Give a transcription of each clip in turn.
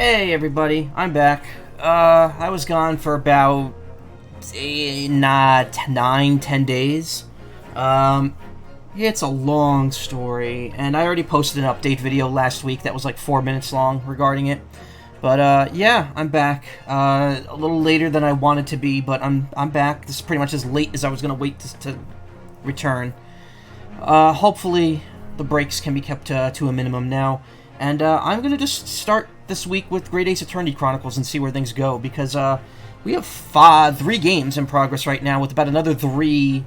Hey everybody, I'm back. I was gone for about not 9-10 days. It's a long story, and I already posted an update video last week that was like 4 minutes long regarding it. But yeah, I'm back. A little later than I wanted to be, but I'm back. This is pretty much as late as I was gonna wait to return. Hopefully the breaks can be kept to a minimum now. And I'm going to just start this week with Great Ace Attorney Chronicles and see where things go, because we have 3 games in progress right now, with about another 3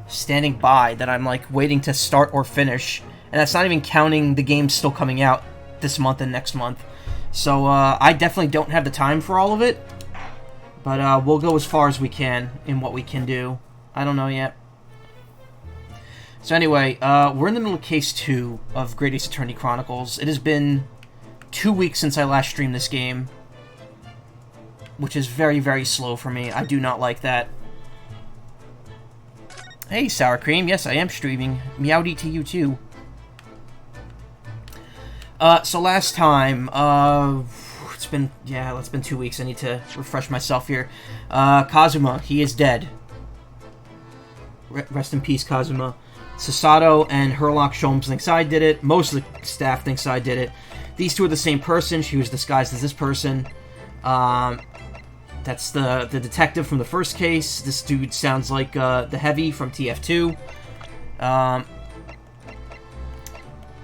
standing by that I'm like waiting to start or finish. And that's not even counting the games still coming out this month and next month. So I definitely don't have the time for all of it, but we'll go as far as we can in what we can do. I don't know yet. So anyway, we're in the middle of Case 2 of Great Ace Attorney Chronicles. It has been 2 weeks since I last streamed this game, which is very, very slow for me. I do not like that. Hey, Sour Cream. Yes, I am streaming. Meowdy to you, too. So last time, it's been 2 weeks. I need to refresh myself here. Kazuma, he is dead. Rest in peace, Kazuma. Sasato and Herlock Sholmes thinks I did it. Most of the staff thinks I did it. These two are the same person. She was disguised as this person. That's the detective from the first case. This dude sounds like the Heavy from TF2.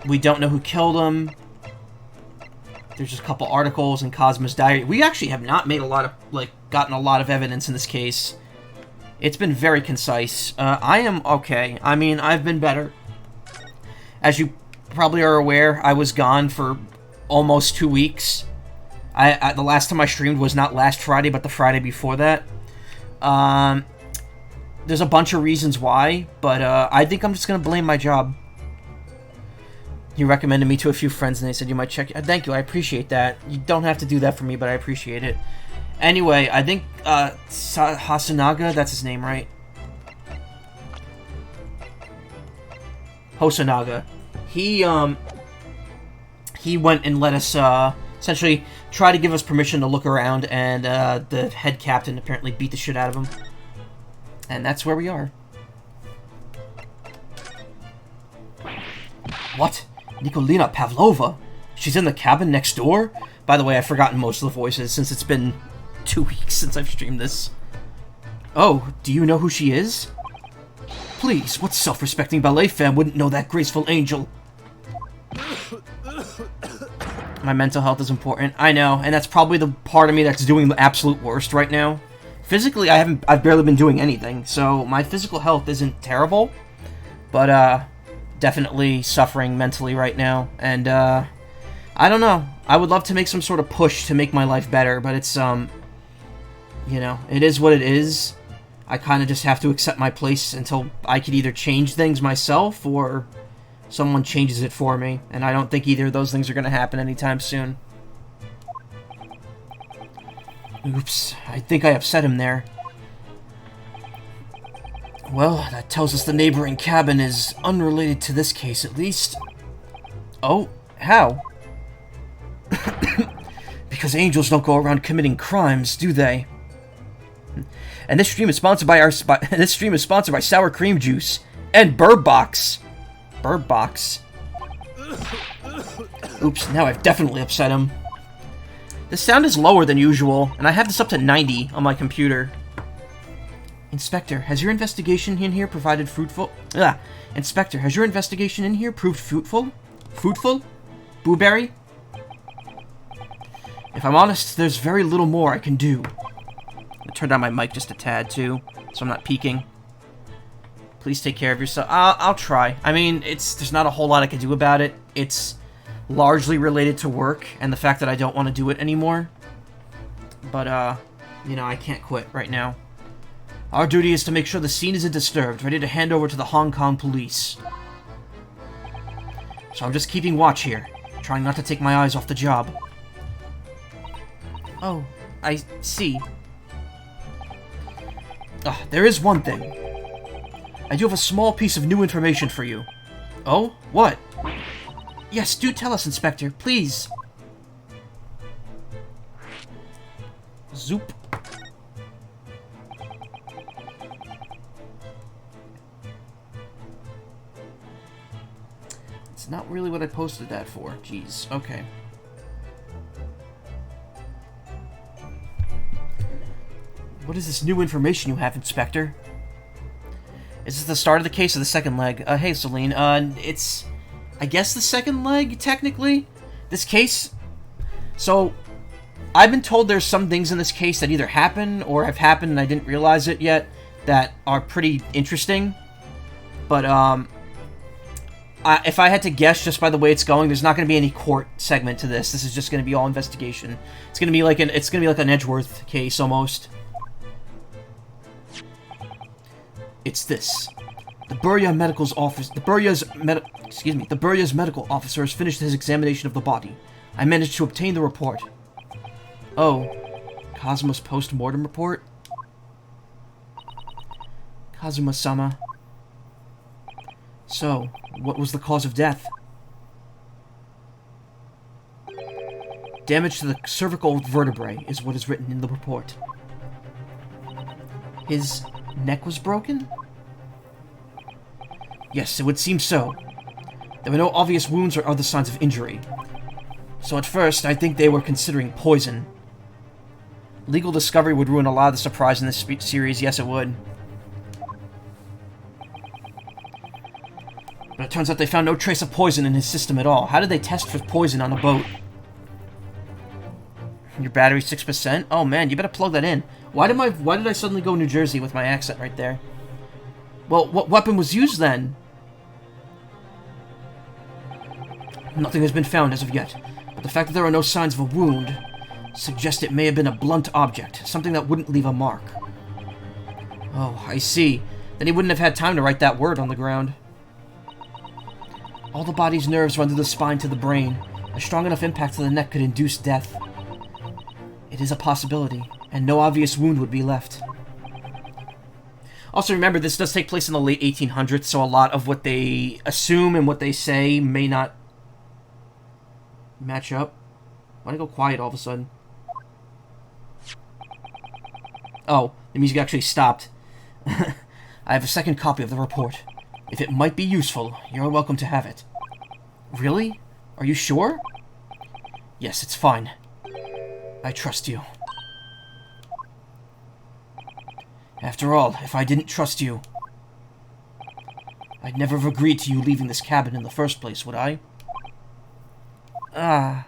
We don't know who killed him. There's just a couple articles in Cosmo's diary. We actually have not made gotten a lot of evidence in this case. It's been very concise. I am okay. I mean, I've been better. As you probably are aware, I was gone for almost 2 weeks. The last time I streamed was not last Friday, but the Friday before that. There's a bunch of reasons why, but I think I'm just going to blame my job. You recommended me to a few friends, and they said you might check. Thank you, I appreciate that. You don't have to do that for me, but I appreciate it. Anyway, I think Hasunaga, that's his name, right? Hosonaga. He went and let us, essentially try to give us permission to look around, and the head captain apparently beat the shit out of him. And that's where we are. What? Nikolina Pavlova? She's in the cabin next door? By the way, I've forgotten most of the voices since it's been 2 weeks since I've streamed this. Oh, do you know who she is? Please, what self-respecting ballet fan wouldn't know that graceful angel? My mental health is important. I know, and that's probably the part of me that's doing the absolute worst right now. Physically, I've barely been doing anything, so my physical health isn't terrible, but definitely suffering mentally right now, and I don't know. I would love to make some sort of push to make my life better, but it's you know, it is what it is. I kind of just have to accept my place until I could either change things myself or someone changes it for me. And I don't think either of those things are going to happen anytime soon. Oops, I think I upset him there. Well, that tells us the neighboring cabin is unrelated to this case, at least. Oh, how? Because angels don't go around committing crimes, do they? And this stream is sponsored by Sour Cream Juice and Bird Box. Bird Box. Oops, now I've definitely upset him. The sound is lower than usual, and I have this up to 90 on my computer. Inspector, has your investigation in here provided fruitful? Inspector, has your investigation in here proved fruitful? Fruitful? Booberry? If I'm honest, there's very little more I can do. I turned down my mic just a tad, too, so I'm not peeking. Please take care of yourself. I'll try. I mean, there's not a whole lot I can do about it. It's largely related to work and the fact that I don't want to do it anymore. But, you know, I can't quit right now. Our duty is to make sure the scene isn't disturbed, ready to hand over to the Hong Kong police. So I'm just keeping watch here, trying not to take my eyes off the job. Oh, I see. There is one thing. I do have a small piece of new information for you. Oh? What? Yes, do tell us, Inspector, please. Zoop. It's not really what I posted that for. Jeez. Okay. What is this new information you have, Inspector? Is this the start of the case or the second leg? Hey, Celine. It's... I guess the second leg, technically? This case... So, I've been told there's some things in this case that either happen or have happened and I didn't realize it yet that are pretty interesting. But, if I had to guess just by the way it's going, there's not going to be any court segment to this. This is just going to be all investigation. It's going to be like an Edgeworth case, almost. It's this. The Burya Medical's office... The Burya's medical officer has finished his examination of the body. I managed to obtain the report. Oh. Kazuma's Postmortem Report? Kazuma-sama. So, what was the cause of death? Damage to the cervical vertebrae is what is written in the report. His neck was broken? Yes, it would seem so. There were no obvious wounds or other signs of injury. So at first, I think they were considering poison. Legal discovery would ruin a lot of the surprise in this series, yes it would. But it turns out they found no trace of poison in his system at all. How did they test for poison on a boat? Your battery's 6%? Oh man, you better plug that in. Why did I suddenly go New Jersey with my accent right there? Well, what weapon was used then? Nothing has been found as of yet, but the fact that there are no signs of a wound suggests it may have been a blunt object, something that wouldn't leave a mark. Oh, I see. Then he wouldn't have had time to write that word on the ground. All the body's nerves run through the spine to the brain. A strong enough impact to the neck could induce death. It is a possibility, and no obvious wound would be left. Also remember, this does take place in the late 1800s, so a lot of what they assume and what they say may not match up. Why'd I go quiet all of a sudden? Oh, the music actually stopped. I have a second copy of the report. If it might be useful, you're welcome to have it. Really? Are you sure? Yes, it's fine. I trust you. After all, if I didn't trust you, I'd never have agreed to you leaving this cabin in the first place, would I? Ah.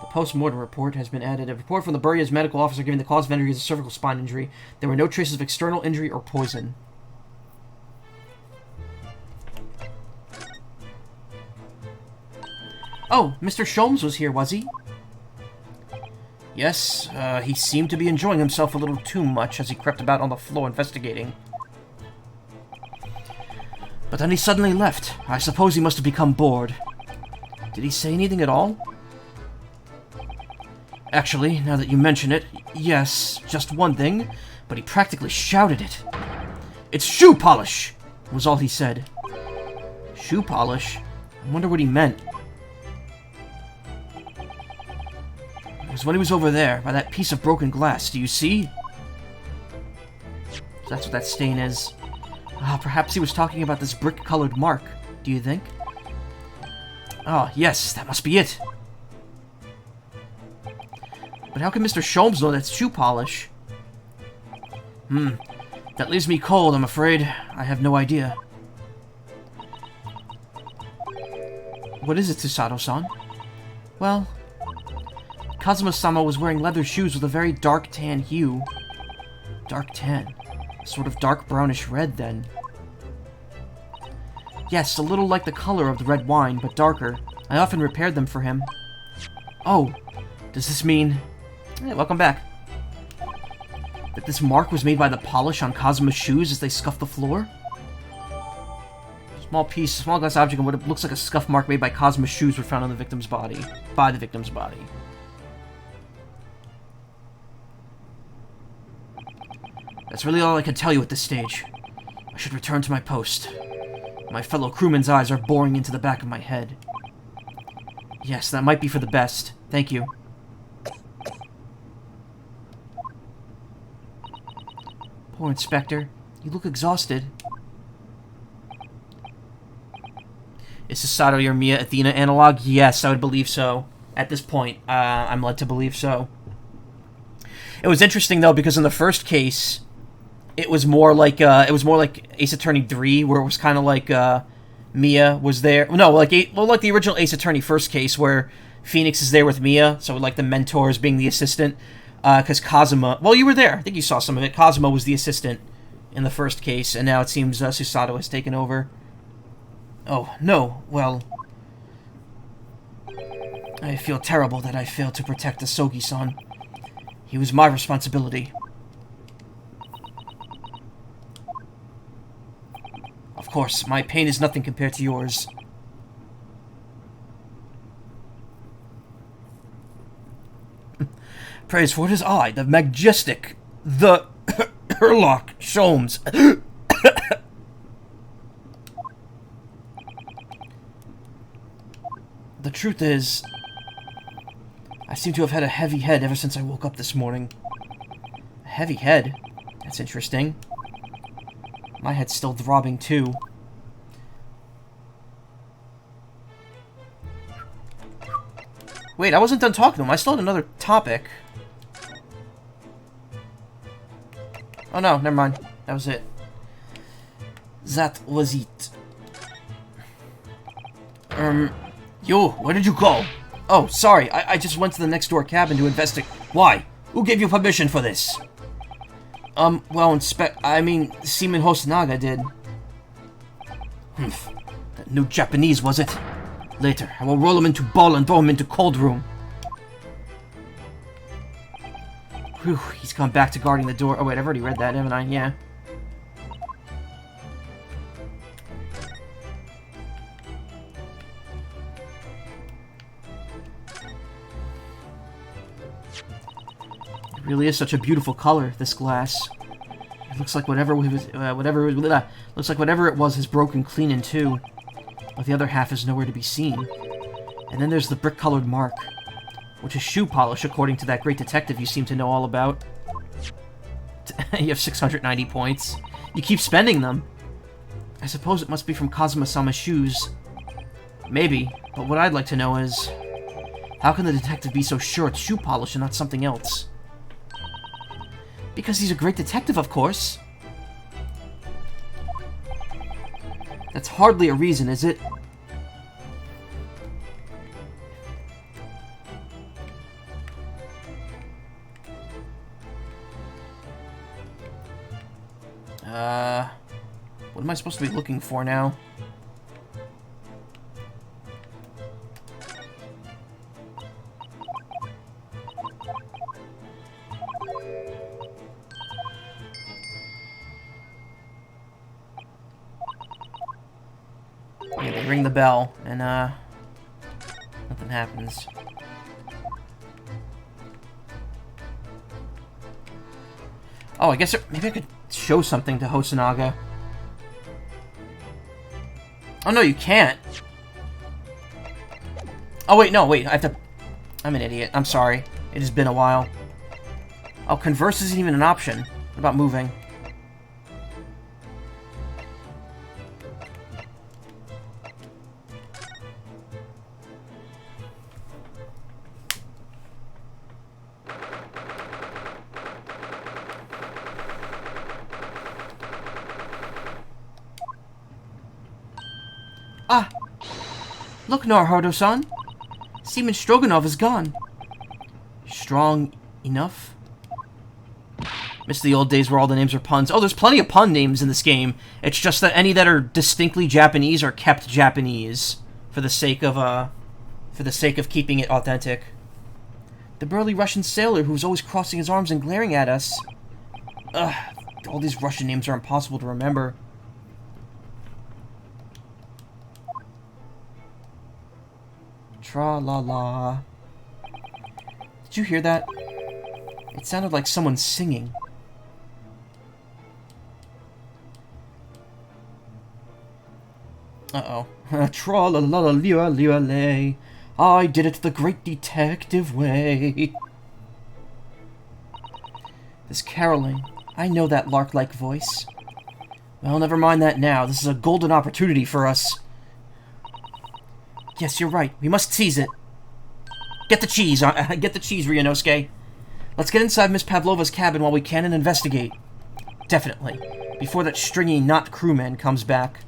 The post-mortem report has been added. A report from the Burya's medical officer giving the cause of injury is a cervical spine injury. There were no traces of external injury or poison. Oh, Mr. Sholmes was here, was he? Yes, he seemed to be enjoying himself a little too much as he crept about on the floor investigating. But then he suddenly left. I suppose he must have become bored. Did he say anything at all? Actually, now that you mention it, yes, just one thing, but he practically shouted it. It's shoe polish, was all he said. Shoe polish? I wonder what he meant. It was when he was over there, by that piece of broken glass. Do you see? That's what that stain is. Ah, perhaps he was talking about this brick-colored mark. Do you think? Oh, yes, that must be it. But how can Mr. Sholmes know that's shoe polish? That leaves me cold, I'm afraid. I have no idea. What is it, Susato-san? Well, Kazuma-sama was wearing leather shoes with a very dark tan hue. Dark tan? Sort of dark brownish red, then. Yes, a little like the color of the red wine, but darker. I often repaired them for him. Oh, does this mean... Hey, welcome back. That this mark was made by the polish on Kazuma's shoes as they scuffed the floor? Small glass object on what looks like a scuff mark made by Kazuma's shoes were found on the victim's body. By the victim's body. That's really all I can tell you at this stage. I should return to my post. My fellow crewmen's eyes are boring into the back of my head. Yes, that might be for the best. Thank you. Poor Inspector. You look exhausted. Is Susato your Mia Athena analog? Yes, I would believe so. At this point, I'm led to believe so. It was interesting, though, because in the first case, it was more like Ace Attorney 3, where it was kind of like Mia was there. No, like the original Ace Attorney first case, where Phoenix is there with Mia, so like the mentors being the assistant. Because Kazuma... Well, you were there. I think you saw some of it. Kazuma was the assistant in the first case, and now it seems Susato has taken over. Oh, no. Well... I feel terrible that I failed to protect Asogi-san. He was my responsibility. Of course, my pain is nothing compared to yours. Praise for it is I, the majestic, the Herlock Sholmes. The truth is, I seem to have had a heavy head ever since I woke up this morning. A heavy head? That's interesting. My head's still throbbing, too. Wait, I wasn't done talking to him. I still had another topic. Oh, no, never mind. That was it. That was it. Yo, where did you go? Oh, sorry, I just went to the next door cabin to investigate. Why? Who gave you permission for this? Well, Seaman Hosonaga did. Humph. That new Japanese, was it? Later, I will roll him into ball and throw him into cold room. Whew, he's gone back to guarding the door. Oh, wait, I've already read that, haven't I? Yeah. It really is such a beautiful color, this glass. It looks like whatever it was has broken clean in two, but the other half is nowhere to be seen. And then there's the brick-colored mark, which is shoe polish, according to that great detective you seem to know all about. You have 690 points. You keep spending them. I suppose it must be from Kazuma-sama's shoes. Maybe, but what I'd like to know is, how can the detective be so sure it's shoe polish and not something else? Because he's a great detective, of course. That's hardly a reason, is it? What am I supposed to be looking for now? Yeah, they ring the bell, and, nothing happens. Oh, I guess maybe I could show something to Hosonaga. Oh, no, you can't. Oh, wait, no, wait, I have to... I'm an idiot. I'm sorry. It has been a while. Oh, converse isn't even an option. What about moving? Ah! Look, Naruhodo-san! Seaman Stroganoff is gone. Strong enough? Miss the old days where all the names are puns. Oh, there's plenty of pun names in this game. It's just that any that are distinctly Japanese are kept Japanese for the sake of keeping it authentic. The burly Russian sailor who's always crossing his arms and glaring at us. Ugh, all these Russian names are impossible to remember. Tra-la-la. Did you hear that? It sounded like someone singing. Uh-oh. Tra-la-la-la-lea-lea-lay. I did it the great detective way. This caroling. I know that lark-like voice. Well, never mind that now. This is a golden opportunity for us. Yes, you're right. We must seize it. Get the cheese. Get the cheese, Ryunosuke. Let's get inside Miss Pavlova's cabin while we can and investigate. Definitely. Before that stringy knot crewman comes back.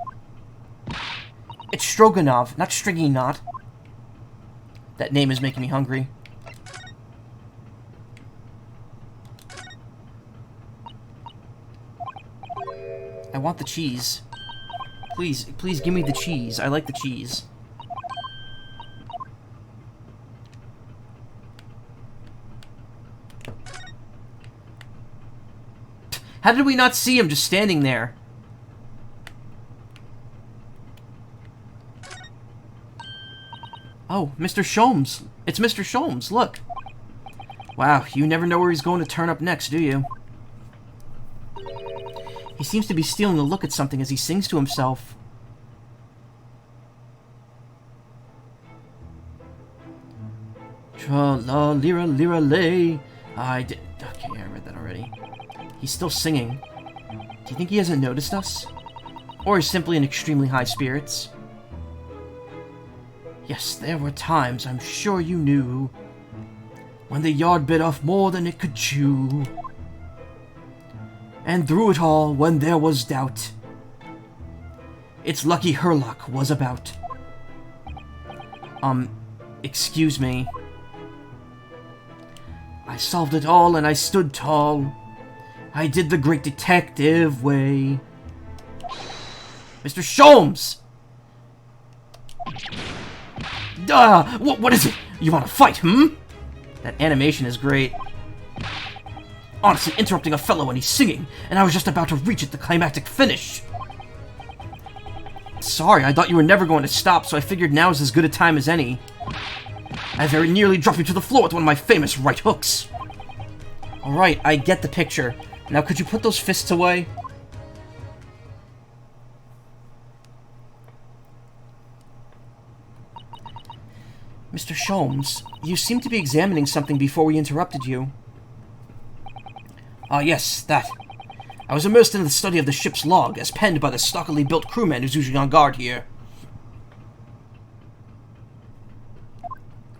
It's Stroganoff, not Stringy Knot. That name is making me hungry. I want the cheese. Please, please give me the cheese. I like the cheese. How did we not see him just standing there? Oh, Mr. Sholmes. It's Mr. Sholmes, look. Wow, you never know where he's going to turn up next, do you? He seems to be stealing a look at something as he sings to himself. Tra-la-lira-lira-lay. Okay, I read that already. He's still singing. Do you think he hasn't noticed us? Or is simply in extremely high spirits? Yes, there were times, I'm sure you knew, when the yard bit off more than it could chew. And through it all, when there was doubt, it's lucky Herlock was about. Excuse me. I solved it all and I stood tall. I did the great detective way. Mr. Sholmes! What is it? You want to fight, That animation is great. Honestly, interrupting a fellow when he's singing, and I was just about to reach at the climactic finish. Sorry, I thought you were never going to stop, so I figured now is as good a time as any. I very nearly dropped you to the floor with one of my famous right hooks. Alright, I get the picture. Now could you put those fists away? Mr. Sholmes, you seem to be examining something before we interrupted you. Ah, yes, that. I was immersed in the study of the ship's log, as penned by the stockily built crewman who's usually on guard here.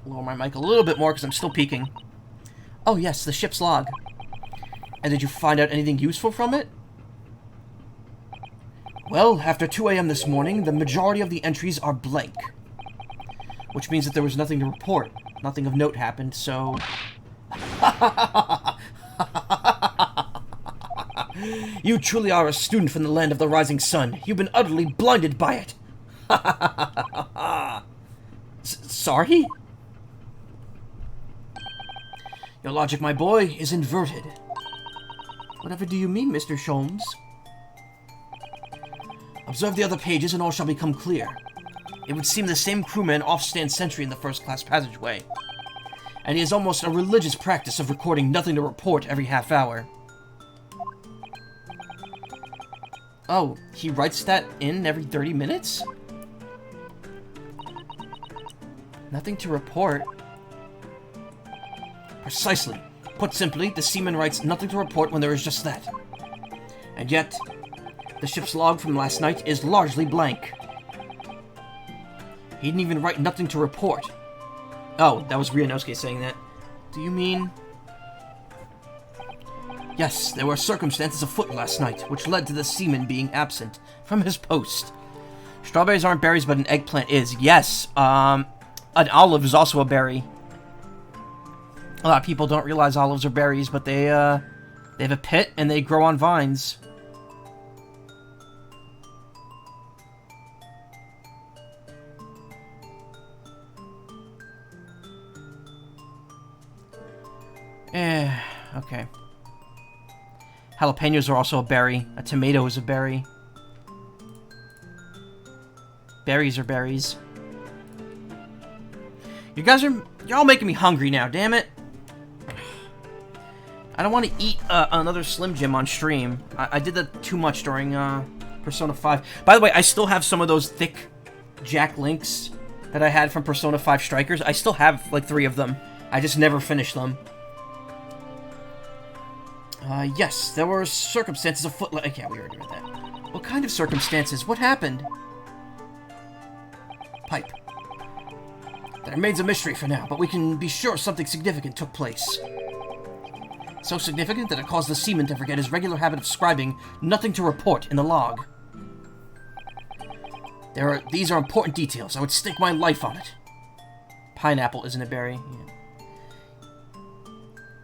Lower my mic a little bit more, because I'm still peeking. Oh, yes, the ship's log. And did you find out anything useful from it? Well, after 2 a.m. this morning, the majority of the entries are blank. Which means that there was nothing to report. Nothing of note happened, so... You truly are a student from the land of the rising sun. You've been utterly blinded by it. Sorry? Your logic, my boy, is inverted. Whatever do you mean, Mr. Sholmes? Observe the other pages and all shall become clear. It would seem the same crewman off-stands sentry in the first-class passageway. And he has almost a religious practice of recording nothing to report every half hour. Oh, he writes that in every 30 minutes? Nothing to report? Precisely. Put simply, the seaman writes nothing to report when there is just that. And yet, the ship's log from last night is largely blank. He didn't even write nothing to report. Oh, that was Ryunosuke saying that. Do you mean... Yes, there were circumstances afoot last night, which led to the seaman being absent from his post. Strawberries aren't berries, but an eggplant is. Yes, an olive is also a berry. A lot of people don't realize olives are berries, but they have a pit and they grow on vines. Okay. Jalapenos are also a berry. A tomato is a berry. Berries are berries. You're all making me hungry now, damn it. I don't want to eat another Slim Jim on stream. I did that too much during Persona 5. By the way, I still have some of those thick Jack Links that I had from Persona 5 Strikers. I still have, like, 3 of them. I just never finished them. Yes, there were circumstances afoot. Okay, we already read that. What kind of circumstances? What happened? Pipe. That remains a mystery for now, but we can be sure something significant took place. So significant that it caused the Seaman to forget his regular habit of scribing nothing to report in the log. These are important details. I would stake my life on it. Pineapple isn't a berry. Yeah.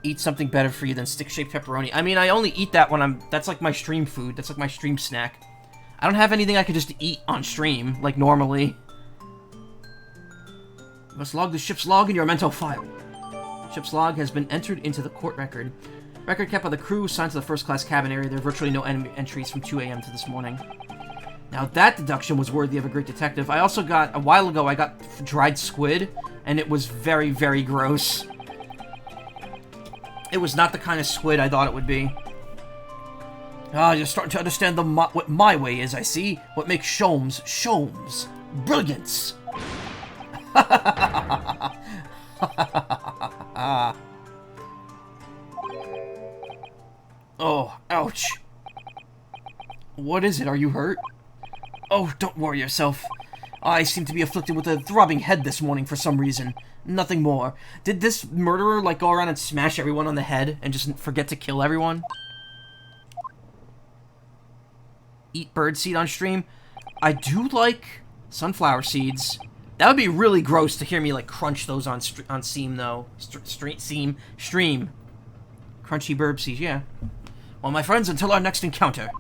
Eat something better for you than stick-shaped pepperoni. I mean, I only eat that when that's like my stream food. That's like my stream snack. I don't have anything I could just eat on stream, like normally. You must log the ship's log in your mental file. Ship's log has been entered into the court record. Record kept by the crew assigned to the first-class cabin area. There are virtually no enemy entries from 2 a.m. to this morning. Now that deduction was worthy of a great detective. I also got, a while ago, I got dried squid, and it was very, very gross. It was not the kind of squid I thought it would be. Ah, you're starting to understand what my way is, I see. What makes Sholmes. Brilliance! Oh, ouch. What is it? Are you hurt? Oh, don't worry yourself. I seem to be afflicted with a throbbing head this morning for some reason. Nothing more. Did this murderer, like, go around and smash everyone on the head and just forget to kill everyone? Eat birdseed on stream? I do like sunflower seeds. That would be really gross to hear me, like, crunch those on Steam, though. Stream. Crunchy bird seeds, yeah. Well, my friends, until our next encounter.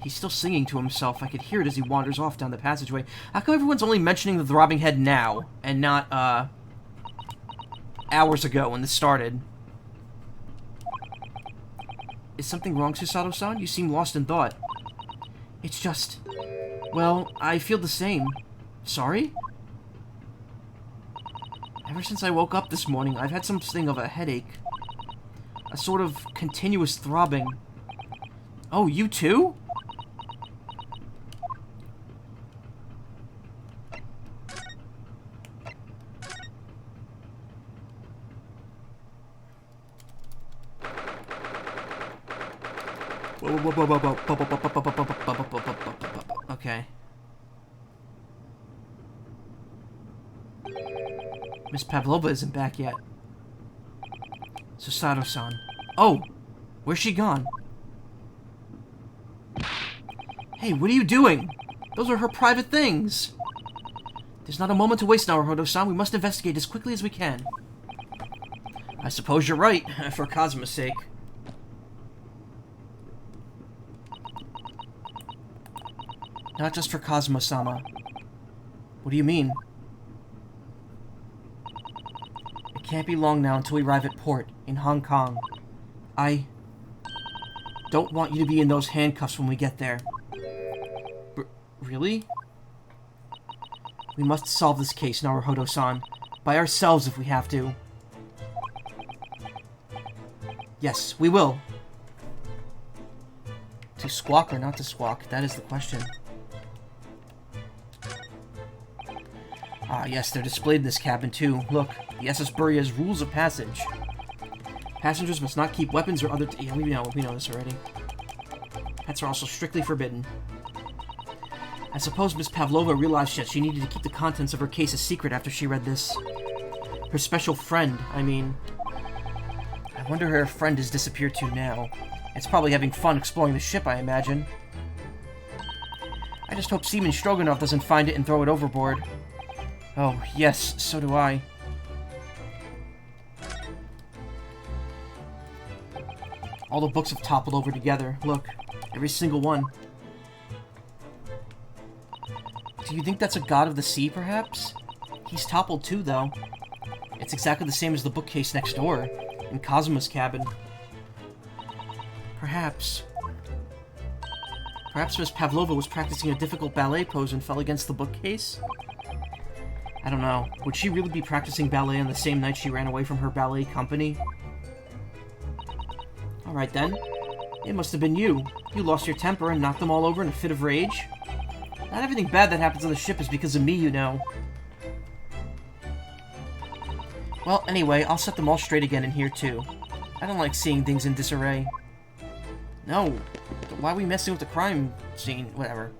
He's still singing to himself. I could hear it as he wanders off down the passageway. How come everyone's only mentioning the throbbing head now, and not, hours ago when this started? Is something wrong, Susato-san? You seem lost in thought. It's just... Well, I feel the same. Sorry? Ever since I woke up this morning, I've had something of a headache. A sort of continuous throbbing. Oh, you too? Okay. Miss Pavlova isn't back yet. Susato-san. Oh! Where's she gone? Hey, what are you doing? Those are her private things! There's not a moment to waste now, Naruhodo-san. We must investigate as quickly as we can. I suppose you're right, for Kazuma's sake. Not just for Kazuma-sama. What do you mean? It can't be long now until we arrive at port, in Hong Kong. I don't want you to be in those handcuffs when we get there. Really? We must solve this case, Naruhodo-san. By ourselves if we have to. Yes, we will. To squawk or not to squawk? That is the question. Ah, yes, they're displayed in this cabin, too. Look, the SS Bury has rules of passage. Passengers must not keep weapons or other... Yeah, we know this already. Pets are also strictly forbidden. I suppose Miss Pavlova realized that she needed to keep the contents of her case a secret after she read this. Her special friend, I mean... I wonder where her friend has disappeared to now. It's probably having fun exploring the ship, I imagine. I just hope Seaman Stroganoff doesn't find it and throw it overboard. Oh, yes, so do I. All the books have toppled over together. Look, every single one. Do you think that's a god of the sea, perhaps? He's toppled too, though. It's exactly the same as the bookcase next door, in Kazuma's cabin. Perhaps. Perhaps Miss Pavlova was practicing a difficult ballet pose and fell against the bookcase? I don't know. Would she really be practicing ballet on the same night she ran away from her ballet company? Alright then. It must have been you. You lost your temper and knocked them all over in a fit of rage. Not everything bad that happens on the ship is because of me, you know. Well, anyway, I'll set them all straight again in here, too. I don't like seeing things in disarray. No. Why are we messing with the crime scene? Whatever.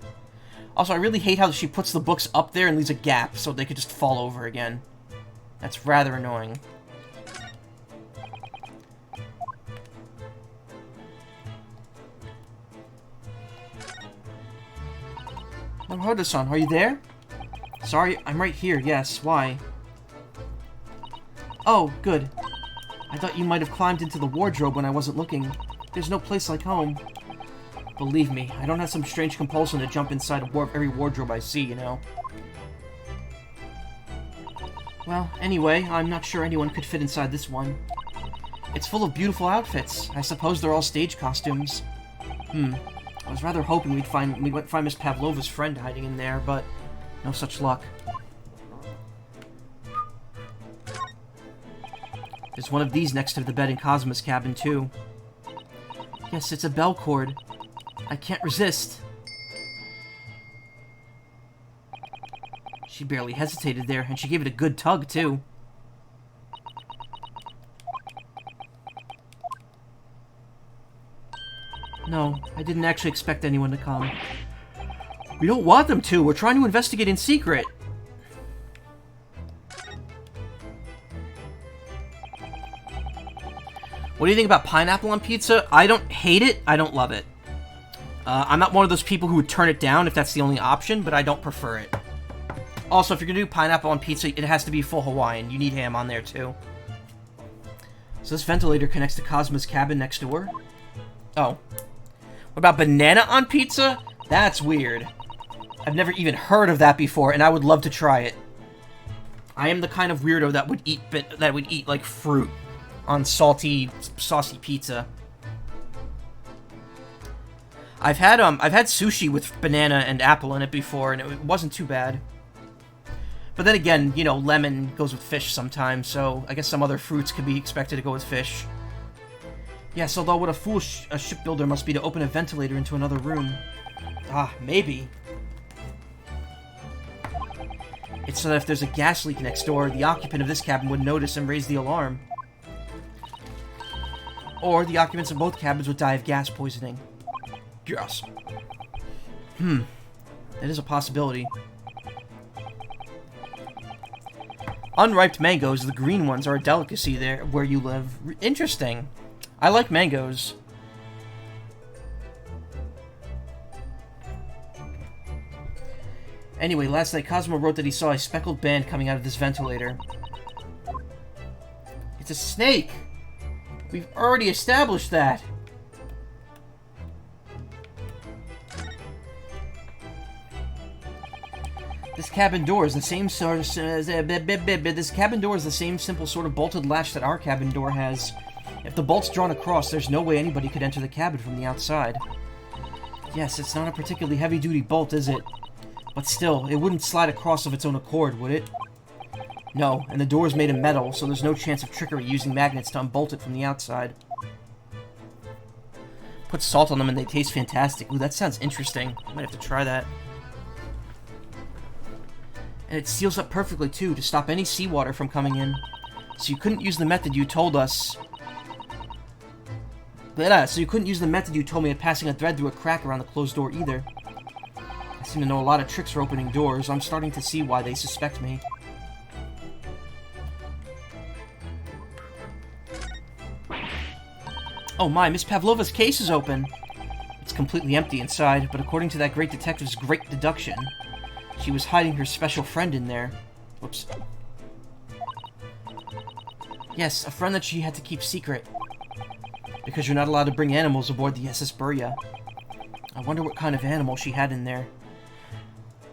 Also, I really hate how she puts the books up there and leaves a gap so they could just fall over again. That's rather annoying. Hoda-san, are you there? Sorry, I'm right here, yes. Why? Oh, good. I thought you might have climbed into the wardrobe when I wasn't looking. There's no place like home. Believe me, I don't have some strange compulsion to jump inside every wardrobe I see, you know. Well, anyway, I'm not sure anyone could fit inside this one. It's full of beautiful outfits. I suppose they're all stage costumes. I was rather hoping we'd find Miss Pavlova's friend hiding in there, but no such luck. There's one of these next to the bed in Cosmo's cabin, too. Yes, it's a bell cord. I can't resist. She barely hesitated there, and she gave it a good tug, too. No, I didn't actually expect anyone to come. We don't want them to. We're trying to investigate in secret. What do you think about pineapple on pizza? I don't hate it. I don't love it. I'm not one of those people who would turn it down if that's the only option, but I don't prefer it. Also, if you're going to do pineapple on pizza, it has to be full Hawaiian. You need ham on there, too. So this ventilator connects to Cosmo's cabin next door. Oh. What about banana on pizza? That's weird. I've never even heard of that before, and I would love to try it. I am the kind of weirdo that would eat like fruit on salty, saucy pizza. I've had sushi with banana and apple in it before, and it wasn't too bad. But then again, you know, lemon goes with fish sometimes, so I guess some other fruits could be expected to go with fish. Yes, although what a fool a shipbuilder must be to open a ventilator into another room. Ah, maybe. It's so that if there's a gas leak next door, the occupant of this cabin would notice and raise the alarm. Or the occupants of both cabins would die of gas poisoning. Yes. That is a possibility. Unripe mangoes, the green ones, are a delicacy there where you live. Interesting. I like mangoes. Anyway, last night Cosmo wrote that he saw a speckled band coming out of this ventilator. It's a snake! We've already established that! This cabin door is the same sort of... This cabin door is the same simple sort of bolted latch that our cabin door has. If the bolt's drawn across, there's no way anybody could enter the cabin from the outside. Yes, it's not a particularly heavy-duty bolt, is it? But still, it wouldn't slide across of its own accord, would it? No, and the door is made of metal, so there's no chance of trickery using magnets to unbolt it from the outside. Put salt on them and they taste fantastic. Ooh, that sounds interesting. I might have to try that. And it seals up perfectly, too, to stop any seawater from coming in. So you couldn't use the method you told us... So you couldn't use the method you told me of passing a thread through a crack around the closed door, either. I seem to know a lot of tricks for opening doors. I'm starting to see why they suspect me. Oh my, Miss Pavlova's case is open! It's completely empty inside, but according to that great detective's great deduction, she was hiding her special friend in there. Whoops. Yes, a friend that she had to keep secret. Because you're not allowed to bring animals aboard the SS Burya. I wonder what kind of animal she had in there.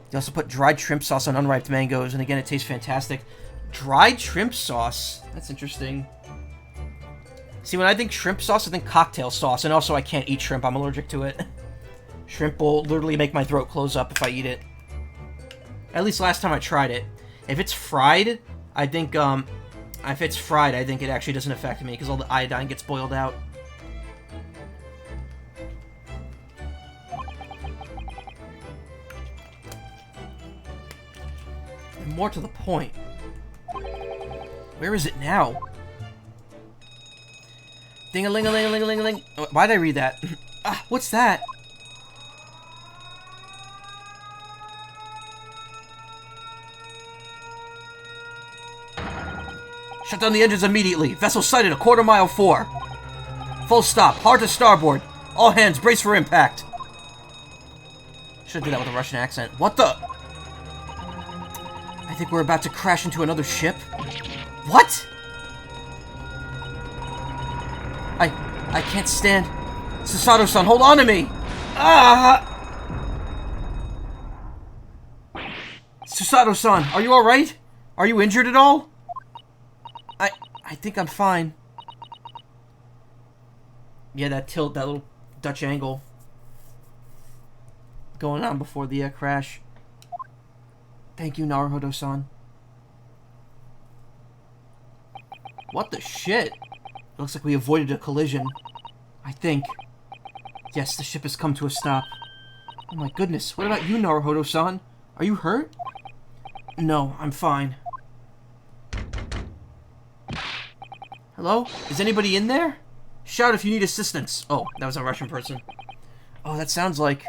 They also put dried shrimp sauce on unripe mangoes, and again, it tastes fantastic. Dried shrimp sauce? That's interesting. See, when I think shrimp sauce, I think cocktail sauce, and also I can't eat shrimp. I'm allergic to it. Shrimp will literally make my throat close up if I eat it. At least last time I tried it. If it's fried, I think, if it's fried, I think it actually doesn't affect me, because all the iodine gets boiled out. And more to the point, where is it now? Ding-a-ling-a-ling-a-ling-a-ling-a-ling. Why'd I read that? What's that? Shut down the engines immediately. Vessel sighted 1/4 mile 4. Full stop. Hard to starboard. All hands, brace for impact. Should do that with a Russian accent. What the? I think we're about to crash into another ship. What? I can't stand. Susato-san, hold on to me. Susato-san, are you alright? Are you injured at all? I think I'm fine. Yeah, that tilt, that little Dutch angle going on before the crash. Thank you, Naruhodo-san. What the shit? It looks like we avoided a collision. I think. Yes, the ship has come to a stop. Oh my goodness, what about you, Naruhodo-san? Are you hurt? No, I'm fine. Hello? Is anybody in there? Shout if you need assistance. Oh, that was a Russian person. Oh, that sounds like...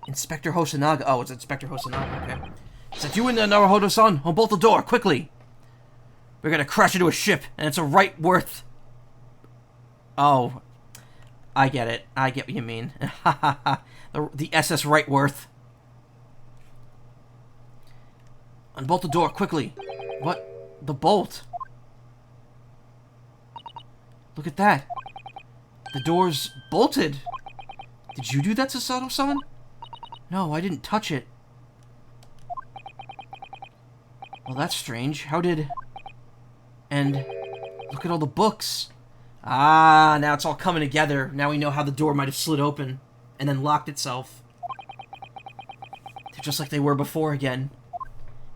Inspector Hosonaga. Oh, it's Inspector Hosonaga, okay. Is that you in there, Naruhodo-san? On bolt the door, quickly! We're gonna crash into a ship, and it's a right worth... Oh. I get it. I get what you mean. the SS Rightworth. Unbolt the door, quickly. What? The bolt? Look at that. The door's bolted. Did you do that, Susato-san? No, I didn't touch it. Well, that's strange. How did... And look at all the books. Ah, now it's all coming together. Now we know how the door might have slid open and then locked itself. They're just like they were before again.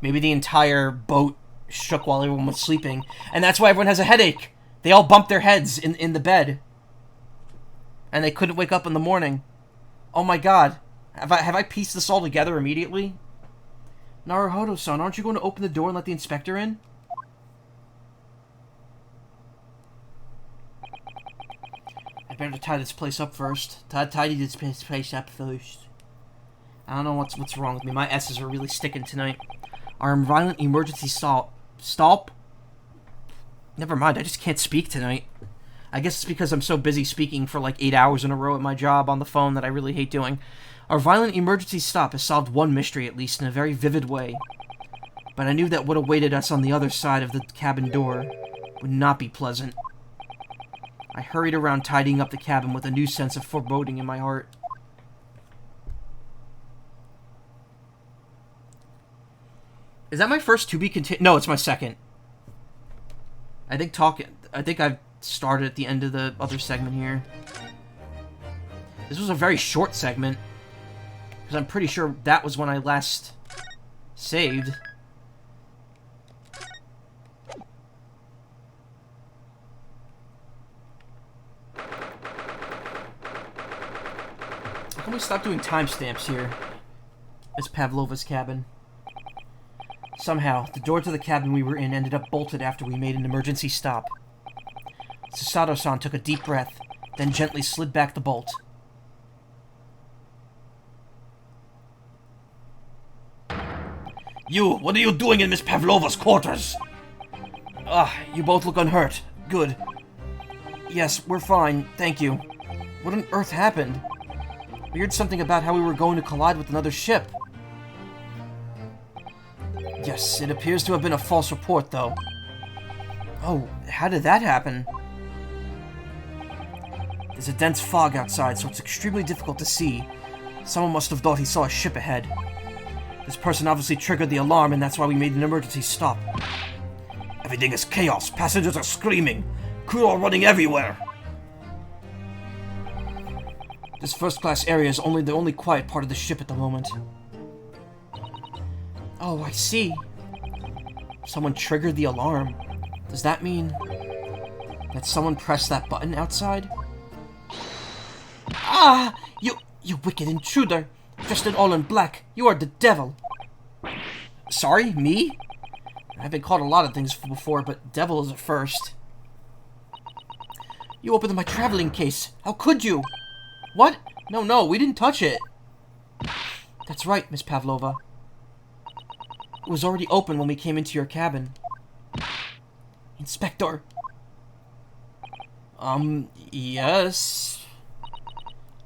Maybe the entire boat shook while everyone was sleeping, and that's why everyone has a headache. They all bumped their heads in the bed. And they couldn't wake up in the morning. Oh my god. Have I pieced this all together immediately? Naruhodo-san, aren't you going to open the door and let the inspector in? I better tie this place up first. Tidy this place up first. I don't know what's wrong with me. My S's are really sticking tonight. Our violent emergency stop? Never mind, I just can't speak tonight. I guess it's because I'm so busy speaking for like 8 hours in a row at my job on the phone that I really hate doing. Our violent emergency stop has solved one mystery, at least, in a very vivid way. But I knew that what awaited us on the other side of the cabin door would not be pleasant. I hurried around tidying up the cabin with a new sense of foreboding in my heart. Is that my first to be continued? No, it's my second. I think I've started at the end of the other segment here. This was a very short segment, because I'm pretty sure that was when I last saved. How can we stop doing timestamps here? Miss Pavlova's cabin. Somehow, the door to the cabin we were in ended up bolted after we made an emergency stop. Susato-san took a deep breath, then gently slid back the bolt. You, what are you doing in Miss Pavlova's quarters? You both look unhurt. Good. Yes, we're fine, thank you. What on earth happened? We heard something about how we were going to collide with another ship. Yes, it appears to have been a false report, though. Oh, how did that happen? There's a dense fog outside, so it's extremely difficult to see. Someone must have thought he saw a ship ahead. This person obviously triggered the alarm, and that's why we made an emergency stop. Everything is chaos. Passengers are screaming. Crew are running everywhere. This first-class area is the only quiet part of the ship at the moment. Oh, I see. Someone triggered the alarm. Does that mean that someone pressed that button outside? Ah! You wicked intruder! Dressed in all in black, you are the devil! Sorry? Me? I've been called a lot of things before, but devil is a first. You opened my traveling case. How could you? What? No, we didn't touch it. That's right, Miss Pavlova. It was already open when we came into your cabin. Inspector. Yes?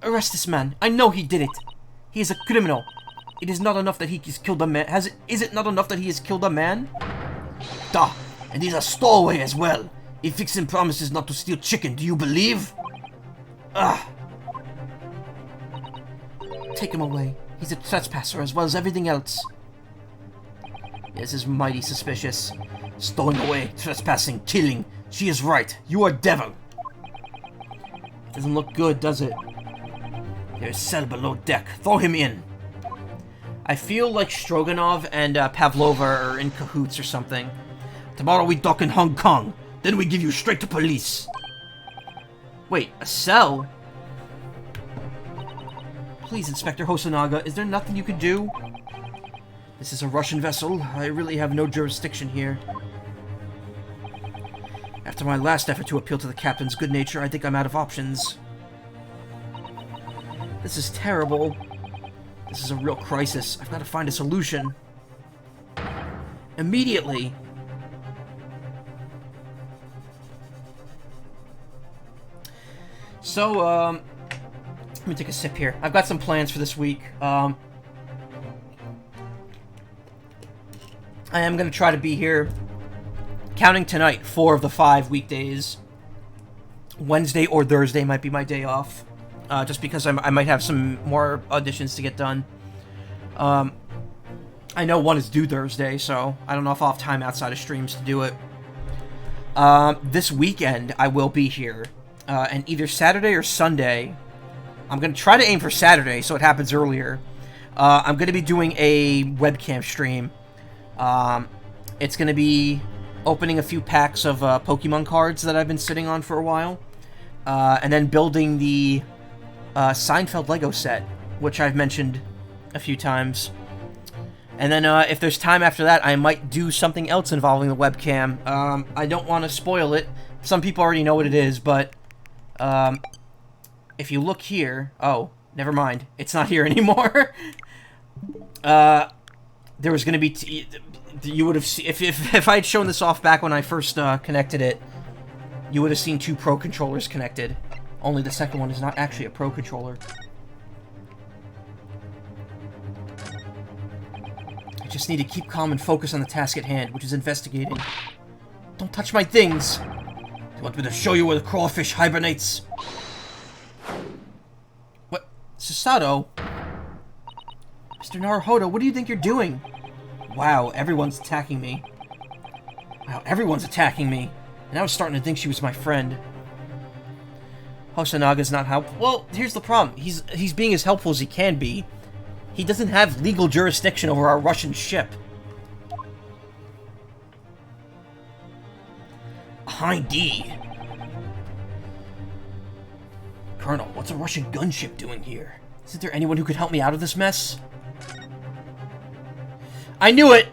Arrest this man. I know he did it. He is a criminal. It is not enough that he has killed a man. Is it not enough that he has killed a man? Duh. And he's a stowaway as well. He fixing promises not to steal chicken. Do you believe? Ugh. Take him away. He's a trespasser as well as everything else. This is mighty suspicious. Stowing away, trespassing, killing. She is right. You are devil. It doesn't look good, does it? There's a cell below deck. Throw him in. I feel like Stroganoff and Pavlova are in cahoots or something. Tomorrow we dock in Hong Kong. Then we give you straight to police. Wait, a cell? Please, Inspector Hosonaga, is there nothing you can do? This is a Russian vessel. I really have no jurisdiction here. After my last effort to appeal to the captain's good nature, I think I'm out of options. This is terrible. This is a real crisis. I've got to find a solution. Immediately. So, let me take a sip here. I've got some plans for this week. I am going to try to be here, counting tonight, 4 of the 5 weekdays. Wednesday or Thursday might be my day off. Just because I might have some more auditions to get done. I know one is due Thursday, so I don't know if I'll have time outside of streams to do it. This weekend, I will be here. And either Saturday or Sunday, I'm going to try to aim for Saturday, so it happens earlier. I'm going to be doing a webcam stream. It's going to be opening a few packs of Pokemon cards that I've been sitting on for a while. And then building the Seinfeld Lego set, which I've mentioned a few times. And then if there's time after that, I might do something else involving the webcam. I don't want to spoil it. Some people already know what it is, but if you look here... Oh, never mind. It's not here anymore. There was going to be... you would have seen... If I had shown this off back when I first connected it, you would have seen 2 Pro controllers connected. Only the second one is not actually a Pro controller. I just need to keep calm and focus on the task at hand, which is investigating. Don't touch my things! Do you want me to show you where the crawfish hibernates? What? Susato? Mr. Naruhodo, what do you think you're doing? Wow, everyone's attacking me. Wow, everyone's attacking me. And I was starting to think she was my friend. Hosanaga's not helpful. Well, here's the problem. He's being as helpful as he can be. He doesn't have legal jurisdiction over our Russian ship. Hindy. Colonel, what's a Russian gunship doing here? Isn't there anyone who could help me out of this mess? I knew it!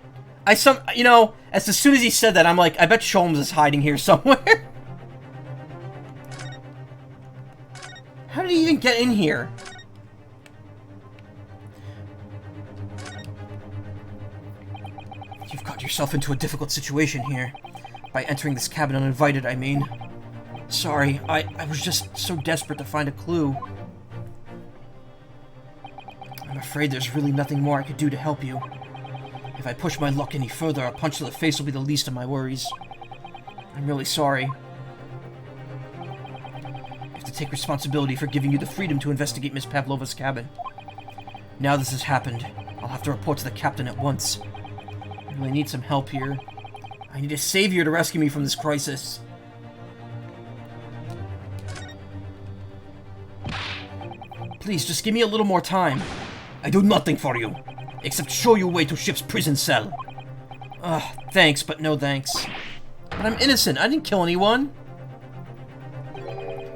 You know, as soon as he said that, I'm like, I bet Sholmes is hiding here somewhere. How did he even get in here? You've got yourself into a difficult situation here. By entering this cabin uninvited, I mean. Sorry, I was just so desperate to find a clue. I'm afraid there's really nothing more I could do to help you. If I push my luck any further, a punch to the face will be the least of my worries. I'm really sorry. I have to take responsibility for giving you the freedom to investigate Miss Pavlova's cabin. Now this has happened, I'll have to report to the captain at once. I really need some help here. I need a savior to rescue me from this crisis. Please, just give me a little more time. I do nothing for you, except show you way to ship's prison cell. Thanks, but no thanks. But I'm innocent, I didn't kill anyone.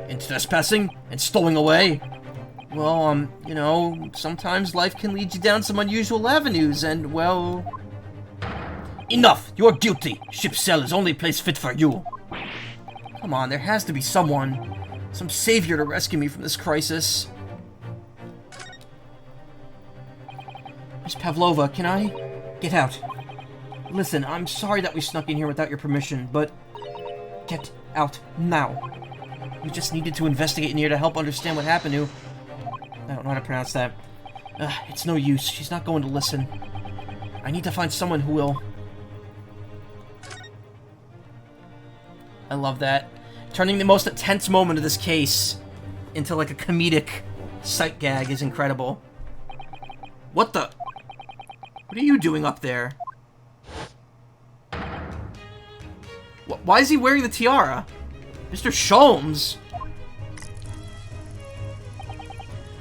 In trespassing and stowing away? Well, you know, sometimes life can lead you down some unusual avenues, and, well... Enough! You're guilty! Ship's cell is only place fit for you. Come on, there has to be someone. Some savior to rescue me from this crisis. Miss Pavlova, can I get out? Listen, I'm sorry that we snuck in here without your permission, but get out now. We just needed to investigate in here to help understand what happened to... I don't know how to pronounce that. It's no use. She's not going to listen. I need to find someone who will... I love that. Turning the most tense moment of this case into like a comedic sight gag is incredible. What the... What are you doing up there? Why is he wearing the tiara? Mr. Sholmes?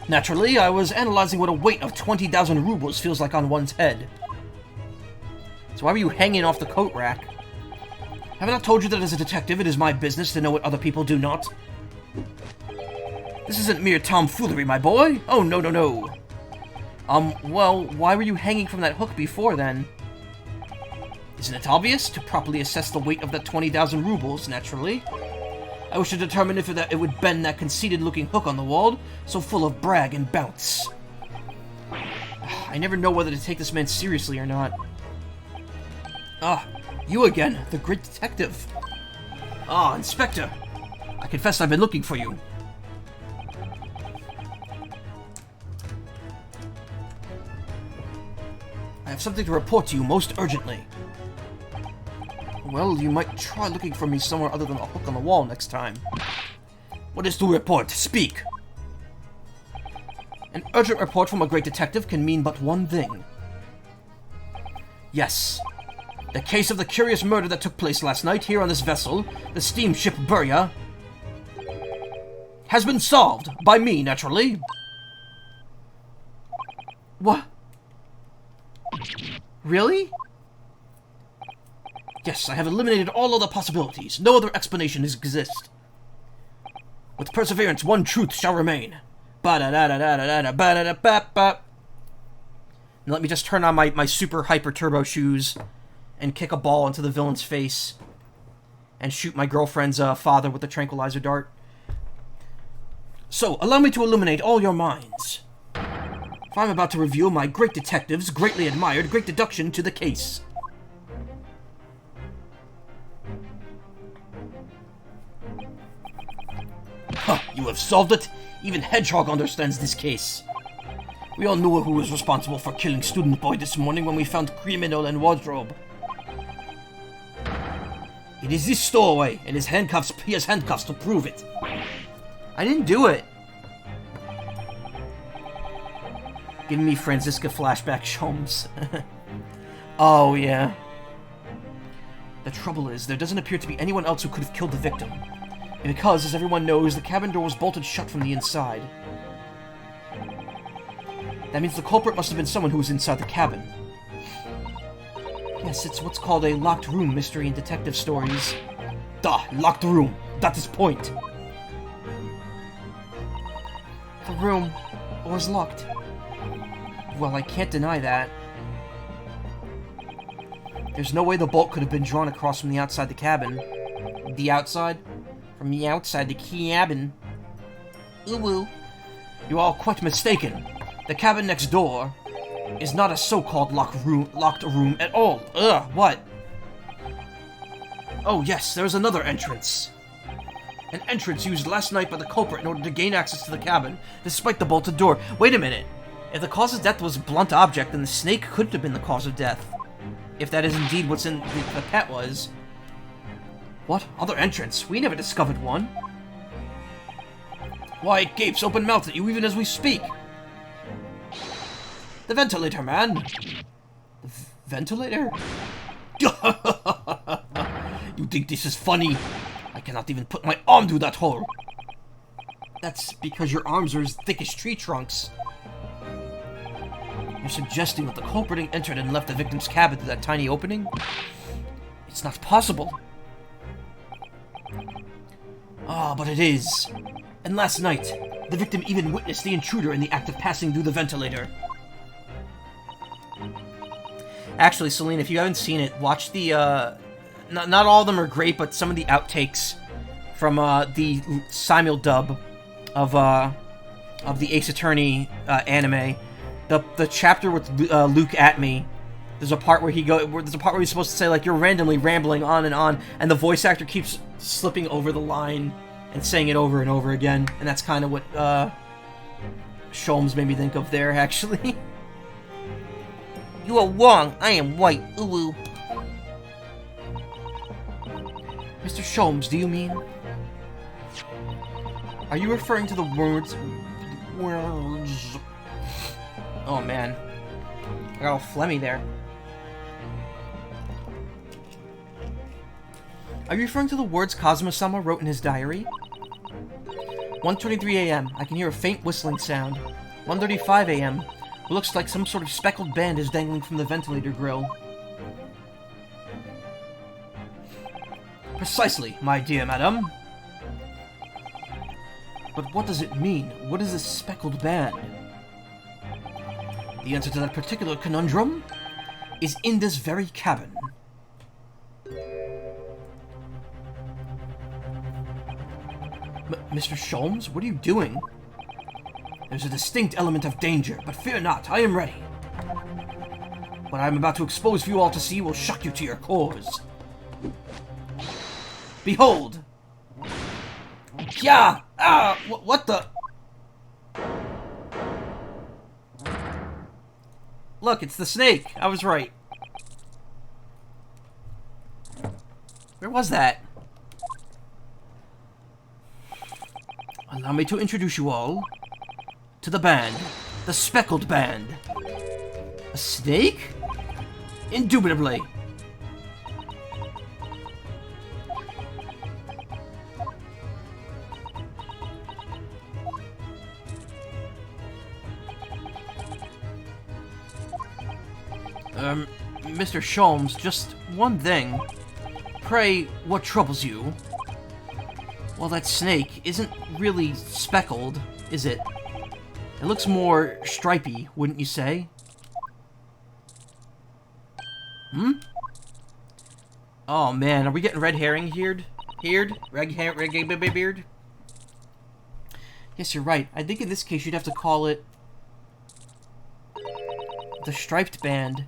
Naturally, I was analyzing what a weight of 20,000 rubles feels like on one's head. So why were you hanging off the coat rack? Haven't I told you that as a detective it is my business to know what other people do not? This isn't mere tomfoolery, my boy. Oh, no, no, no. Well, why were you hanging from that hook before then? Isn't it obvious? To properly assess the weight of that 20,000 rubles, naturally. I wish to determine if it would bend that conceited-looking hook on the wall, so full of brag and bounce. I never know whether to take this man seriously or not. Ah, you again, the great detective. Ah, Inspector. I confess I've been looking for you. I have something to report to you most urgently. Well, you might try looking for me somewhere other than a hook on the wall next time. What is to report? Speak! An urgent report from a great detective can mean but one thing. Yes. The case of the curious murder that took place last night here on this vessel, the steamship Burya, has been solved. By me, naturally. What? Really? Yes, I have eliminated all other possibilities. No other explanations exist. With perseverance, one truth shall remain. Ba-da-da-da-da-da-da-ba-da-da-ba-ba. Now let me just turn on my super hyper turbo shoes and kick a ball into the villain's face and shoot my girlfriend's father with the tranquilizer dart. So, allow me to illuminate all your minds. For I'm about to reveal my great detective's greatly admired great deduction to the case. Huh, you have solved it? Even Hedgehog understands this case. We all knew who was responsible for killing Student Boy this morning when we found criminal and wardrobe. It is this stowaway, and he has handcuffs to prove it. I didn't do it. Give me Franziska flashback, Sholmes. Oh, yeah. The trouble is, there doesn't appear to be anyone else who could have killed the victim. And because, as everyone knows, the cabin door was bolted shut from the inside. That means the culprit must have been someone who was inside the cabin. Yes, it's what's called a locked room mystery in detective stories. Duh, locked room. That is point. The room was locked. Well, I can't deny that. There's no way the bolt could have been drawn across from the outside the cabin. The outside? From the outside the cabin. Ooh-woo. You're all quite mistaken. The cabin next door is not a so-called locked room at all. Ugh, what? Oh yes, there's another entrance. An entrance used last night by the culprit in order to gain access to the cabin, despite the bolted door. Wait a minute. If the cause of death was a blunt object, then the snake couldn't have been the cause of death. If that is indeed what's in the pet was. What? Other entrance? We never discovered one. Why, it gapes open-mouthed at you even as we speak. The ventilator, man. The ventilator? You think this is funny? I cannot even put my arm through that hole. That's because your arms are as thick as tree trunks. You're suggesting that the culprit entered and left the victim's cabin through that tiny opening? It's not possible. Ah, but it is. And last night, the victim even witnessed the intruder in the act of passing through the ventilator. Actually, Celine, if you haven't seen it, watch the, not all of them are great, but some of the outtakes from, the simul dub of the Ace Attorney, anime. The chapter with, Luke at me, there's a part where there's a part where he's supposed to say, like, you're randomly rambling on, and the voice actor keeps slipping over the line and saying it over and over again, and that's kind of what, Sholmes made me think of there, actually. You are wrong. I am white. Ooh. Mr. Sholmes, do you mean? Are you referring to the words? Oh man, I got all phlegmy there. Are you referring to the words Kazuma-sama wrote in his diary? 1:23 a.m. I can hear a faint whistling sound. 1:35 a.m. It looks like some sort of speckled band is dangling from the ventilator grill. Precisely, my dear madam. But what does it mean? What is this speckled band? The answer to that particular conundrum is in this very cabin. Mr. Sholmes, what are you doing? There's a distinct element of danger, but fear not, I am ready. What I am about to expose for you all to see will shock you to your cores. Behold! Yeah! Ah! What the? Look, it's the snake. I was right. Where was that? Allow me to introduce you all to the band. The speckled band. A snake? Indubitably. Mr. Sholmes, just one thing. Pray, what troubles you? Well, that snake isn't really speckled, is it? It looks more stripy, wouldn't you say? Hmm? Oh man, are we getting red herring here? Red beard? Yes, you're right. I think in this case you'd have to call it the striped band,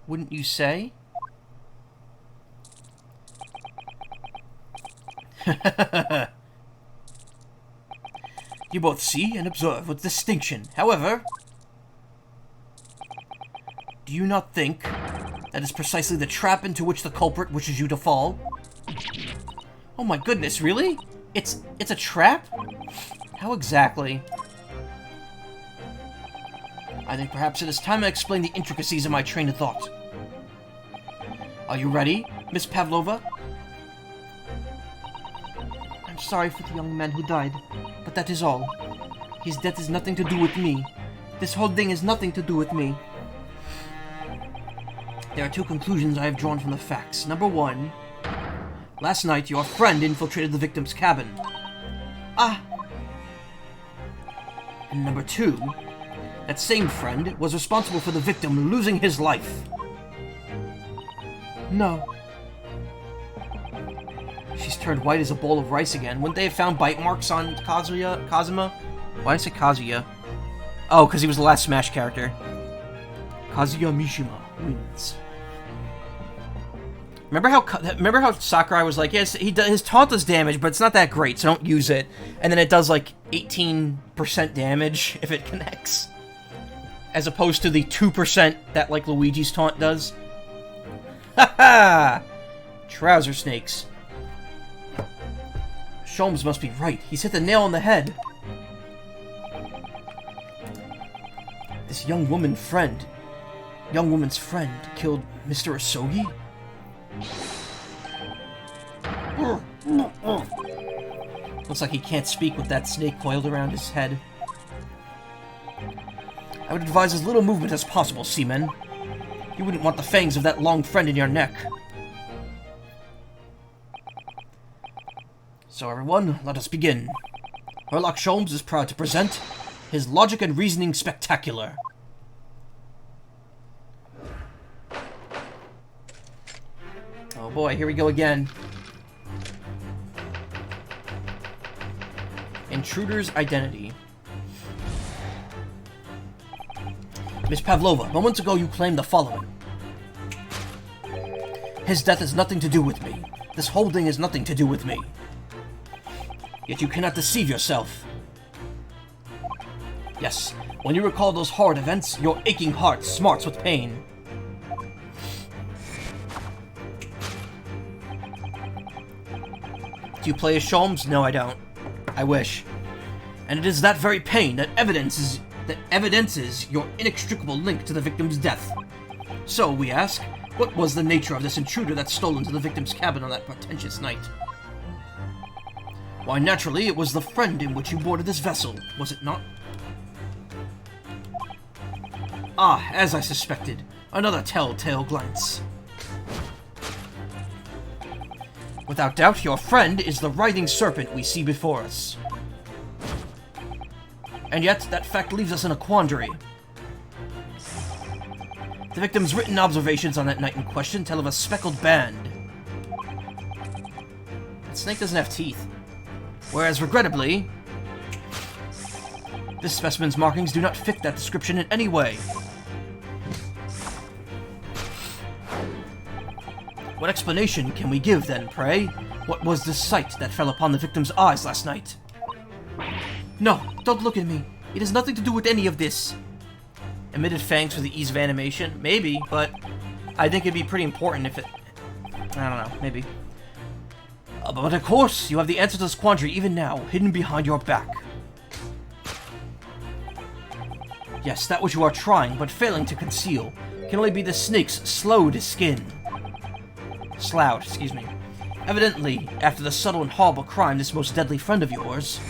wouldn't you say? You both see and observe with distinction. However, do you not think that is precisely the trap into which the culprit wishes you to fall? Oh my goodness, really? It's a trap? How exactly? I think perhaps it is time I explain the intricacies of my train of thought. Are you ready, Miss Pavlova? I'm sorry for the young man who died, but that is all. His death has nothing to do with me. This whole thing has nothing to do with me. There are two conclusions I have drawn from the facts. Number one, last night your friend infiltrated the victim's cabin. Ah! And number two, that same friend was responsible for the victim losing his life. No. She's turned white as a bowl of rice again. Wouldn't they have found bite marks on Kazuma? Why did I say Kazuya? Oh, because he was the last Smash character. Kazuya Mishima wins. Remember how Sakurai was like, yes, his taunt does damage, but it's not that great, so don't use it. And then it does like 18% damage if it connects, as opposed to the 2% that like Luigi's taunt does. Haha! Trouser snakes. Sholmes must be right. He's hit the nail on the head. This young woman's friend killed Mr. Asogi? Looks like he can't speak with that snake coiled around his head. I would advise as little movement as possible, Seaman. You wouldn't want the fangs of that long friend in your neck. So everyone, let us begin. Herlock Sholmes is proud to present his Logic and Reasoning Spectacular. Oh boy, here we go again. Intruder's identity. Miss Pavlova, moments ago you claimed the following. His death has nothing to do with me. This whole thing has nothing to do with me. Yet you cannot deceive yourself. Yes, when you recall those horrid events, your aching heart smarts with pain. Do you play as Sholmes? No, I don't. I wish. And it is that very pain that evidences your inextricable link to the victim's death. So, we ask, what was the nature of this intruder that stole into the victim's cabin on that portentous night? Why, naturally, it was the friend in which you boarded this vessel, was it not? Ah, as I suspected, another telltale glance. Without doubt, your friend is the writhing serpent we see before us. And yet, that fact leaves us in a quandary. The victim's written observations on that night in question tell of a speckled band. That snake doesn't have teeth. Whereas, regrettably, this specimen's markings do not fit that description in any way. What explanation can we give, then, pray? What was the sight that fell upon the victim's eyes last night? No, don't look at me. It has nothing to do with any of this. Emitted fangs for the ease of animation? Maybe, but I think it'd be pretty important if it... I don't know, maybe. But of course, you have the answer to this quandary even now, hidden behind your back. Yes, that which you are trying, but failing to conceal, can only be the snake's sloughed skin. Sloughed, excuse me. Evidently, after the subtle and horrible crime this most deadly friend of yours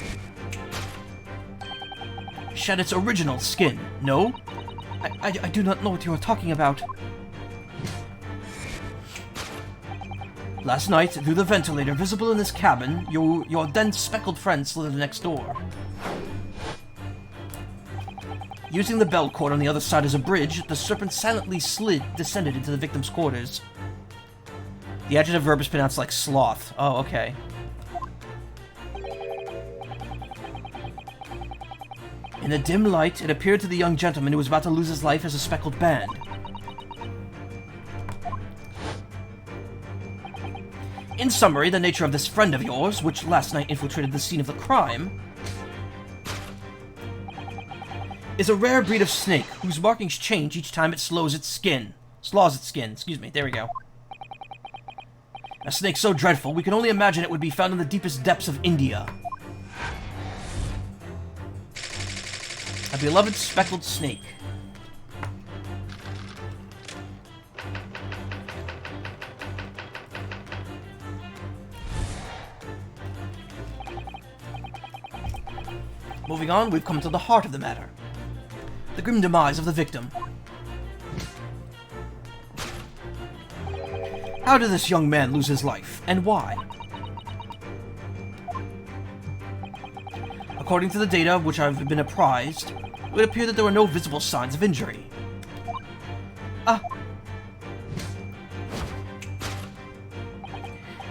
shed its original skin, no? I do not know what you are talking about. Last night, through the ventilator visible in this cabin, your then speckled friend slithered next door. Using the bell cord on the other side as a bridge, the serpent silently descended into the victim's quarters. The adjective verb is pronounced like sloth. Oh, okay. In the dim light, it appeared to the young gentleman who was about to lose his life as a speckled band. In summary, the nature of this friend of yours, which last night infiltrated the scene of the crime, is a rare breed of snake whose markings change each time it slows its skin. Slaws its skin, excuse me, there we go. A snake so dreadful, we can only imagine it would be found in the deepest depths of India. A beloved speckled snake. Moving on, we've come to the heart of the matter. The grim demise of the victim. How did this young man lose his life, and why? According to the data which I've been apprised, it would appear that there were no visible signs of injury.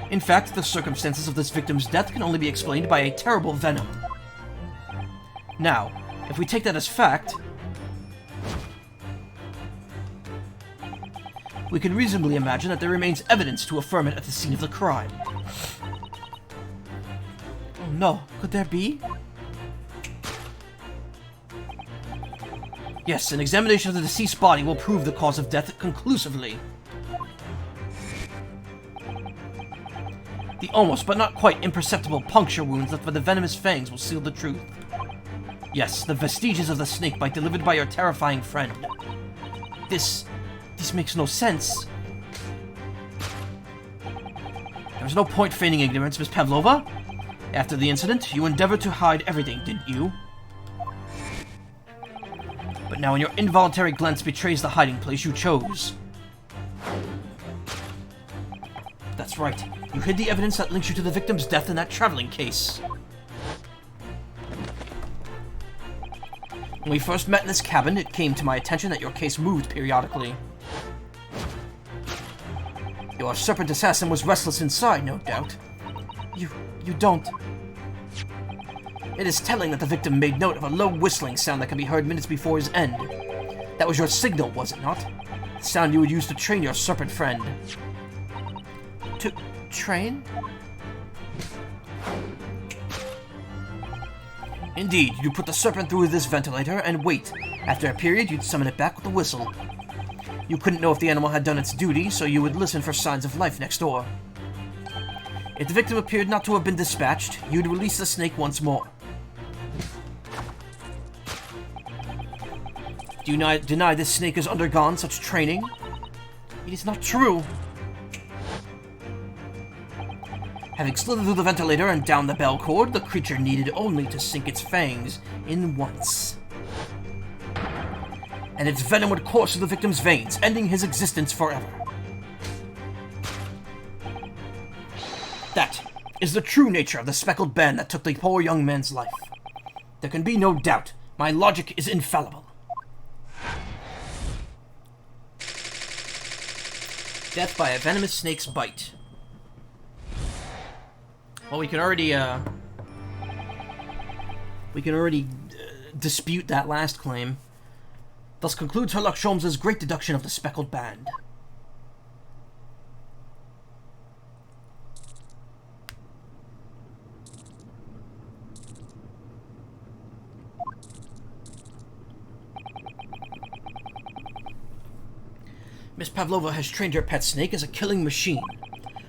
In fact, the circumstances of this victim's death can only be explained by a terrible venom. Now, if we take that as fact, we can reasonably imagine that there remains evidence to affirm it at the scene of the crime. Oh no, could there be? Yes, an examination of the deceased's body will prove the cause of death conclusively. The almost but not quite imperceptible puncture wounds left by the venomous fangs will seal the truth. Yes, the vestiges of the snake bite delivered by your terrifying friend. This makes no sense. There was no point feigning ignorance, Miss Pavlova. After the incident, you endeavored to hide everything, didn't you? But now when your involuntary glance betrays the hiding place you chose. That's right. You hid the evidence that links you to the victim's death in that traveling case. When we first met in this cabin, it came to my attention that your case moved periodically. Your serpent assassin was restless inside, no doubt. You don't... It is telling that the victim made note of a low whistling sound that can be heard minutes before his end. That was your signal, was it not? The sound you would use to train your serpent friend. To train? Indeed, you'd put the serpent through this ventilator and wait. After a period, you'd summon it back with a whistle. You couldn't know if the animal had done its duty, so you would listen for signs of life next door. If the victim appeared not to have been dispatched, you'd release the snake once more. Do you deny this snake has undergone such training? It is not true. Having slithered through the ventilator and down the bell cord, the creature needed only to sink its fangs in once. And its venom would course through the victim's veins, ending his existence forever. That is the true nature of the speckled band that took the poor young man's life. There can be no doubt. My logic is infallible. Death by a venomous snake's bite. Well, we can already dispute that last claim. Thus concludes Sherlock Sholmes' great deduction of the speckled band. Miss Pavlova has trained your pet snake as a killing machine.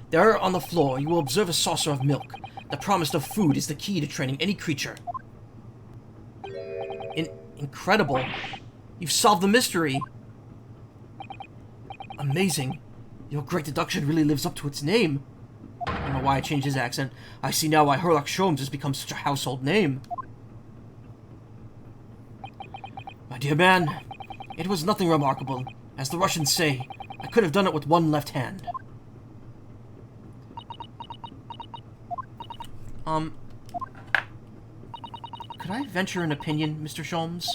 There, on the floor, you will observe a saucer of milk. The promise of food is the key to training any creature. Incredible. You've solved the mystery. Amazing. Your great deduction really lives up to its name. I don't know why I changed his accent. I see now why Sherlock Sholmes has become such a household name. My dear man, it was nothing remarkable. As the Russians say, I could have done it with one left hand. Could I venture an opinion, Mr. Sholmes?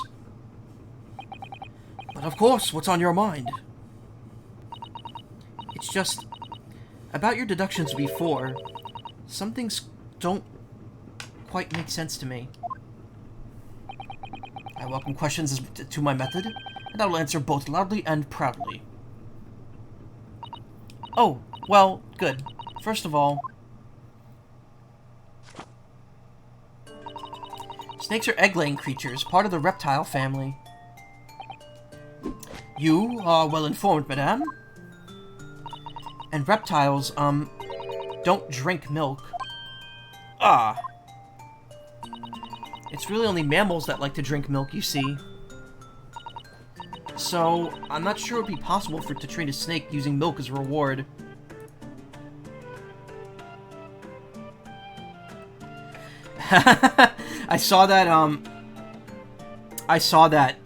But of course, what's on your mind? It's just, about your deductions before, some things don't quite make sense to me. I welcome questions to my method, and I will answer both loudly and proudly. Oh, well, good. First of all, snakes are egg-laying creatures, part of the reptile family. You are well informed, madame. And reptiles, don't drink milk. Ah. It's really only mammals that like to drink milk, you see. So, I'm not sure it would be possible for it to train a snake using milk as a reward. I saw that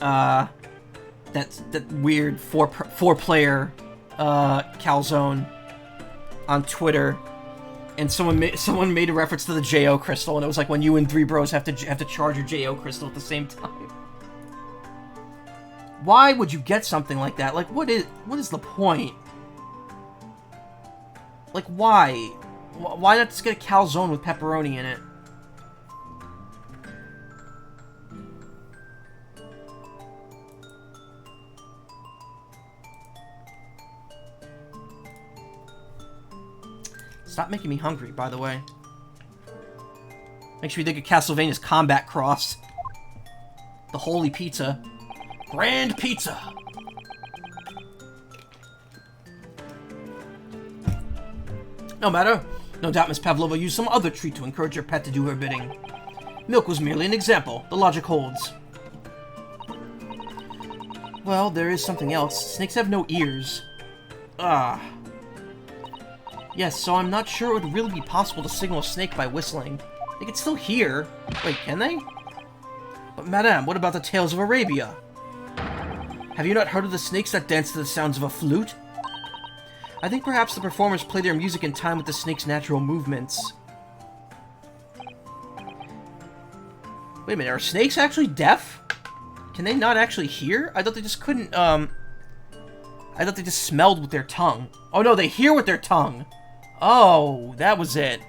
weird four-player calzone on Twitter, and someone made a reference to the JO crystal, and it was like when you and three bros have to charge your JO crystal at the same time. Why would you get something like that? Like, what is the point? Like, why? Why not just get a calzone with pepperoni in it? Stop making me hungry, by the way. Makes me think of Castlevania's Combat Cross. The Holy Pizza. Grand Pizza! No matter. No doubt Miss Pavlova used some other treat to encourage her pet to do her bidding. Milk was merely an example. The logic holds. Well, there is something else. Snakes have no ears. Ah. Yes, so I'm not sure it would really be possible to signal a snake by whistling. They could still hear. Wait, can they? But madame, what about the tales of Arabia? Have you not heard of the snakes that dance to the sounds of a flute? I think perhaps the performers play their music in time with the snake's natural movements. Wait a minute, are snakes actually deaf? Can they not actually hear? I thought they just couldn't, I I thought they just smelled with their tongue. Oh no, they hear with their tongue. Oh, that was it.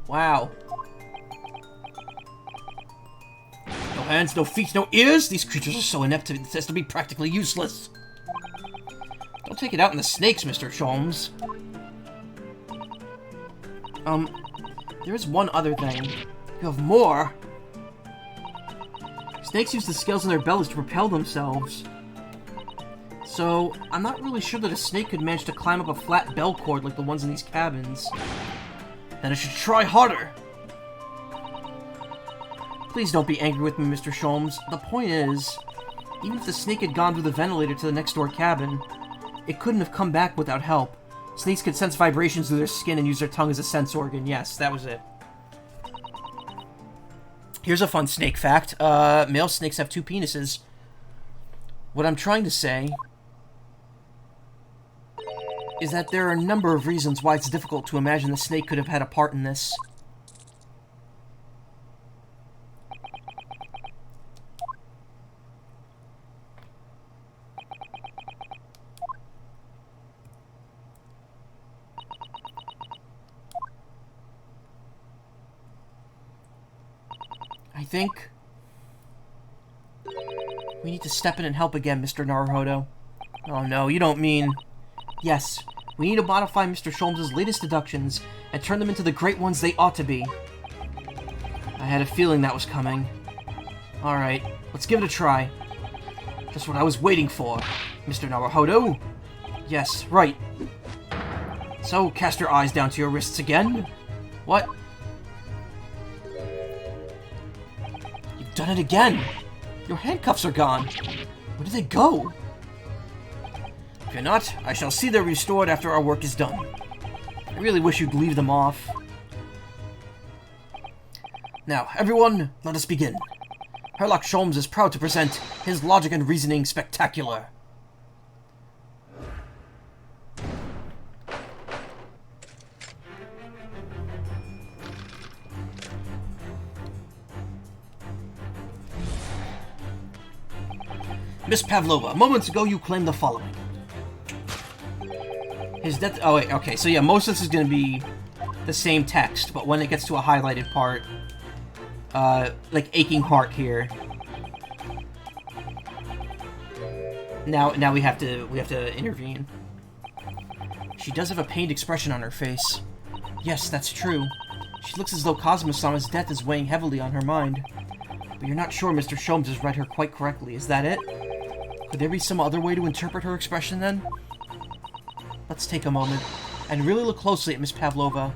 Wow. No hands, no feet, no ears? These creatures are so inept as to be practically useless. Don't take it out on the snakes, Mr. Sholmes. There is one other thing. You have more. Snakes use the scales in their bellies to propel themselves. So, I'm not really sure that a snake could manage to climb up a flat bell cord like the ones in these cabins. Then I should try harder. Please don't be angry with me, Mr. Sholmes. The point is, even if the snake had gone through the ventilator to the next door cabin, it couldn't have come back without help. Snakes could sense vibrations through their skin and use their tongue as a sense organ. Yes, that was it. Here's a fun snake fact. Male snakes have 2 penises. What I'm trying to say is that there are a number of reasons why it's difficult to imagine the snake could have had a part in this. I think we need to step in and help again, Mr. Naruhodo. Oh no, you don't mean... Yes, we need to modify Mr. Sholmes' latest deductions and turn them into the great ones they ought to be. I had a feeling that was coming. Alright, let's give it a try. Just what I was waiting for, Mr. Naruhodo. Yes, right. So, cast your eyes down to your wrists again. What? You've done it again! Your handcuffs are gone! Where did they go? If you're not, I shall see they're restored after our work is done. I really wish you'd leave them off. Now, everyone, let us begin. Herlock Sholmes is proud to present his logic and reasoning spectacular. Miss Pavlova, moments ago you claimed the following. His death... Oh, wait, okay. So, yeah, most of this is going to be the same text, but when it gets to a highlighted part, like aching heart here. Now we have to intervene. She does have a pained expression on her face. Yes, that's true. She looks as though Cosmo-sama's death is weighing heavily on her mind. But you're not sure Mr. Sholmes has read her quite correctly, is that it? Could there be some other way to interpret her expression, then? Let's take a moment, and really look closely at Miss Pavlova.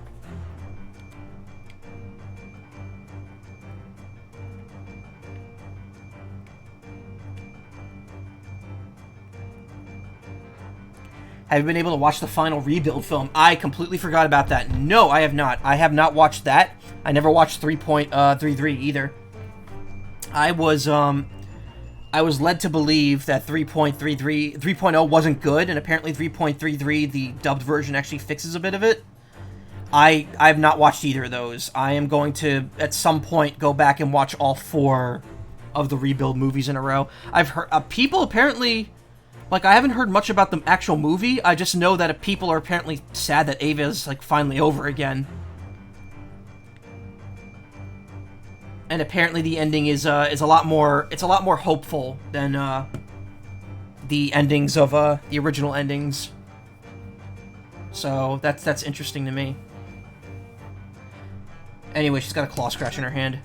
Have you been able to watch the final Rebuild film? I completely forgot about that. No, I have not. I have not watched that. I never watched 3.33 either. I was led to believe that 3.0 wasn't good, and apparently 3.33, the dubbed version, actually fixes a bit of it. I have not watched either of those. I am going to, at some point, go back and watch all 4 of the Rebuild movies in a row. I've heard, people apparently, like, I haven't heard much about the actual movie. I just know that people are apparently sad that Ava's, like, finally over again. And apparently the ending is a lot more hopeful than the endings of the original endings. So that's interesting to me. Anyway, she's got a claw scratch in her hand.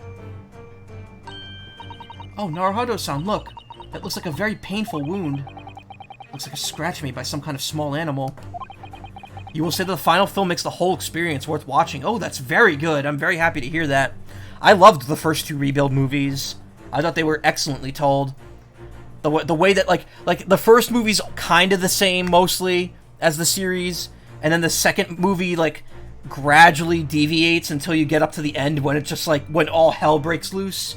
Oh, Naruhodo-san, look. That looks like a very painful wound. Looks like a scratch made by some kind of small animal. You will say that the final film makes the whole experience worth watching. Oh, that's very good. I'm very happy to hear that. I loved the first 2 Rebuild movies. I thought they were excellently told. The way that, like the first movie's kind of the same, mostly, as the series, and then the second movie, like, gradually deviates until you get up to the end when it's just, like, when all hell breaks loose.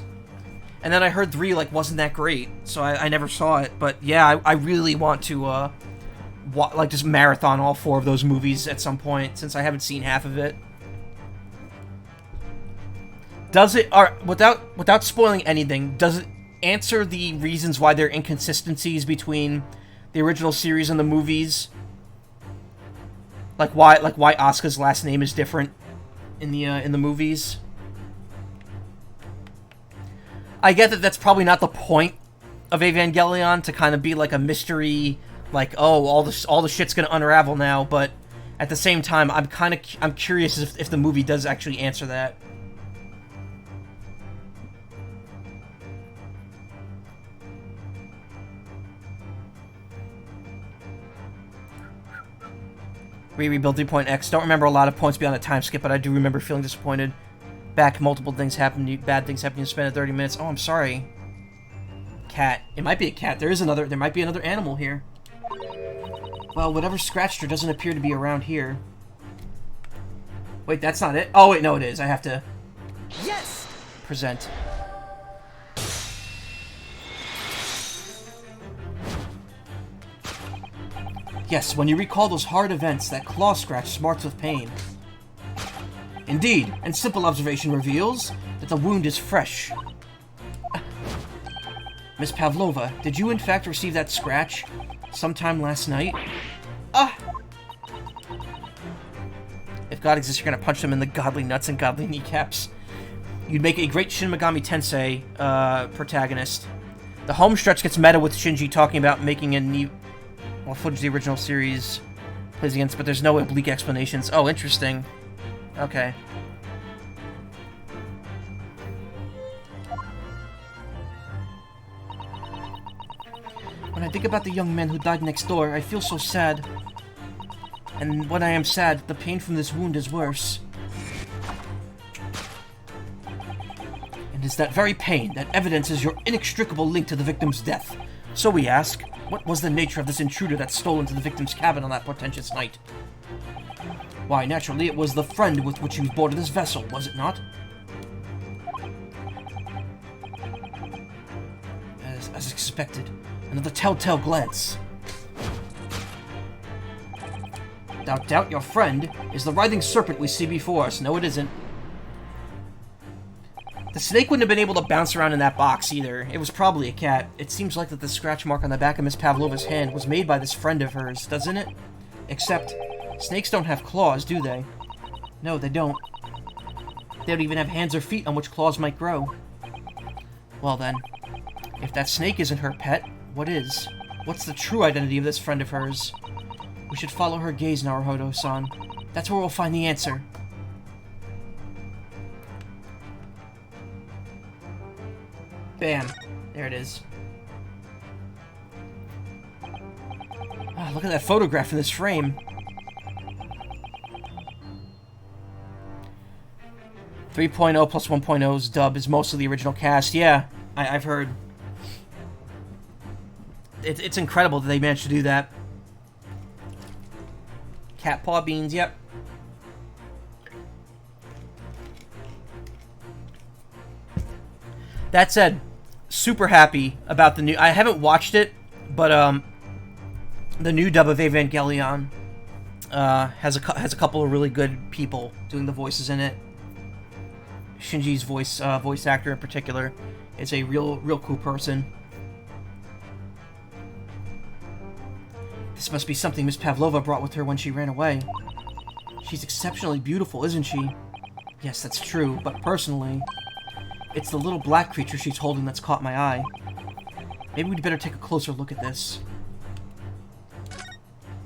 And then I heard 3, like, wasn't that great, so I never saw it. But, yeah, I really want to, like, just marathon all 4 of those movies at some point, since I haven't seen half of it. Does it, or without spoiling anything, does it answer the reasons why there are inconsistencies between the original series and the movies? Like why Asuka's last name is different in the movies? I get that that's probably not the point of Evangelion, to kind of be like a mystery, like, oh, all the shit's gonna unravel now, but at the same time, I'm curious if the movie does actually answer that. Rebuild 3.x. Don't remember a lot of points beyond a time skip, but I do remember feeling disappointed. Back, multiple things happen. Bad things happen. You spend 30 minutes. Oh, I'm sorry. Cat. It might be a cat. There might be another animal here. Well, whatever scratched her doesn't appear to be around here. Wait, that's not it? Oh, wait, no, it is. I have to... Yes! Present. Yes, when you recall those hard events, that claw scratch smarts with pain. Indeed, and simple observation reveals that the wound is fresh. Miss Pavlova, did you in fact receive that scratch sometime last night? If God exists, you're gonna punch them in the godly nuts and godly kneecaps. You'd make a great Shin Megami Tensei protagonist. The home stretch gets meta with Shinji talking about making a footage of the original series plays against, but there's no oblique explanations. Oh, interesting. Okay. When I think about the young man who died next door, I feel so sad. And when I am sad, the pain from this wound is worse. And it's that very pain that evidences your inextricable link to the victim's death. So we ask, what was the nature of this intruder that stole into the victim's cabin on that portentous night? Why, naturally, it was the friend with which you boarded this vessel, was it not? As expected, another telltale glance. Without doubt, your friend is the writhing serpent we see before us. No, it isn't. The snake wouldn't have been able to bounce around in that box, either. It was probably a cat. It seems like that the scratch mark on the back of Miss Pavlova's hand was made by this friend of hers, doesn't it? Except, snakes don't have claws, do they? No, they don't. They don't even have hands or feet on which claws might grow. Well then, if that snake isn't her pet, what is? What's the true identity of this friend of hers? We should follow her gaze, Naruhodo-san. That's where we'll find the answer. Bam. There it is. Ah, look at that photograph in this frame. 3.0 plus 1.0's dub is mostly the original cast. Yeah, I've heard. It's incredible that they managed to do that. Cat paw beans, yep. That said, super happy about the new... I haven't watched it, but the new dub of Evangelion has a couple of really good people doing the voices in it. Shinji's voice actor in particular is a real cool person. This must be something Miss Pavlova brought with her when she ran away. She's exceptionally beautiful, isn't she? Yes, that's true, but personally, it's the little black creature she's holding that's caught my eye. Maybe we'd better take a closer look at this.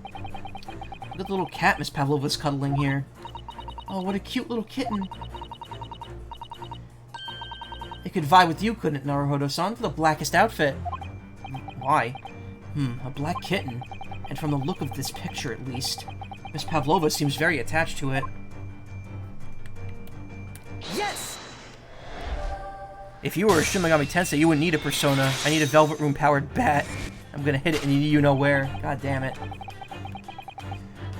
Look at the little cat Miss Pavlova's cuddling here. Oh, what a cute little kitten. It could vie with you, couldn't it, Naruhodo-san, for the blackest outfit? Why? A black kitten. And from the look of this picture, at least, Miss Pavlova seems very attached to it. Yes! If you were a Shin Megami Tensei, you wouldn't need a persona. I need a Velvet Room-powered bat. I'm gonna hit it and you know where. God damn it.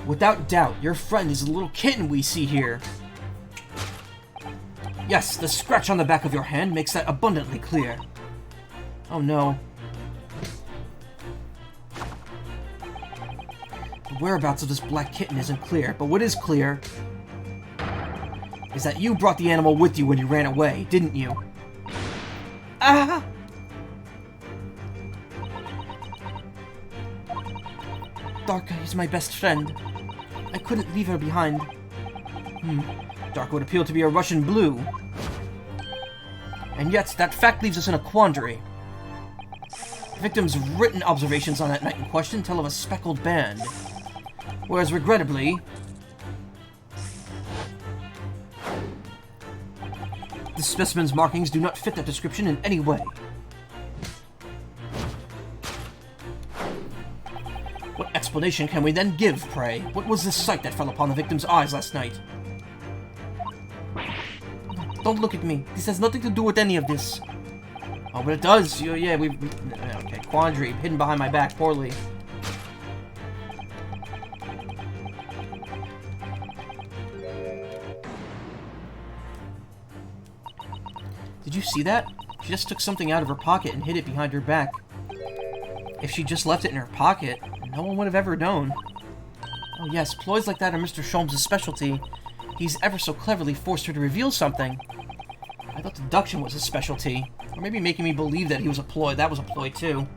Without doubt, your friend is the little kitten we see here. Yes, the scratch on the back of your hand makes that abundantly clear. Oh no. The whereabouts of this black kitten isn't clear, but what is clear is that you brought the animal with you when you ran away, didn't you? Ah! Darka is my best friend. I couldn't leave her behind. Darka would appeal to be a Russian blue. And yet, that fact leaves us in a quandary. The victim's written observations on that night in question tell of a speckled band. Whereas, regrettably, the specimen's markings do not fit that description in any way. What explanation can we then give, pray? What was this sight that fell upon the victim's eyes last night? Don't look at me. This has nothing to do with any of this. Oh, but it does. Yeah, okay, quandary. Hidden behind my back poorly. Did you see that? She just took something out of her pocket and hid it behind her back. If she just left it in her pocket, no one would have ever known. Oh yes, ploys like that are Mr. Sholmes' specialty. He's ever so cleverly forced her to reveal something. I thought deduction was his specialty. Or maybe making me believe that he was a ploy. That was a ploy too.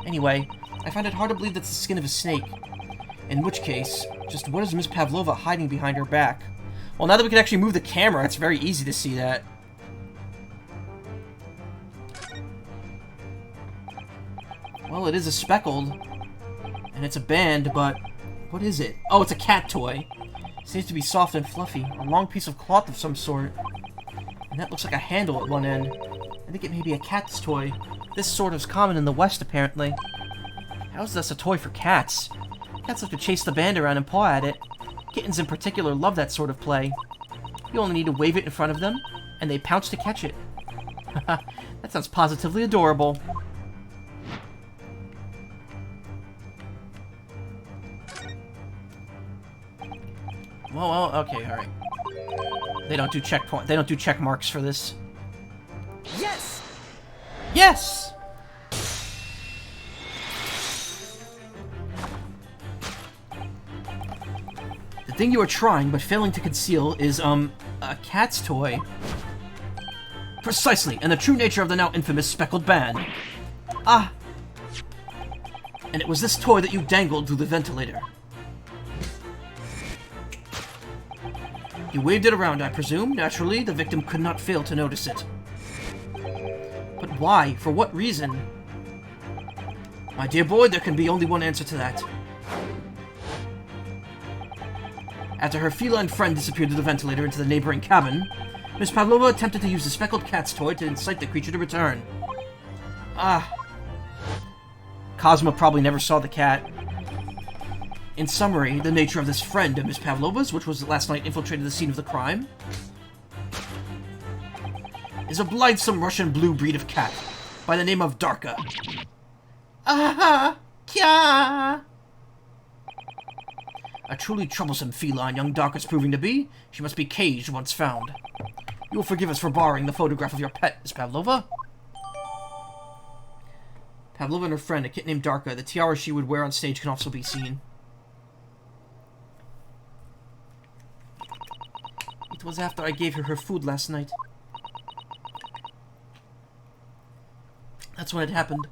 Anyway, I find it hard to believe that's the skin of a snake. In which case, just what is Miss Pavlova hiding behind her back? Well, now that we can actually move the camera, it's very easy to see that. Well, it is a speckled, and it's a band, but what is it? Oh, it's a cat toy. It seems to be soft and fluffy, a long piece of cloth of some sort. And that looks like a handle at one end. I think it may be a cat's toy. This sort is common in the West, apparently. How is this a toy for cats? Cats like to chase the band around and paw at it. Kittens in particular love that sort of play. You only need to wave it in front of them, and they pounce to catch it. Haha, that sounds positively adorable. Well, okay, alright. They don't do checkpoint. They don't do check marks for this. Yes! Yes! The thing you are trying but failing to conceal is, a cat's toy. Precisely, and the true nature of the now infamous speckled band. Ah! And it was this toy that you dangled through the ventilator. You waved it around, I presume. Naturally, the victim could not fail to notice it. But why? For what reason? My dear boy, there can be only one answer to that. After her feline friend disappeared through the ventilator into the neighboring cabin, Miss Pavlova attempted to use the speckled cat's toy to incite the creature to return. Ah. Cosmo probably never saw the cat. In summary, the nature of this friend of Miss Pavlova's, which was last night infiltrated the scene of the crime, is a blithesome Russian blue breed of cat by the name of Darka. Aha! Kya! A truly troublesome feline young Darka's proving to be. She must be caged once found. You will forgive us for borrowing the photograph of your pet, Miss Pavlova. Pavlova and her friend, a kitten named Darka. The tiara she would wear on stage can also be seen. It was after I gave her her food last night. That's when it happened.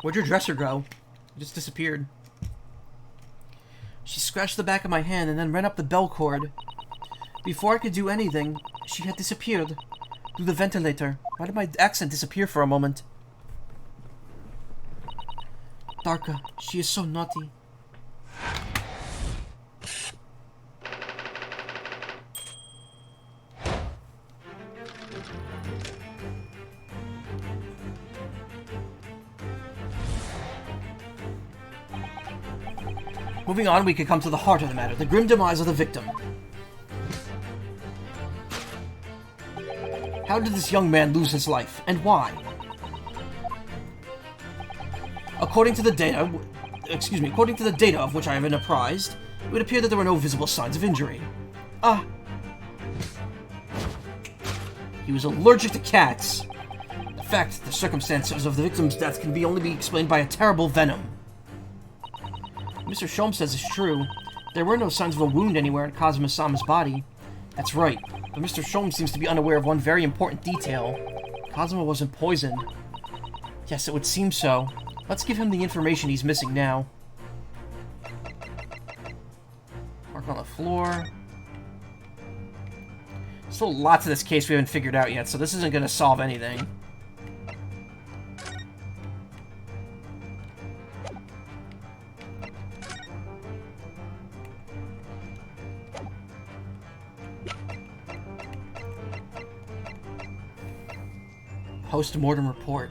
Where'd your dresser go? It just disappeared. She scratched the back of my hand and then ran up the bell cord. Before I could do anything, she had disappeared. Through the ventilator. Why did my accent disappear for a moment? Darka, she is so naughty. Moving on, we could come to the heart of the matter, the grim demise of the victim. How did this young man lose his life, and why? According to the data of which I have been apprised, it would appear that there were no visible signs of injury. Ah! He was allergic to cats. The fact, the circumstances of the victim's death can only be explained by a terrible venom. Mr. Sholmes says it's true. There were no signs of a wound anywhere in Kazuma-sama's body. That's right, but Mr. Sholmes seems to be unaware of one very important detail. Kazuma wasn't poisoned. Yes, it would seem so. Let's give him the information he's missing now. Mark on the floor. Still lots of this case we haven't figured out yet, so this isn't going to solve anything. Postmortem Report.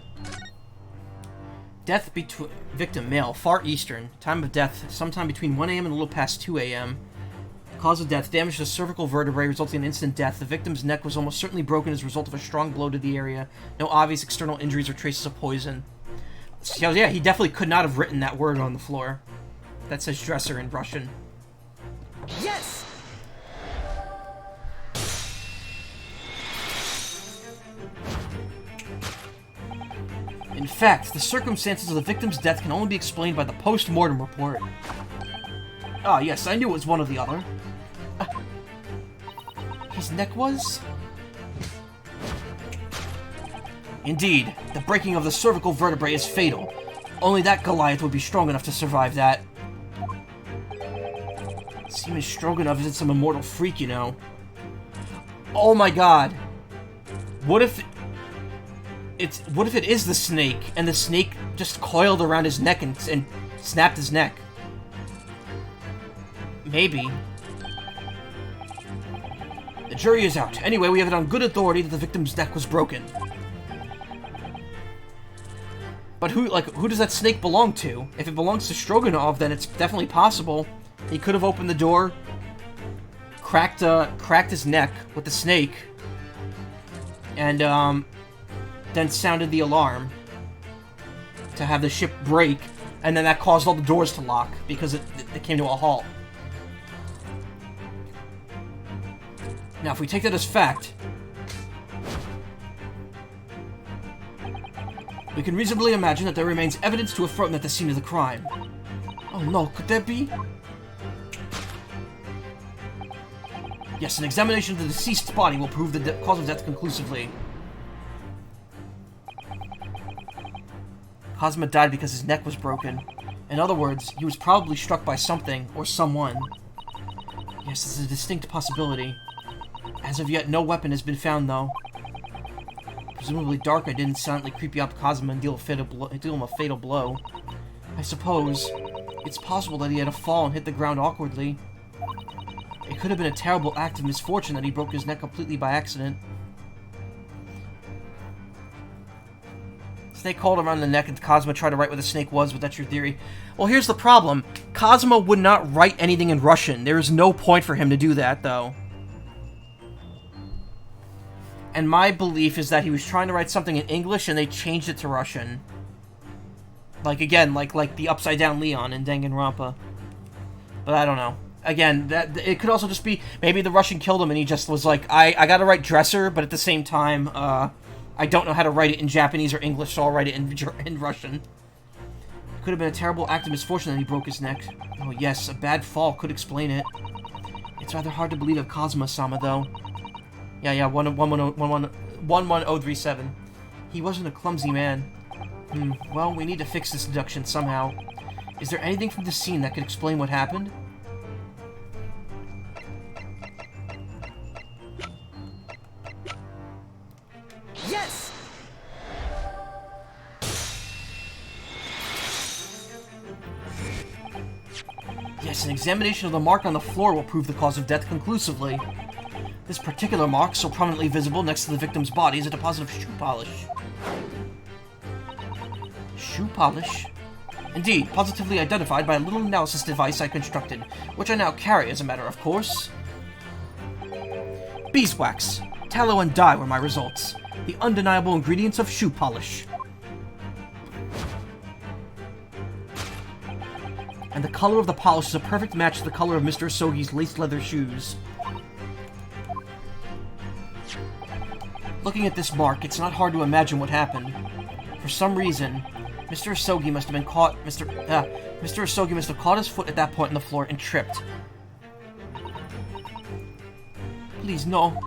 Death between victim male, Far Eastern. Time of death, sometime between 1 a.m. and a little past 2 a.m. Cause of death, damage to the cervical vertebrae resulting in instant death. The victim's neck was almost certainly broken as a result of a strong blow to the area. No obvious external injuries or traces of poison. So yeah, he definitely could not have written that word on the floor. That says dresser in Russian. Yes! In fact, the circumstances of the victim's death can only be explained by the post-mortem report. Ah, yes, I knew it was one or the other. His neck was? Indeed, the breaking of the cervical vertebrae is fatal. Only that Goliath would be strong enough to survive that. Seaman Stroganoff isn't some immortal freak, you know. Oh my god. What if it is the snake, and the snake just coiled around his neck and snapped his neck? Maybe. The jury is out. Anyway, we have it on good authority that the victim's neck was broken. But who does that snake belong to? If it belongs to Stroganoff, then it's definitely possible. He could have opened the door, cracked his neck with the snake, and then sounded the alarm to have the ship break, and then that caused all the doors to lock because it came to a halt. Now, if we take that as fact, we can reasonably imagine that there remains evidence to affirm at the scene of the crime. Oh no, could there be? Yes, an examination of the deceased's body will prove the cause of death conclusively. Cosma died because his neck was broken. In other words, he was probably struck by something or someone. Yes, this is a distinct possibility. As of yet, no weapon has been found, though. Presumably Darka didn't silently creepy out Cosma and deal him a fatal blow. I suppose it's possible that he had a fall and hit the ground awkwardly. It could have been a terrible act of misfortune that he broke his neck completely by accident. Snake coiled around the neck and Cosma tried to write what the snake was, but that's your theory. Well, here's the problem. Cosma would not write anything in Russian. There is no point for him to do that, though. And my belief is that he was trying to write something in English and they changed it to Russian. Like, again, like the Upside Down Leon in Danganronpa. But I don't know. Again, it could also just be, maybe the Russian killed him and he just was like, I gotta write dresser, but at the same time, I don't know how to write it in Japanese or English, so I'll write it in Russian. It could have been a terrible act of misfortune that he broke his neck. Oh yes, a bad fall could explain it. It's rather hard to believe of Cosma-sama, though. Yeah, 11037. He wasn't a clumsy man. Well, we need to fix this deduction somehow. Is there anything from the scene that could explain what happened? Yes! Yes, an examination of the mark on the floor will prove the cause of death conclusively. This particular mark, so prominently visible next to the victim's body, is a deposit of shoe polish. Shoe polish? Indeed, positively identified by a little analysis device I constructed, which I now carry as a matter of course. Beeswax, tallow, and dye were my results. The undeniable ingredients of shoe polish. And the color of the polish is a perfect match to the color of Mr. Asogi's laced leather shoes. Looking at this mark, it's not hard to imagine what happened. For some reason, Mr. Asogi must have been caught. Mr. Asogi must have caught his foot at that point in the floor and tripped. Please, no.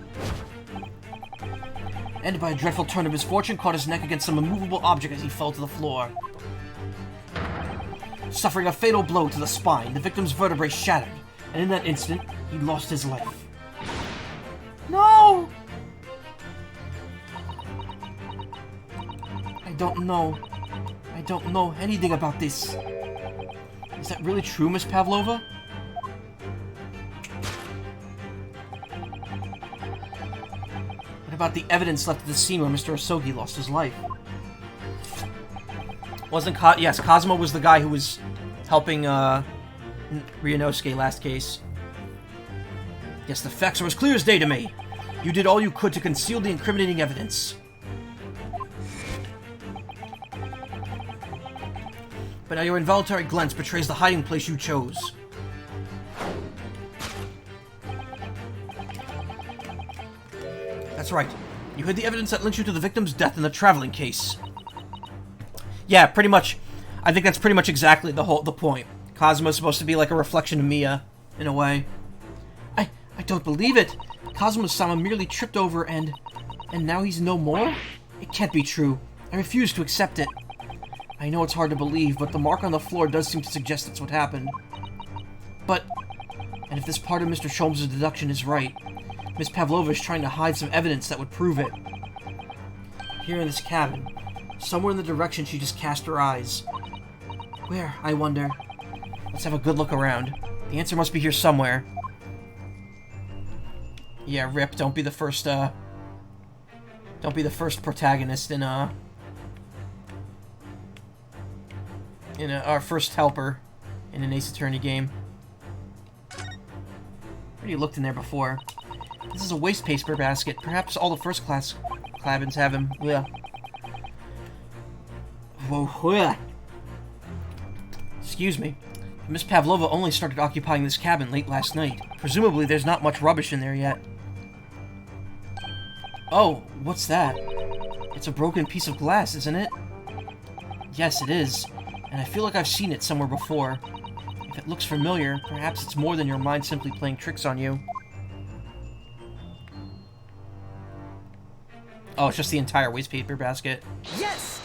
ended by a dreadful turn of misfortune, caught his neck against some immovable object as he fell to the floor. Suffering a fatal blow to the spine, the victim's vertebrae shattered, and in that instant, he lost his life. No! I don't know anything about this. Is that really true, Miss Pavlova? What about the evidence left at the scene where Mr. Osogi lost his life? Yes, Cosmo was the guy who was helping, Ryunosuke last case. Yes, the facts are as clear as day to me. You did all you could to conceal the incriminating evidence. But now your involuntary glance betrays the hiding place you chose. That's right. You hid the evidence that links you to the victim's death in the traveling case. Yeah, pretty much. I think that's pretty much exactly the point. Cosmo's supposed to be like a reflection of Mia, in a way. I don't believe it. Cosmo-sama merely tripped over and now he's no more? It can't be true. I refuse to accept it. I know it's hard to believe, but the mark on the floor does seem to suggest that's what happened. And if this part of Mr. Sholmes' deduction is right, Miss Pavlova is trying to hide some evidence that would prove it. Here in this cabin, somewhere in the direction she just cast her eyes. Where, I wonder? Let's have a good look around. The answer must be here somewhere. Yeah, Rip, don't be the first protagonist in our first helper in an Ace Attorney game. Already looked in there before. This is a waste paper basket. Perhaps all the first class cabins have him. Yeah. Whoa. Excuse me. Miss Pavlova only started occupying this cabin late last night. Presumably there's not much rubbish in there yet. Oh, what's that? It's a broken piece of glass, isn't it? Yes, it is. And I feel like I've seen it somewhere before. If it looks familiar, perhaps it's more than your mind simply playing tricks on you. Oh, it's just the entire waste paper basket. Yes!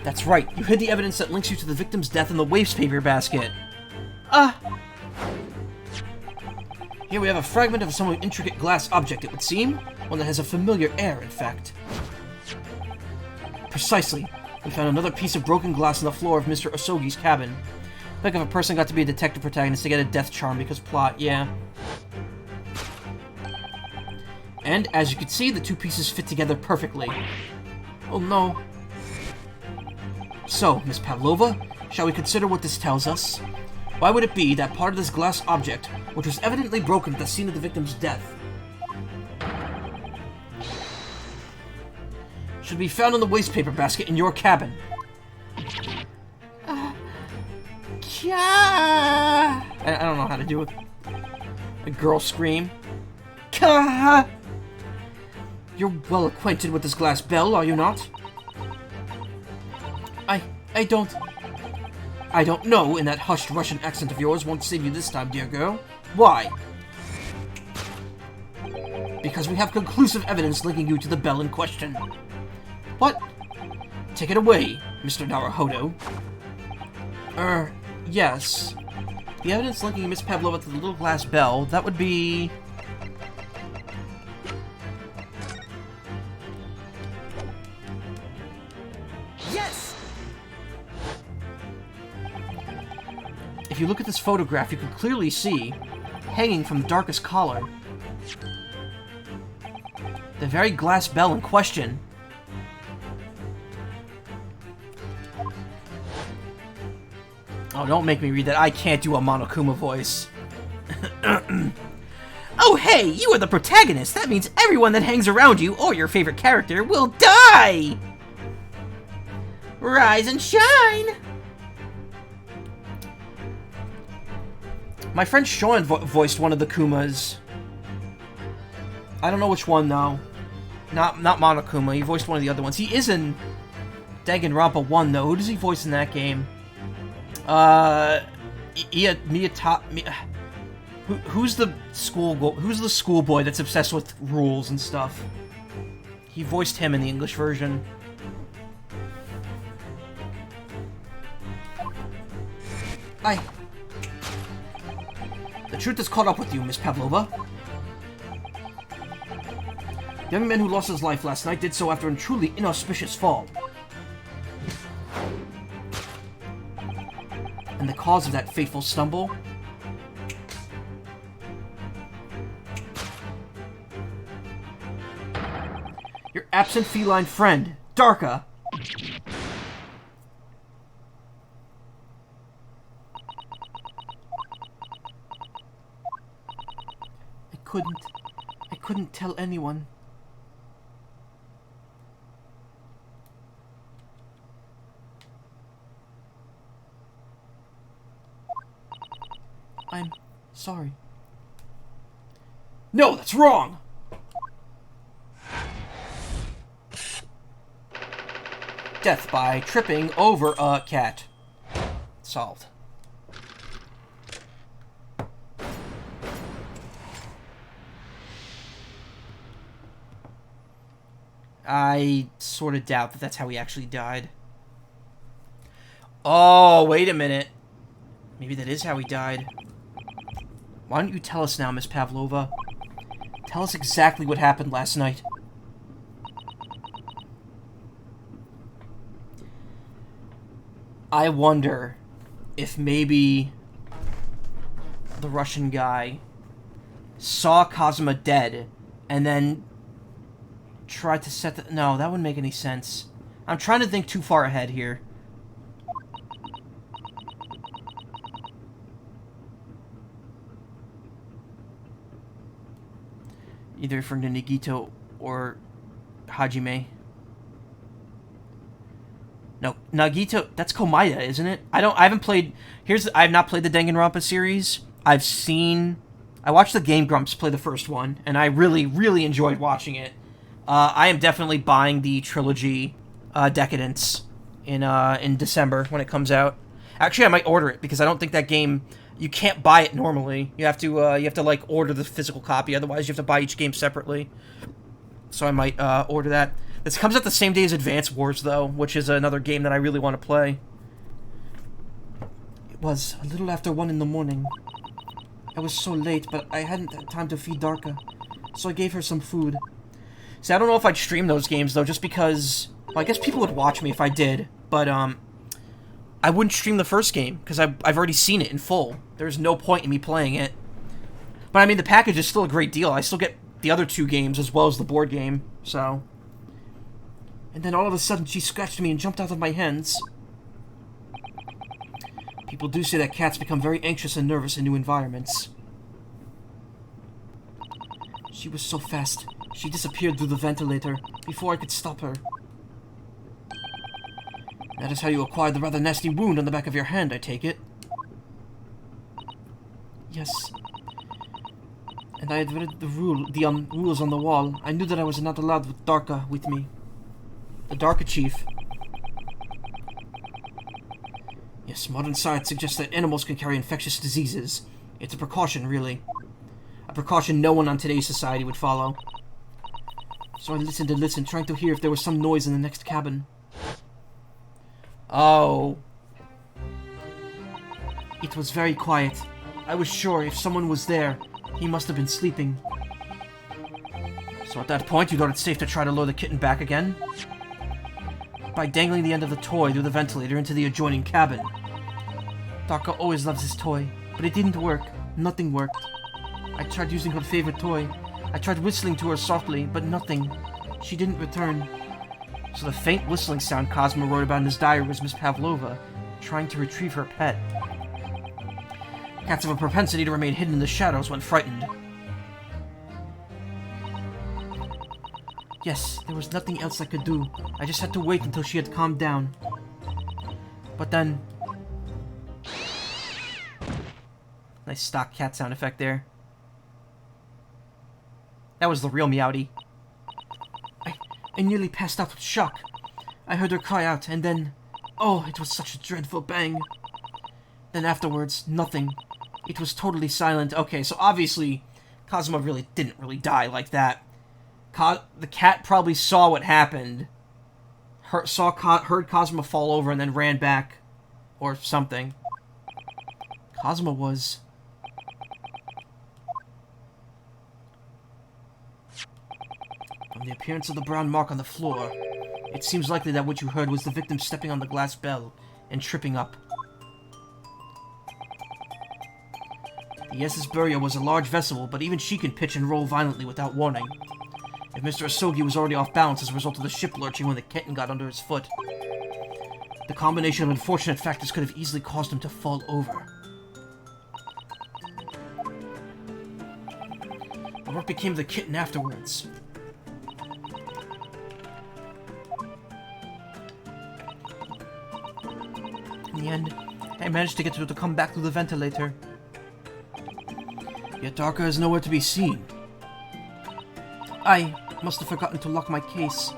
That's right. You hid the evidence that links you to the victim's death in the waste paper basket. Here we have a fragment of some intricate glass object, it would seem. One that has a familiar air, in fact. Precisely. We found another piece of broken glass on the floor of Mr. Osogi's cabin. Like if a person got to be a detective protagonist to get a death charm because plot, yeah. And, as you can see, the two pieces fit together perfectly. Oh no. So, Miss Pavlova, shall we consider what this tells us? Why would it be that part of this glass object, which was evidently broken at the scene of the victim's death, should be found in the waste paper basket in your cabin? I don't know how to do it. A girl scream. You're well acquainted with this glass bell, are you not? I don't know, and that hushed Russian accent of yours won't save you this time, dear girl. Why? Because we have conclusive evidence linking you to the bell in question. What? Take it away, Mr. Naruhodo. Yes. The evidence linking Miss Pavlova to the little glass bell, that would be... If you look at this photograph, you can clearly see, hanging from the darkest collar, the very glass bell in question. Oh, don't make me read that. I can't do a Monokuma voice. Oh, hey, you are the protagonist. That means everyone that hangs around you, or your favorite character, will die! Rise and shine! My friend Sean voiced one of the Kumas. I don't know which one, though. Not Monokuma. He voiced one of the other ones. He is in Danganronpa 1, though. Who does he voice in that game? Who's the schoolboy that's obsessed with rules and stuff? He voiced him in the English version. The truth has caught up with you, Miss Pavlova. The young man who lost his life last night did so after a truly inauspicious fall. And the cause of that fateful stumble? Your absent feline friend, Darka. I couldn't tell anyone. I'm sorry. No, that's wrong! Death by tripping over a cat. Solved. I sort of doubt that that's how he actually died. Oh, wait a minute. Maybe that is how he died. Why don't you tell us now, Miss Pavlova? Tell us exactly what happened last night. I wonder if maybe the Russian guy saw Kazuma dead and then tried to set the... No, that wouldn't make any sense. I'm trying to think too far ahead here. Either for Nagito or Hajime. No, Nagito, that's Komaeda, isn't it? I have not played the Danganronpa series. I watched the Game Grumps play the first one, and I really, really enjoyed watching it. I am definitely buying the trilogy, Decadence, in December when it comes out. Actually, I might order it, because I don't think that game... You can't buy it normally. You have to like order the physical copy. Otherwise, you have to buy each game separately. So I might order that. This comes out the same day as Advance Wars, though, which is another game that I really want to play. It was a little after 1 in the morning. I was so late, but I hadn't had time to feed Darka, so I gave her some food. See, I don't know if I'd stream those games, though, just because... Well, I guess people would watch me if I did, but I wouldn't stream the first game, because I've already seen it in full. There's no point in me playing it. But, I mean, the package is still a great deal. I still get the other 2 games as well as the board game, so... And then all of a sudden, she scratched me and jumped out of my hands. People do say that cats become very anxious and nervous in new environments. She was so fast. She disappeared through the ventilator before I could stop her. That is how you acquired the rather nasty wound on the back of your hand, I take it. Yes. And I had read the rules on the wall. I knew that I was not allowed with Darka with me. The Darka Chief. Yes, modern science suggests that animals can carry infectious diseases. It's a precaution, really. A precaution no one on today's society would follow. So I listened and listened, trying to hear if there was some noise in the next cabin. Oh. It was very quiet. I was sure if someone was there, he must have been sleeping. So at that point, you thought it's safe to try to lure the kitten back again? By dangling the end of the toy through the ventilator into the adjoining cabin. Darka always loves his toy, but it didn't work. Nothing worked. I tried using her favorite toy. I tried whistling to her softly, but nothing. She didn't return. So the faint whistling sound Cosmo wrote about in his diary was Miss Pavlova trying to retrieve her pet. Cats have a propensity to remain hidden in the shadows when frightened. Yes, there was nothing else I could do. I just had to wait until she had calmed down. But then... Nice stock cat sound effect there. That was the real Meowdy. I nearly passed out with shock. I heard her cry out, and then... Oh, it was such a dreadful bang. Then afterwards, nothing. It was totally silent. Okay, so obviously Cosmo didn't really die like that. The cat probably saw what happened, heard Cosmo fall over, and then ran back, or something. Cosmo was... From the appearance of the brown mark on the floor, it seems likely that what you heard was the victim stepping on the glass bell and tripping up. The Yes's burial was a large vessel, but even she can pitch and roll violently without warning. If Mr. Asogi was already off balance as a result of the ship lurching when the kitten got under his foot, the combination of unfortunate factors could have easily caused him to fall over. But what became of the kitten afterwards? In the end, I managed to get her to come back through the ventilator. Yet Darker is nowhere to be seen. I must have forgotten to lock my case,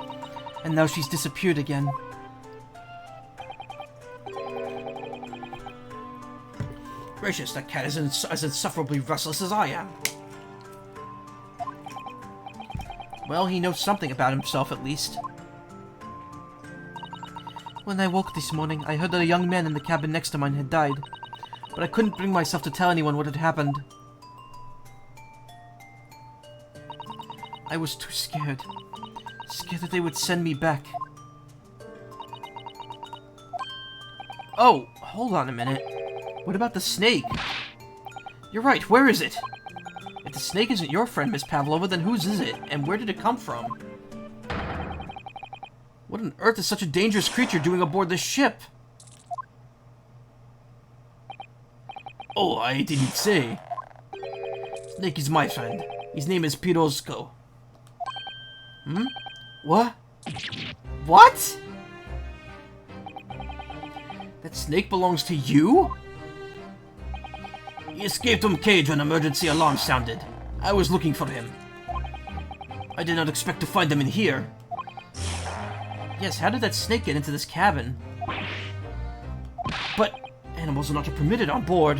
and now she's disappeared again. Gracious, that cat is as insufferably restless as I am. Well, he knows something about himself, at least. When I woke this morning, I heard that a young man in the cabin next to mine had died, but I couldn't bring myself to tell anyone what had happened. I was too scared. Scared that they would send me back. Oh, hold on a minute. What about the snake? You're right, where is it? If the snake isn't your friend, Miss Pavlova, then whose is it? And where did it come from? What on earth is such a dangerous creature doing aboard this ship? Oh, I didn't say. Snake is my friend. His name is Pirozko. Hmm? What? What? That snake belongs to you? He escaped from cage when emergency alarm sounded. I was looking for him. I did not expect to find him in here. Yes, how did that snake get into this cabin? But animals are not permitted on board.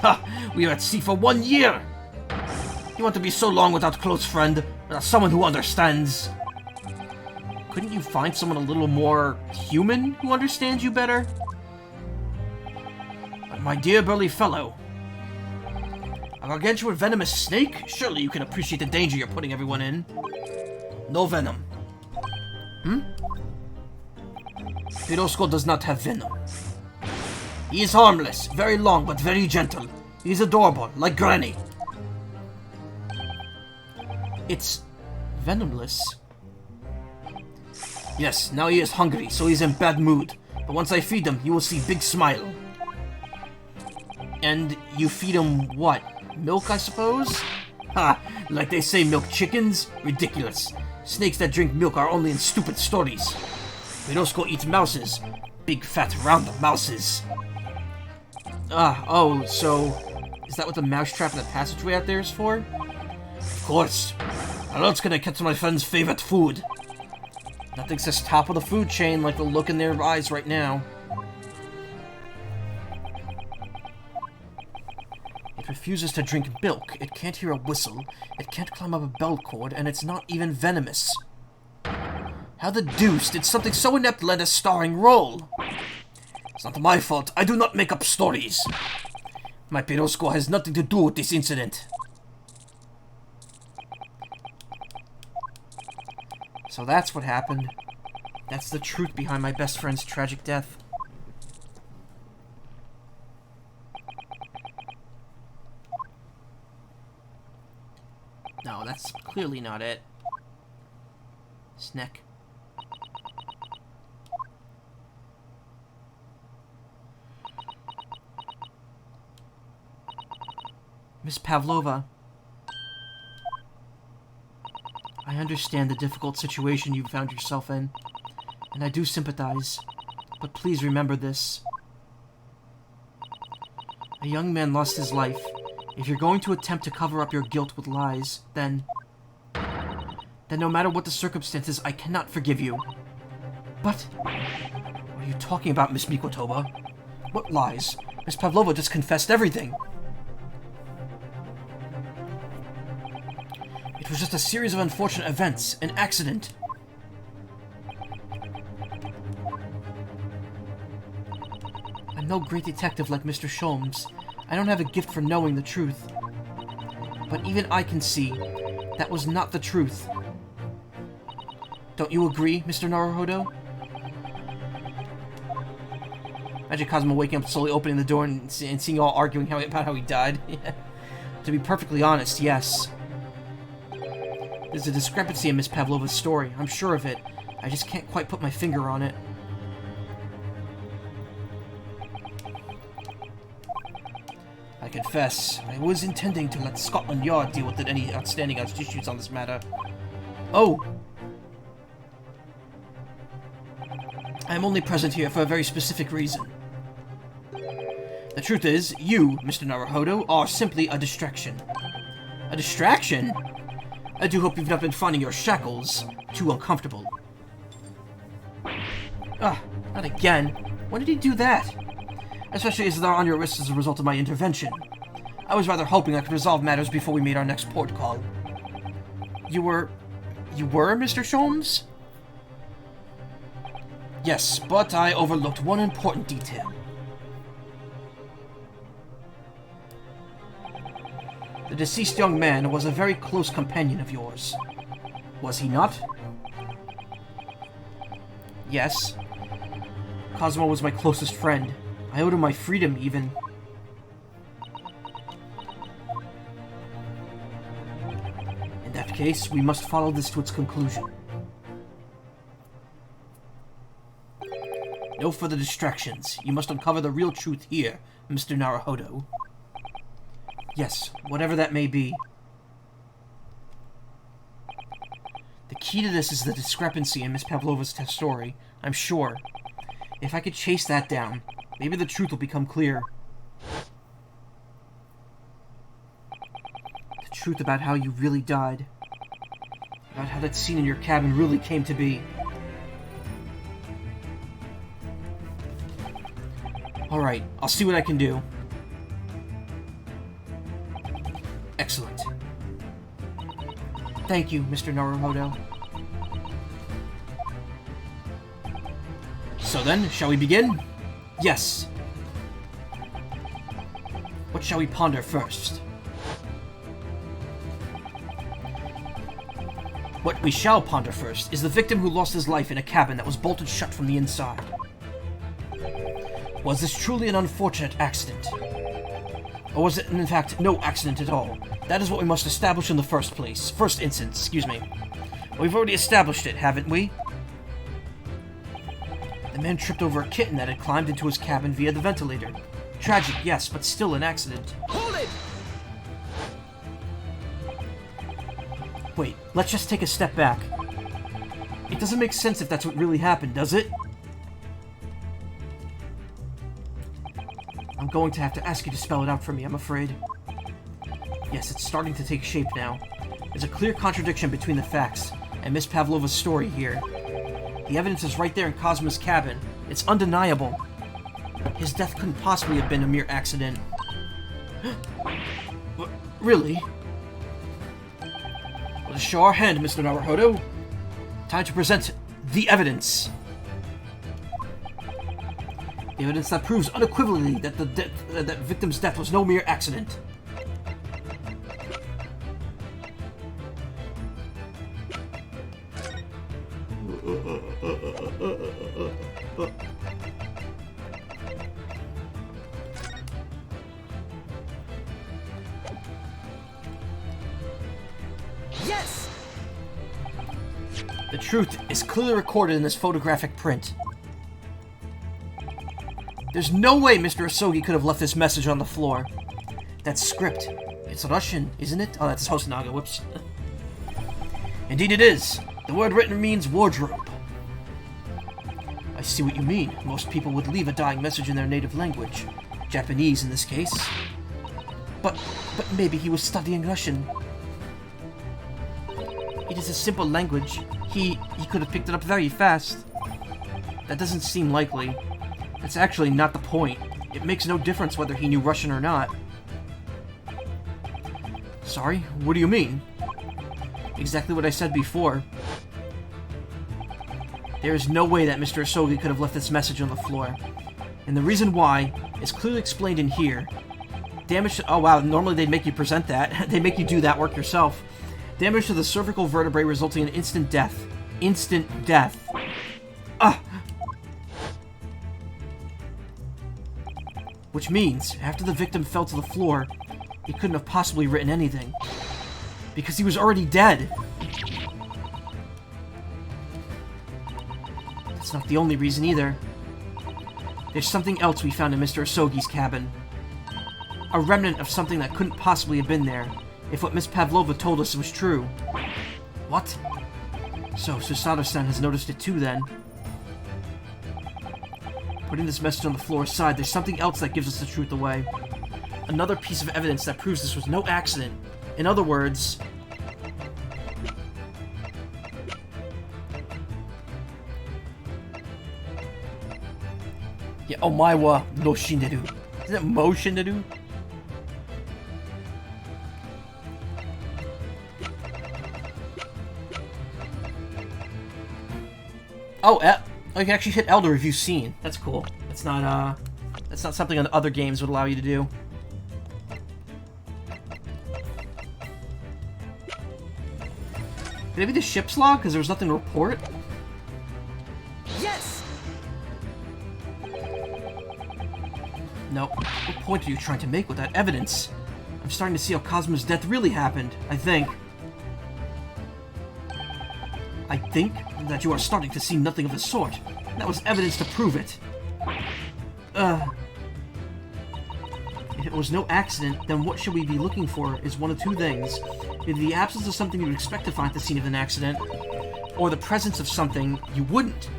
Ha! We are at sea for 1 year! You want to be so long without a close friend, without someone who understands? Couldn't you find someone a little more human who understands you better? But my dear burly fellow, a gargantuan venomous snake? Surely you can appreciate the danger you're putting everyone in. No venom. Hmm? Pirozko does not have venom. He is harmless, very long but very gentle. He is adorable, like Granny. It's venomless. Yes, now he is hungry, so he's in bad mood. But once I feed him, you will see big smile. And you feed him what? Milk, I suppose? Ha! Like they say milk chickens? Ridiculous. Snakes that drink milk are only in stupid stories. Pirozko eats mouses. Big fat round mouses. Oh, so... is that what the mousetrap in the passageway out there is for? Of course. How else can I catch my friend's favorite food? Nothing says top of the food chain like the look in their eyes right now. It refuses to drink milk, it can't hear a whistle, it can't climb up a bell cord, and it's not even venomous. How the deuce did something so inept land a starring role? It's not my fault, I do not make up stories. My Pirozko has nothing to do with this incident. So that's what happened. That's the truth behind my best friend's tragic death. No, that's clearly not it. Snack. Miss Pavlova. I understand the difficult situation you found yourself in, and I do sympathize, but please remember this. A young man lost his life. If you're going to attempt to cover up your guilt with lies, then no matter what the circumstances, I cannot forgive you. But what are you talking about, Miss Mikotoba? What lies? Miss Pavlova just confessed everything. It was just a series of unfortunate events, an accident. I'm no great detective like Mr. Sholmes. I don't have a gift for knowing the truth. But even I can see that was not the truth. Don't you agree, Mr. Naruhodo? Imagine Cosmo waking up, slowly opening the door and seeing you all arguing about how he died. To be perfectly honest, yes. There's a discrepancy in Miss Pavlova's story. I'm sure of it. I just can't quite put my finger on it. I confess, I was intending to let Scotland Yard deal with any outstanding issues on this matter. Oh! I am only present here for a very specific reason. The truth is, you, Mr. Naruhodo, are simply a distraction. A distraction? I do hope you've not been finding your shackles too uncomfortable. Ah, not again. When did he do that? Especially as they're on your wrists as a result of my intervention. I was rather hoping I could resolve matters before we made our next port call. You were, Mr. Sholmes? Yes, but I overlooked one important detail. The deceased young man was a very close companion of yours. Was he not? Yes. Cosmo was my closest friend. I owed him my freedom, even. In that case, we must follow this to its conclusion. No further distractions. You must uncover the real truth here, Mr. Naruhodo. Yes, whatever that may be. The key to this is the discrepancy in Miss Pavlova's story, I'm sure. If I could chase that down, maybe the truth will become clear. The truth about how you really died. About how that scene in your cabin really came to be. Alright, I'll see what I can do. Excellent. Thank you, Mr. Naruhodo. So then, shall we begin? Yes. What shall we ponder first? What we shall ponder first is the victim who lost his life in a cabin that was bolted shut from the inside. Was this truly an unfortunate accident? Or was it, in fact, no accident at all? That is what we must establish in the first instance, excuse me. We've already established it, haven't we? The man tripped over a kitten that had climbed into his cabin via the ventilator. Tragic, yes, but still an accident. Hold it! Wait, let's just take a step back. It doesn't make sense if that's what really happened, does it? I'm going to have to ask you to spell it out for me, I'm afraid. Yes, it's starting to take shape now. There's a clear contradiction between the facts and Miss Pavlova's story here. The evidence is right there in Cosmo's cabin. It's undeniable. His death couldn't possibly have been a mere accident. Really? Let us show our hand, Mr. Naruhodo. Time to present the evidence. The evidence that proves unequivocally that that victim's death was no mere accident. Yes! The truth is clearly recorded in this photographic print. There's no way Mr. Asogi could have left this message on the floor. That script. It's Russian, isn't it? Oh, that's Hosonaga, whoops. Indeed it is. The word written means wardrobe. I see what you mean. Most people would leave a dying message in their native language. Japanese in this case. But maybe he was studying Russian. It is a simple language. He could have picked it up very fast. That doesn't seem likely. That's actually not the point. It makes no difference whether he knew Russian or not. Sorry? What do you mean? Exactly what I said before. There is no way that Mr. Asogi could have left this message on the floor. And the reason why is clearly explained in here. Damage to... Oh, wow. Normally they'd make you present that. They'd make you do that work yourself. Damage to the cervical vertebrae resulting in instant death. Instant death. Ah! Which means, after the victim fell to the floor, he couldn't have possibly written anything. Because he was already dead. That's not the only reason either. There's something else we found in Mr. Asogi's cabin. A remnant of something that couldn't possibly have been there, if what Miss Pavlova told us was true. What? So, Susato-san has noticed it too, then. Putting this message on the floor aside, there's something else that gives us the truth away. Another piece of evidence that proves this was no accident. In other words... Yeah, Omae no Shineru. Is it Mo Shineru? Oh, you can actually hit L to review scene. That's cool. That's not something on other games would allow you to do. Maybe the ship's log, because there was nothing to report? Yes! No. What point are you trying to make with that evidence? I'm starting to see how Cosmo's death really happened, I think. I think that you are starting to see nothing of the sort. That was evidence to prove it. If it was no accident, then what should we be looking for is one of two things. Either the absence of something you would expect to find at the scene of an accident, or the presence of something you wouldn't.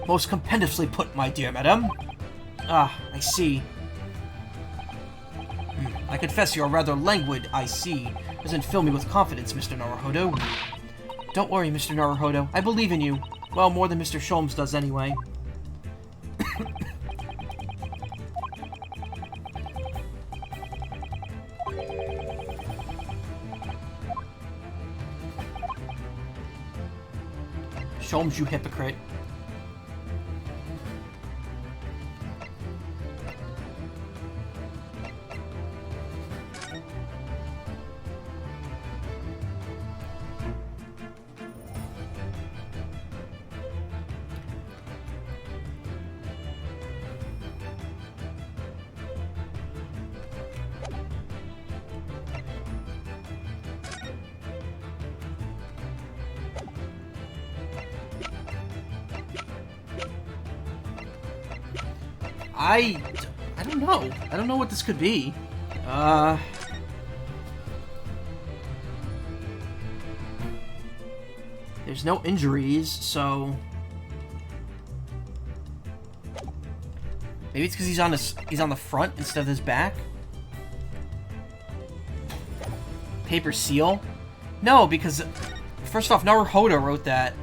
Most competently put, my dear madam. Ah, I see. I confess you're rather languid, I see. Doesn't fill me with confidence, Mr. Naruhodo. Don't worry, Mr. Naruhodo. I believe in you. Well, more than Mr. Sholmes does anyway. Sholmes, you hypocrite. I don't know. I don't know what this could be. There's no injuries, so maybe it's because he's on the front instead of his back. Paper seal? No, because first off, Naruhodo wrote that.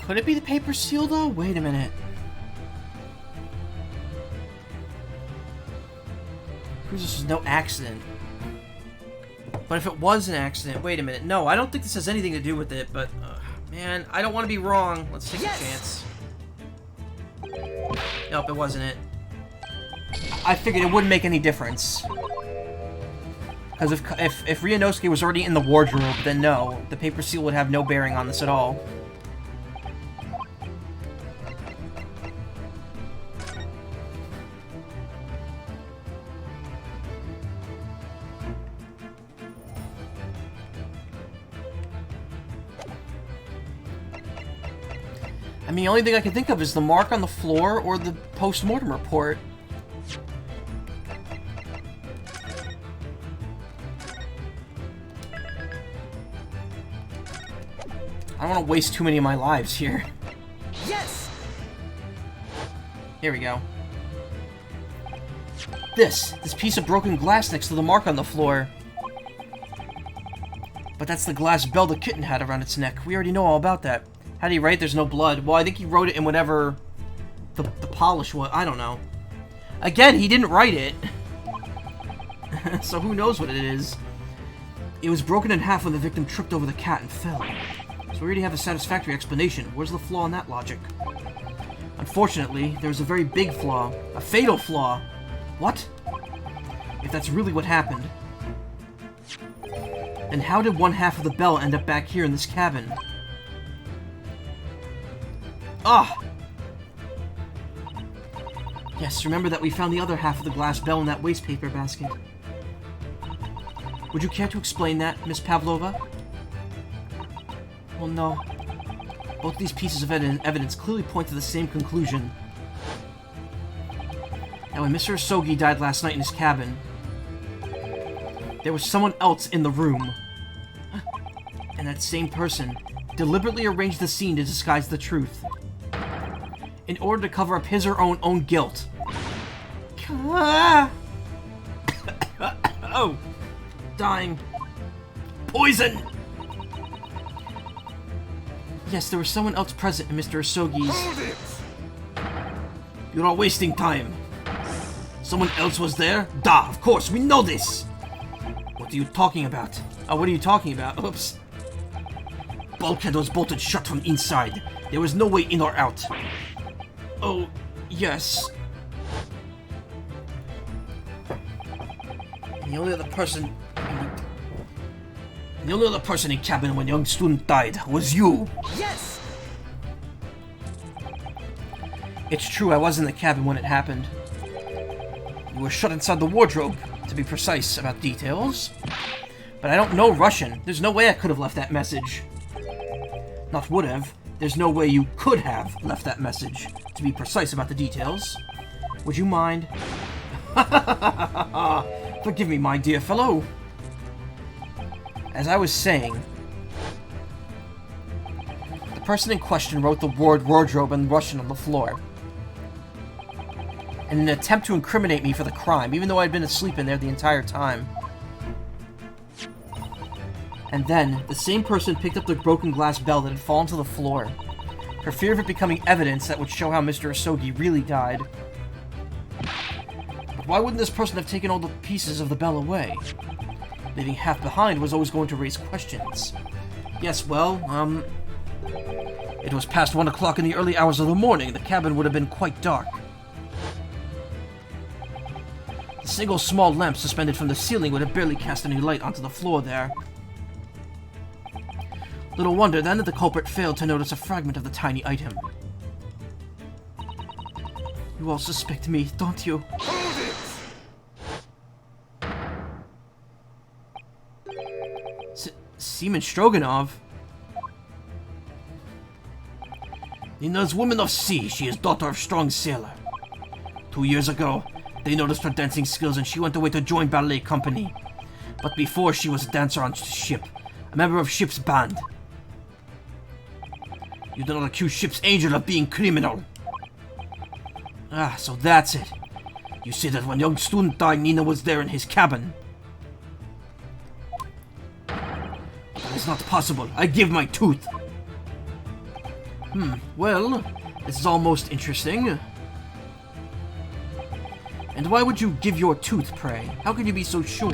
Could it be the paper seal, though? Wait a minute. Proves this was no accident. But if it was an accident, wait a minute. No, I don't think this has anything to do with it, but... man, I don't want to be wrong. Let's take a chance. Nope, it wasn't it. I figured it wouldn't make any difference. Because if Ryunosuke was already in the wardrobe, then no. The paper seal would have no bearing on this at all. I mean, the only thing I can think of is the mark on the floor or the postmortem report. don't want to waste too many of my lives here. Yes! Here we go. This piece of broken glass next to the mark on the floor. But that's the glass bell the kitten had around its neck. We already know all about that. How did he write there's no blood? Well, I think he wrote it in whatever the polish was. I don't know. Again, he didn't write it. So who knows what it is. It was broken in half when the victim tripped over the cat and fell. So we already have a satisfactory explanation. Where's the flaw in that logic? Unfortunately, there's a very big flaw. A fatal flaw. What? If that's really what happened, then how did one half of the bell end up back here in this cabin? Ah! Yes, remember that we found the other half of the glass bell in that waste paper basket. Would you care to explain that, Miss Pavlova? Well, no. Both these pieces of evidence clearly point to the same conclusion. Now, when Mr. Asogi died last night in his cabin, there was someone else in the room. And that same person deliberately arranged the scene to disguise the truth, in order to cover up his or her own guilt. Oh! Dying. Poison! Yes, there was someone else present in Mr. Asogi's... Hold it! You're all wasting time. Someone else was there? Duh, of course, we know this! What are you talking about? Oh, what are you talking about? Oops. Bulkhead was bolted shut from inside. There was no way in or out. Oh, yes. And the only other person in cabin when young student died was you. Yes! It's true, I was in the cabin when it happened. You were shut inside the wardrobe, to be precise about details. But I don't know Russian. There's no way I could have left that message. Not would have. There's no way you could have left that message, to be precise about the details. Would you mind? Forgive me, my dear fellow. As I was saying, the person in question wrote the word wardrobe in Russian on the floor, in an attempt to incriminate me for the crime, even though I'd been asleep in there the entire time. And then, the same person picked up the broken glass bell that had fallen to the floor, for fear of it becoming evidence that would show how Mr. Asogi really died. But why wouldn't this person have taken all the pieces of the bell away? Leaving half behind was always going to raise questions. Yes, well, it was past 1 o'clock in the early hours of the morning. The cabin would have been quite dark. The single small lamp suspended from the ceiling would have barely cast any light onto the floor there. Little wonder then that the culprit failed to notice a fragment of the tiny item. You all suspect me, don't you? Hold it! Seaman Stroganoff? Nina's woman of sea. She is daughter of strong sailor. 2 years ago, they noticed her dancing skills and she went away to join ballet company. But before, she was a dancer on ship, a member of ship's band. You do not accuse ship's angel of being criminal. Ah, so that's it. You say that when young student died, Nina was there in his cabin. That is not possible. I give my tooth. Well, this is all most interesting. And why would you give your tooth, pray? How can you be so sure?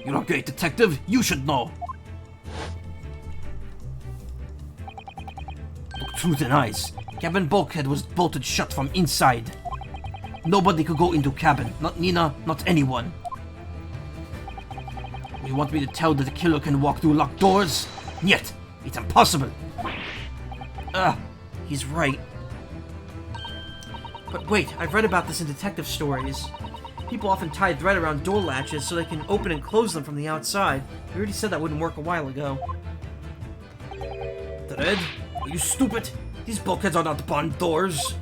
You're a great detective. You should know. Look through the eyes. Cabin bulkhead was bolted shut from inside. Nobody could go into cabin. Not Nina, not anyone. You want me to tell that the killer can walk through locked doors? Yet, it's impossible. He's right. But wait, I've read about this in detective stories. People often tie thread around door latches so they can open and close them from the outside. We already said that wouldn't work a while ago. Thread? Are you stupid? These bulkheads are not barn doors.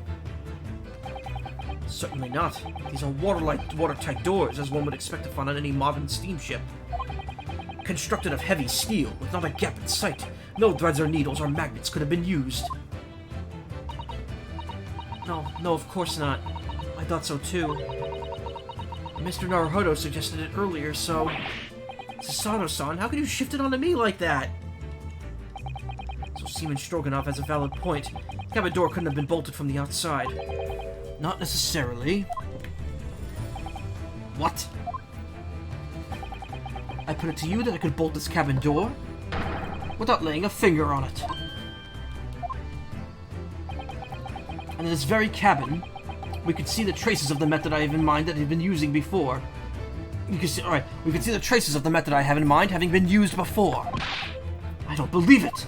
Certainly not. These are watertight doors, as one would expect to find on any modern steamship. Constructed of heavy steel, with not a gap in sight, No threads or needles or magnets could have been used. No, of course not. I thought so too. Mr. Naruhodo suggested it earlier, so... Susanoo-san, how could you shift it onto me like that? So Seaman Stroganoff has a valid point. The cabin door couldn't have been bolted from the outside. Not necessarily. What? I put it to you that I could bolt this cabin door without laying a finger on it. And in this very cabin, we could see the traces of the method I have in mind that I have been using before. We could see the traces of the method I have in mind having been used before. I don't believe it.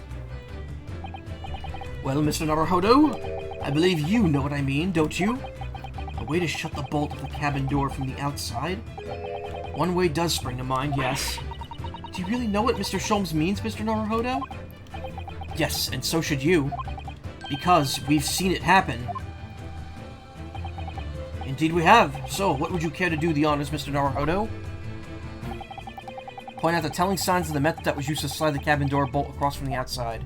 Well, Mr. Naruhodo, I believe you know what I mean, don't you? A way to shut the bolt of the cabin door from the outside? One way does spring to mind, yes. Do you really know what Mr. Sholmes means, Mr. Naruhodo? Yes, and so should you. Because we've seen it happen. Indeed we have. So, what would you care to do the honors, Mr. Naruhodo? Point out the telling signs of the method that was used to slide the cabin door bolt across from the outside.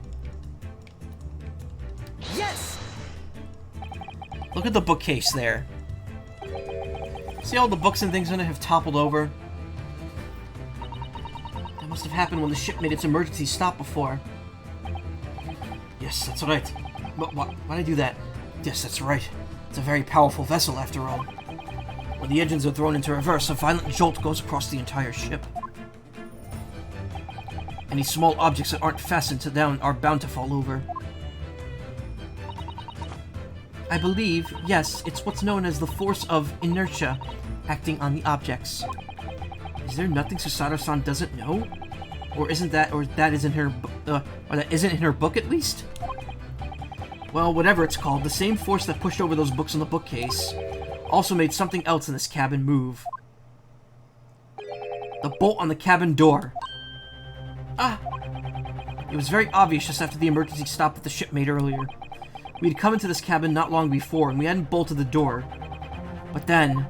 Yes! Look at the bookcase there. See all the books and things in it have toppled over? That must have happened when the ship made its emergency stop before. Yes, that's right. Why'd I do that? Yes, that's right. It's a very powerful vessel, after all. When the engines are thrown into reverse, a violent jolt goes across the entire ship. Any small objects that aren't fastened down are bound to fall over. I believe, yes, it's what's known as the Force of Inertia acting on the objects. Is there nothing Susanoo-san doesn't know? Or that isn't in her book at least? Well, whatever it's called, the same force that pushed over those books in the bookcase also made something else in this cabin move. The bolt on the cabin door. Ah! It was very obvious just after the emergency stop that the ship made earlier. We had come into this cabin not long before, and we hadn't bolted the door. But then...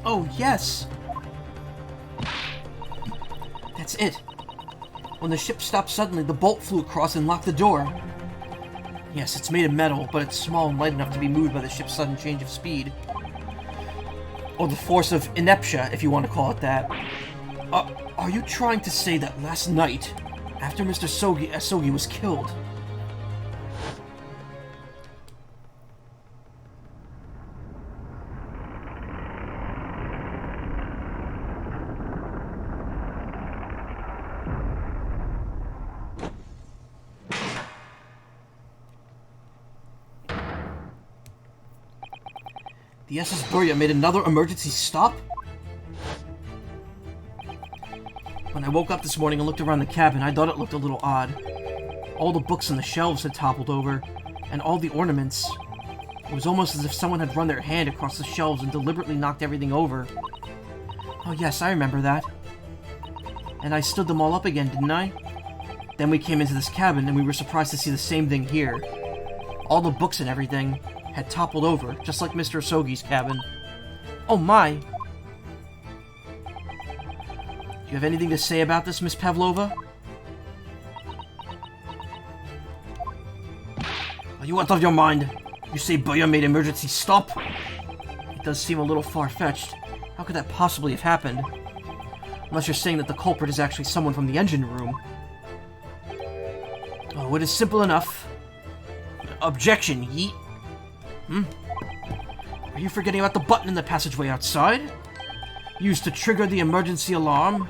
Oh, yes! That's it. When the ship stopped suddenly, the bolt flew across and locked the door. Yes, it's made of metal, but it's small and light enough to be moved by the ship's sudden change of speed. Or the Force of Inertia, if you want to call it that. Are you trying to say that last night, after Mr. Asogi was killed... The SS Burya made another emergency stop? When I woke up this morning and looked around the cabin, I thought it looked a little odd. All the books on the shelves had toppled over, and all the ornaments. It was almost as if someone had run their hand across the shelves and deliberately knocked everything over. Oh yes, I remember that. And I stood them all up again, didn't I? Then we came into this cabin, and we were surprised to see the same thing here. All the books and everything had toppled over, just like Mr. Asogi's cabin. Oh my! Do you have anything to say about this, Miss Pavlova? Are you out of your mind? You say Burya made emergency stop? It does seem a little far-fetched. How could that possibly have happened? Unless you're saying that the culprit is actually someone from the engine room. Oh, it is simple enough. Objection, yeet. Are you forgetting about the button in the passageway outside? Used to trigger the emergency alarm?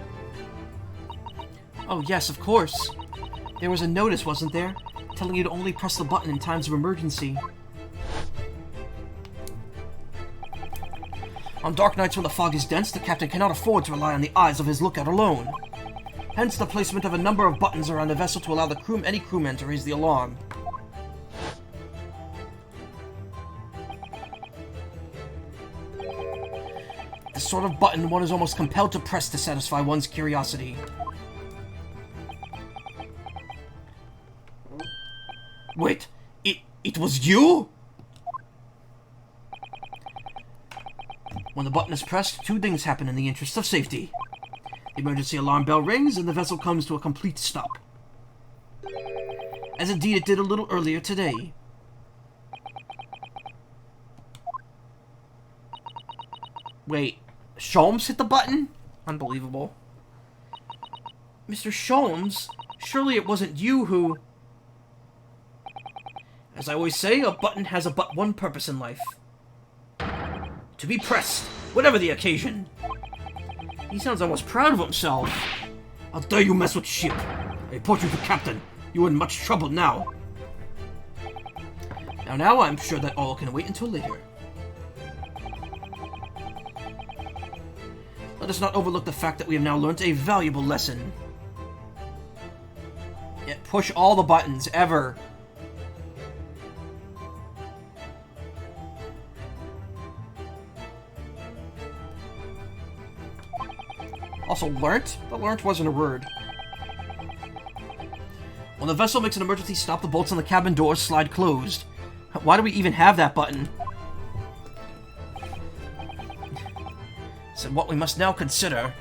Oh yes, of course. There was a notice, wasn't there? Telling you to only press the button in times of emergency. On dark nights when the fog is dense, the captain cannot afford to rely on the eyes of his lookout alone. Hence the placement of a number of buttons around the vessel to allow any crewman to raise the alarm. sort of button one is almost compelled to press to satisfy one's curiosity. Wait, it was you? When the button is pressed, two things happen in the interest of safety. The emergency alarm bell rings and the vessel comes to a complete stop. As indeed it did a little earlier today. Wait, Sholmes hit the button? Unbelievable. Mr. Sholmes? Surely it wasn't you who... As I always say, a button has but one purpose in life. To be pressed, whatever the occasion. He sounds almost proud of himself. How dare you mess with ship? I report you to Captain. You're in much trouble now. Now, I'm sure that all can wait until later. Let us not overlook the fact that we have now learnt a valuable lesson. Yeah, push all the buttons, ever. Also, learnt? The learnt wasn't a word. When the vessel makes an emergency stop, the bolts on the cabin doors slide closed. Why do we even have that button? So what we must now consider...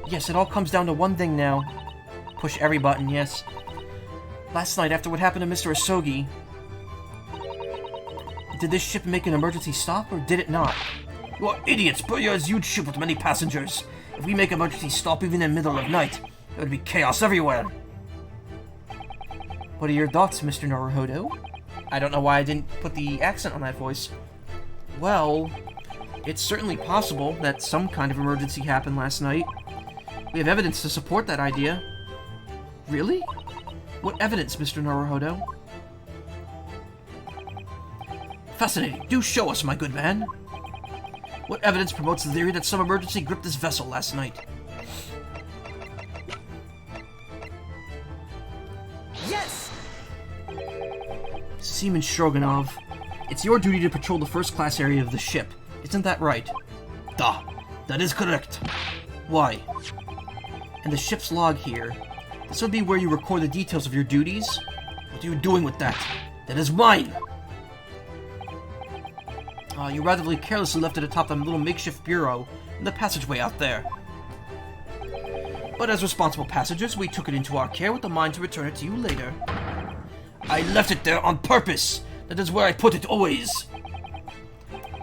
Yes, it all comes down to one thing now. Push every button, yes. Last night, after what happened to Mr. Asogi... Did this ship make an emergency stop, or did it not? You are idiots! Burya is a huge ship with many passengers. If we make an emergency stop even in the middle of night, there would be chaos everywhere. What are your thoughts, Mr. Naruhodo? I don't know why I didn't put the accent on that voice. Well, it's certainly possible that some kind of emergency happened last night. We have evidence to support that idea. Really? What evidence, Mr. Naruhodo? Fascinating. Do show us, my good man. What evidence promotes the theory that some emergency gripped this vessel last night? Yes! Seaman Stroganoff, it's your duty to patrol the first-class area of the ship. Isn't that right? Duh. That is correct. Why? And the ship's log here. This would be where you record the details of your duties? What are you doing with that? That is mine! You rather carelessly left it atop the little makeshift bureau in the passageway out there. But as responsible passengers, we took it into our care with the mind to return it to you later. I left it there on purpose! That is where I put it always!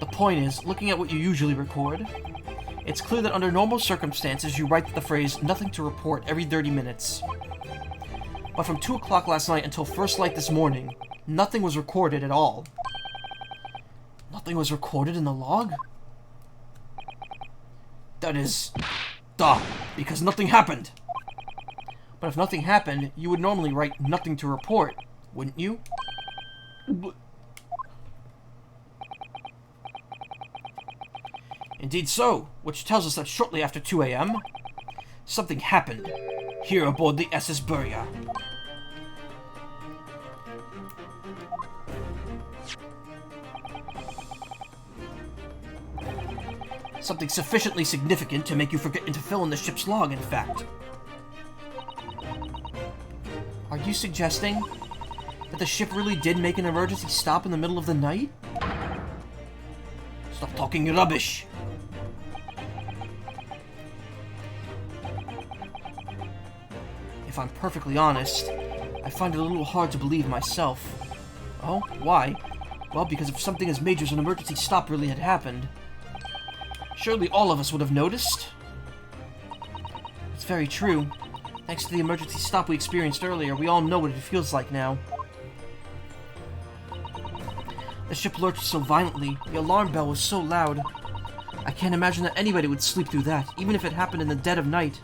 The point is, looking at what you usually record, it's clear that under normal circumstances you write the phrase, nothing to report, every 30 minutes. But from 2 o'clock last night until first light this morning, nothing was recorded at all. Nothing was recorded in the log? That is... duh, because nothing happened. But if nothing happened, you would normally write nothing to report, wouldn't you? Indeed so, which tells us that shortly after 2 a.m., something happened here aboard the SS Burya. Something sufficiently significant to make you forget to fill in the ship's log, in fact. Are you suggesting that the ship really did make an emergency stop in the middle of the night? Stop talking rubbish! If I'm perfectly honest, I find it a little hard to believe myself. Oh, why? Well, because if something as major as an emergency stop really had happened, surely all of us would have noticed. It's very true. Thanks to the emergency stop we experienced earlier, we all know what it feels like now. The ship lurched so violently, the alarm bell was so loud. I can't imagine that anybody would sleep through that, even if it happened in the dead of night.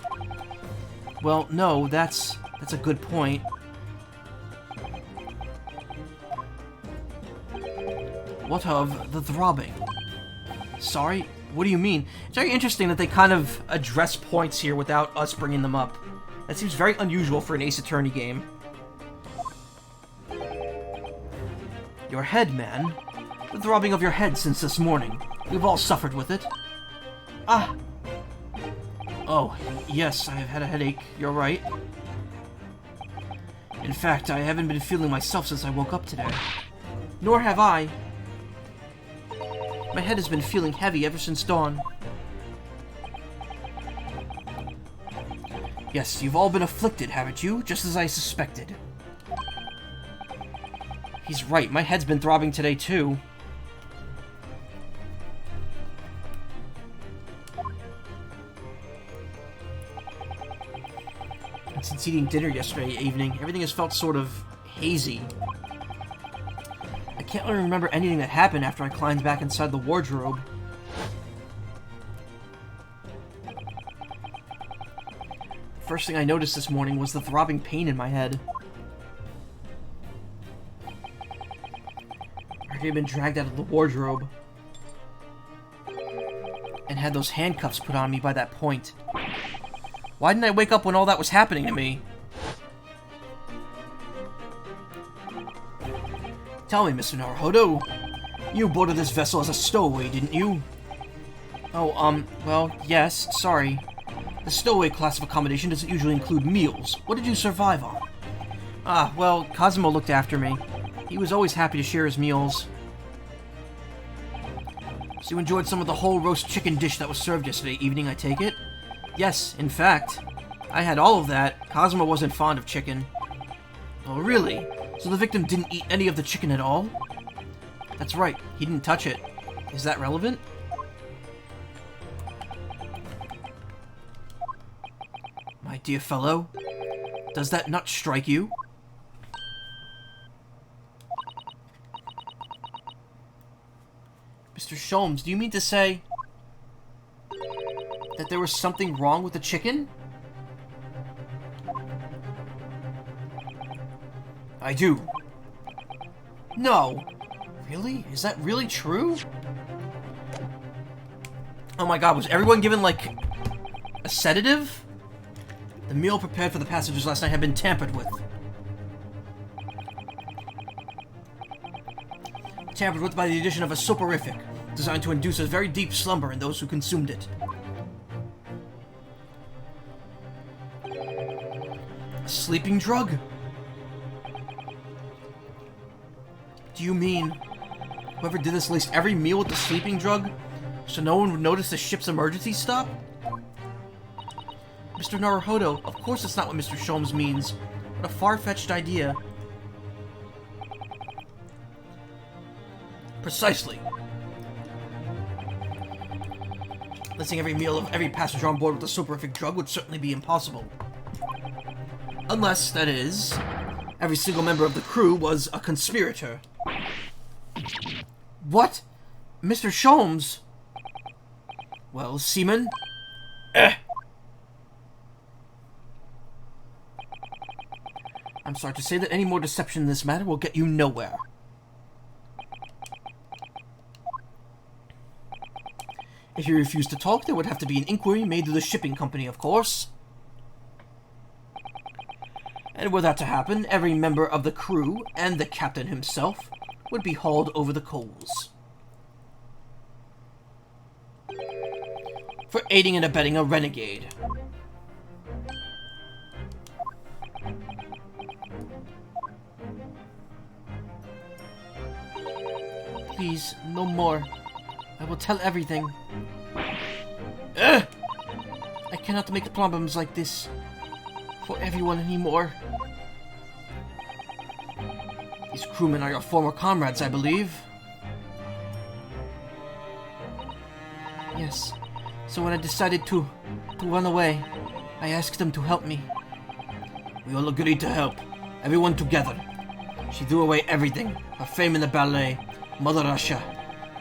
Well, no, that's a good point. What of the throbbing? Sorry? What do you mean? It's very interesting that they kind of address points here without us bringing them up. That seems very unusual for an Ace Attorney game. Your head, man. The throbbing of your head since this morning. We've all suffered with it. Ah! Oh, yes, I have had a headache. You're right. In fact, I haven't been feeling myself since I woke up today. Nor have I. My head has been feeling heavy ever since dawn. Yes, you've all been afflicted, haven't you? Just as I suspected. He's right, my head's been throbbing today, too. And since eating dinner yesterday evening, everything has felt sort of hazy. I can't really remember anything that happened after I climbed back inside the wardrobe. First thing I noticed this morning was the throbbing pain in my head. I had been dragged out of the wardrobe and had those handcuffs put on me by that point. Why didn't I wake up when all that was happening to me? Tell me, Mr. Naruhodo, you boarded this vessel as a stowaway, didn't you? Oh, well, yes, sorry. The stowaway class of accommodation doesn't usually include meals. What did you survive on? Ah, well, Cosmo looked after me. He was always happy to share his meals. So you enjoyed some of the whole roast chicken dish that was served yesterday evening, I take it? Yes, in fact. I had all of that. Cosmo wasn't fond of chicken. Oh, really? So the victim didn't eat any of the chicken at all? That's right, he didn't touch it. Is that relevant? My dear fellow, does that not strike you? Mr. Sholmes, do you mean to say that there was something wrong with the chicken? I do. No. Really? Is that really true? Oh my god, was everyone given, like, a sedative? The meal prepared for the passengers last night had been tampered with. Tampered with by the addition of a soporific, designed to induce a very deep slumber in those who consumed it. A sleeping drug? Do you mean whoever did this laced every meal with the sleeping drug so no one would notice the ship's emergency stop? Mr. Naruhodo, of course that's not what Mr. Sholmes means. What a far-fetched idea. Precisely. Lacing every meal of every passenger on board with a soporific drug would certainly be impossible. Unless, that is, every single member of the crew was a conspirator. What? Mr. Sholmes? Well, Seaman? I'm sorry to say that any more deception in this matter will get you nowhere. If you refuse to talk, there would have to be an inquiry made to the shipping company, of course. And were that to happen, every member of the crew, and the captain himself, would be hauled over the coals. For aiding and abetting a renegade. Please, no more. I will tell everything. I cannot make problems like this for everyone anymore. These crewmen are your former comrades, I believe. Yes. So when I decided to run away, I asked them to help me. We all agreed to help. Everyone together. She threw away everything. Her fame in the ballet. Mother Russia.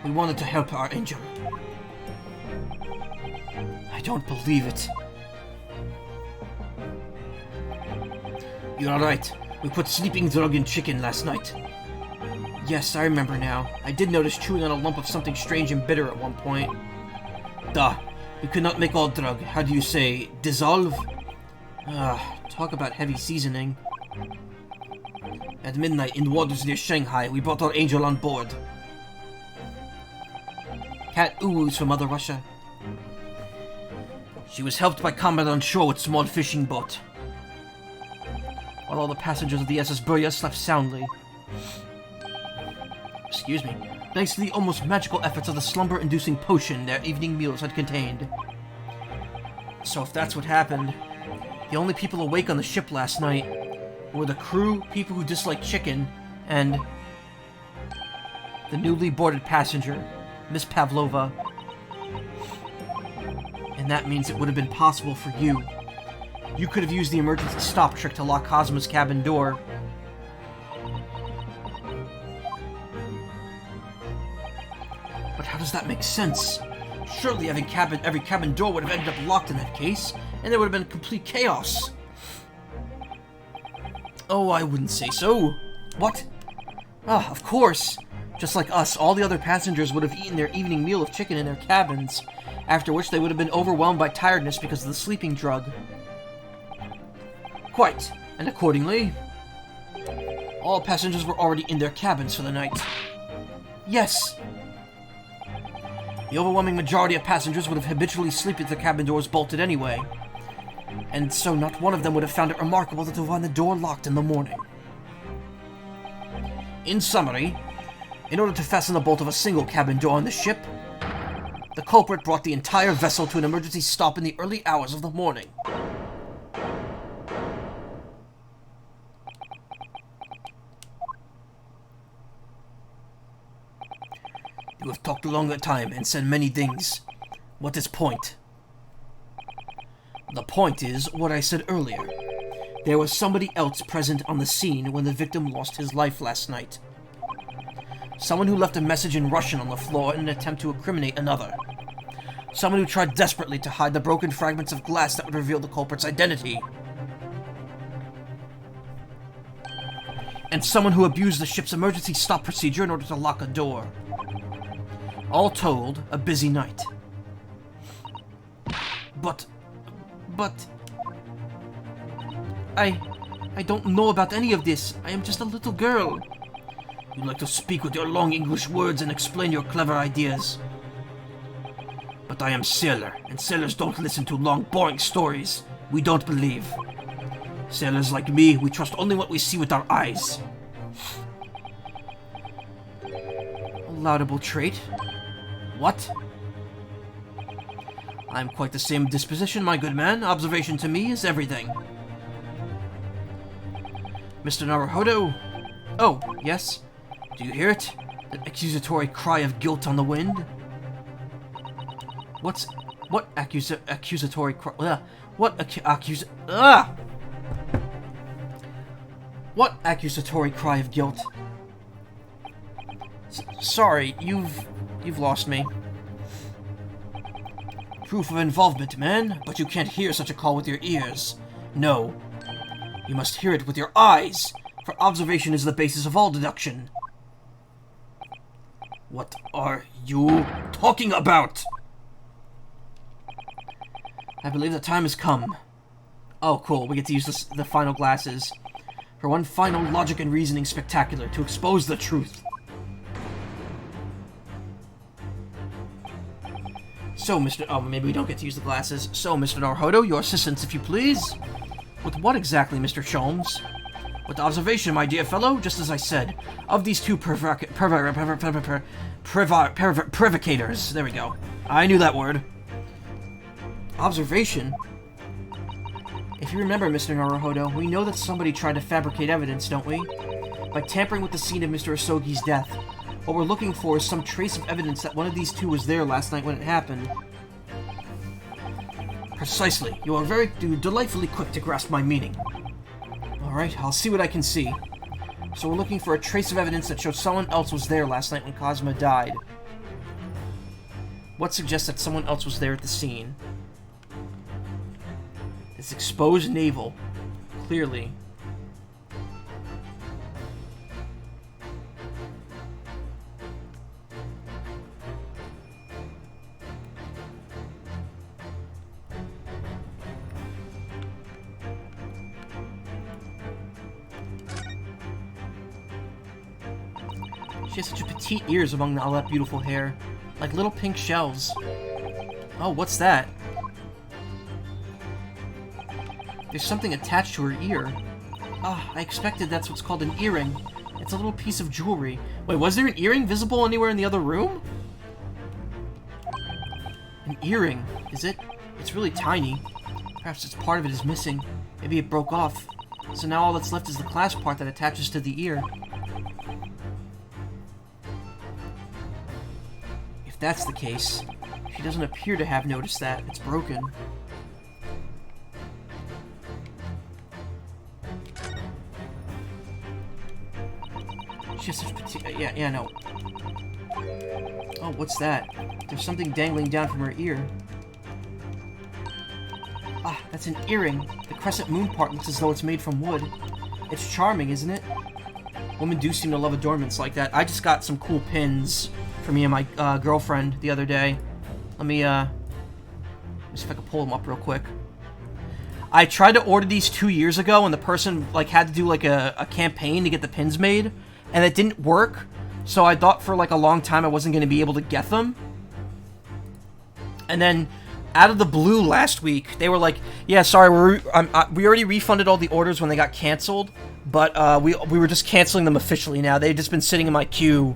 We wanted to help our angel. I don't believe it. You're right. We put sleeping drug in chicken last night. Yes, I remember now. I did notice chewing on a lump of something strange and bitter at one point. Duh. We could not make all drug. How do you say, dissolve? Talk about heavy seasoning. At midnight, in waters near Shanghai, we brought our angel on board. Cat oos from Mother Russia. She was helped by combat on shore with small fishing boat, while all the passengers of the SS Burya slept soundly. Excuse me. Thanks to the almost magical efforts of the slumber-inducing potion their evening meals had contained. So if that's what happened, the only people awake on the ship last night were the crew, people who dislike chicken, and the newly boarded passenger, Miss Pavlova. And that means it would have been possible for you. You could have used the emergency stop trick to lock Cosmo's cabin door. But how does that make sense? Surely every cabin door would have ended up locked in that case, and there would have been complete chaos. Oh, I wouldn't say so. What? Ah, of course. Just like us, all the other passengers would have eaten their evening meal of chicken in their cabins, after which they would have been overwhelmed by tiredness because of the sleeping drug. Quite. And accordingly, all passengers were already in their cabins for the night. Yes. The overwhelming majority of passengers would have habitually slept with their cabin doors bolted anyway, and so not one of them would have found it remarkable to find the door locked in the morning. In summary, in order to fasten the bolt of a single cabin door on the ship, the culprit brought the entire vessel to an emergency stop in the early hours of the morning. You have talked a longer time and said many things. What is point? The point is what I said earlier. There was somebody else present on the scene when the victim lost his life last night. Someone who left a message in Russian on the floor in an attempt to incriminate another. Someone who tried desperately to hide the broken fragments of glass that would reveal the culprit's identity. And someone who abused the ship's emergency stop procedure in order to lock a door. All told, a busy night. But... I don't know about any of this. I am just a little girl. You like to speak with your long English words and explain your clever ideas. But I am sailor, and sailors don't listen to long, boring stories. We don't believe. Sailors like me, we trust only what we see with our eyes. A laudable trait. What? I'm quite the same disposition, my good man. Observation to me is everything. Mr. Naruhodo? Oh, yes? Do you hear it? The accusatory cry of guilt on the wind? What accusatory cry? What accusatory cry of guilt? Sorry, you've lost me. Proof of involvement, man, but you can't hear such a call with your ears. No. You must hear it with your eyes, for observation is the basis of all deduction. What are you talking about? I believe the time has come. Oh, cool, we get to use the final glasses for one final logic and reasoning spectacular to expose the truth. So, maybe we don't get to use the glasses. So, Mr. Naruhodo, your assistance, if you please. With what exactly, Mr. Sholmes? With observation, my dear fellow, just as I said. Of these two provocators. There we go. I knew that word. Observation? If you remember, Mr. Naruhodo, we know that somebody tried to fabricate evidence, don't we? By tampering with the scene of Mr. Asogi's death. What we're looking for is some trace of evidence that one of these two was there last night when it happened. Precisely. You are delightfully quick to grasp my meaning. Alright, I'll see what I can see. So we're looking for a trace of evidence that shows someone else was there last night when Cosmo died. What suggests that someone else was there at the scene? It's exposed navel. Clearly. She has such petite ears among all that beautiful hair. Like little pink shells. Oh, what's that? There's something attached to her ear. Ah, I expected that's what's called an earring. It's a little piece of jewelry. Wait, was there an earring visible anywhere in the other room? An earring, is it? It's really tiny. Perhaps it's part of it is missing. Maybe it broke off. So now all that's left is the clasp part that attaches to the ear. If that's the case, she doesn't appear to have noticed that. It's broken. She has such petite... Yeah, no. Oh, what's that? There's something dangling down from her ear. Ah, that's an earring. The crescent moon part looks as though it's made from wood. It's charming, isn't it? Women do seem to love adornments like that. I just got some cool pins for me and my girlfriend the other day. Let me see if I can pull them up real quick. I tried to order these 2 years ago, and the person like had to do like a campaign to get the pins made, and it didn't work. So I thought for like a long time I wasn't going to be able to get them. And then out of the blue last week, they were like, "Yeah, sorry, we already refunded all the orders when they got canceled, but we were just canceling them officially now. They've just been sitting in my queue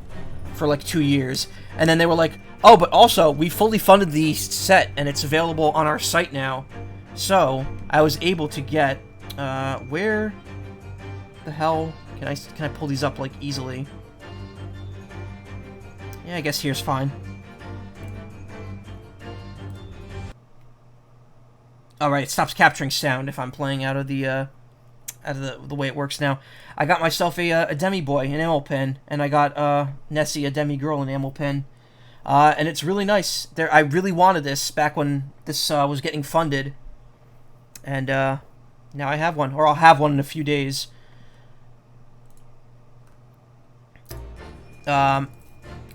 for like 2 years." And then they were like, "Oh, but also we fully funded the set and it's available on our site now." So I was able to get where the hell can I pull these up like easily? Yeah, I guess here's fine. Alright, it stops capturing sound if I'm playing out of the way it works now. I got myself a Demi Boy enamel pin, and I got Nessie a Demi Girl enamel pin. And it's really nice. I really wanted this back when this was getting funded. And now I have one, or I'll have one in a few days. And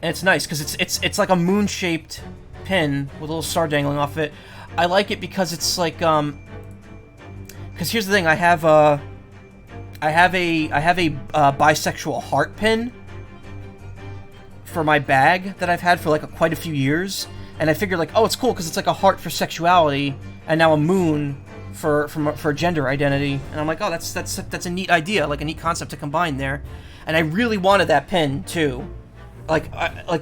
it's nice because it's like a moon-shaped pin with a little star dangling off it. I like it because it's like because here's the thing, I have a bisexual heart pin for my bag that I've had for like quite a few years, and I figured like, oh, it's cool because it's like a heart for sexuality and now a moon for gender identity, and I'm like, oh, that's a neat idea, like a neat concept to combine there, and I really wanted that pin too. Like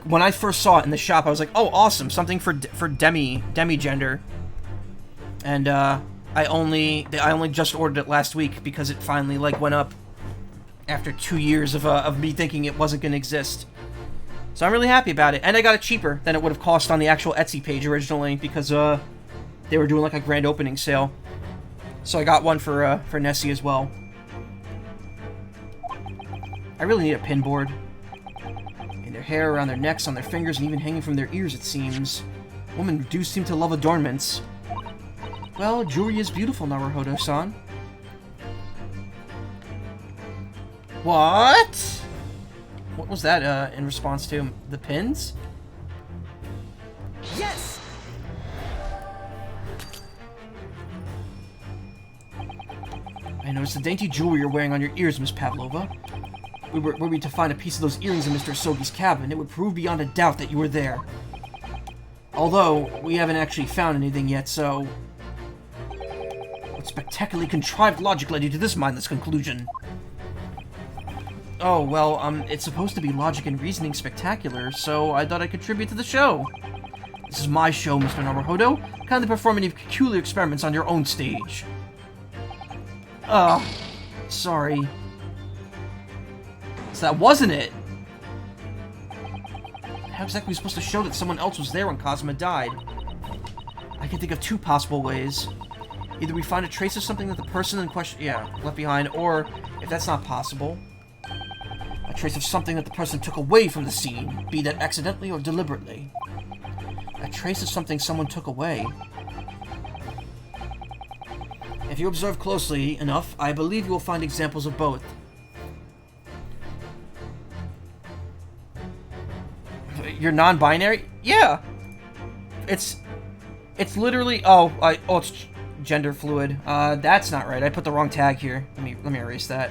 when I first saw it in the shop, I was like, oh, awesome, something for demi gender. And I only just ordered it last week because it finally like went up after 2 years of me thinking it wasn't gonna exist. So I'm really happy about it, and I got it cheaper than it would have cost on the actual Etsy page originally because they were doing like a grand opening sale. So I got one for Nessie as well. I really need a pin board. And their hair around their necks, on their fingers, and even hanging from their ears, it seems. Women do seem to love adornments. Well, jewelry is beautiful, Naruhodo-san. What? What was that in response to? The pins? Yes! I noticed the dainty jewelry you're wearing on your ears, Miss Pavlova. Were we to find a piece of those earrings in Mr. Sogi's cabin, it would prove beyond a doubt that you were there. Although, we haven't actually found anything yet, so... What spectacularly contrived logic led you to this mindless conclusion? Oh, well, it's supposed to be logic and reasoning spectacular, so I thought I'd contribute to the show. This is my show, Mr. Naruhodo. Kindly perform any peculiar experiments on your own stage. Sorry. So that wasn't it. How exactly are we supposed to show that someone else was there when Cosma died? I can think of two possible ways. Either we find a trace of something that the person in question, left behind, or, if that's not possible, a trace of something that the person took away from the scene, be that accidentally or deliberately. A trace of something someone took away. If you observe closely enough, I believe you will find examples of both. You're non-binary? Yeah! It's literally... it's gender fluid. That's not right. I put the wrong tag here. Let me erase that.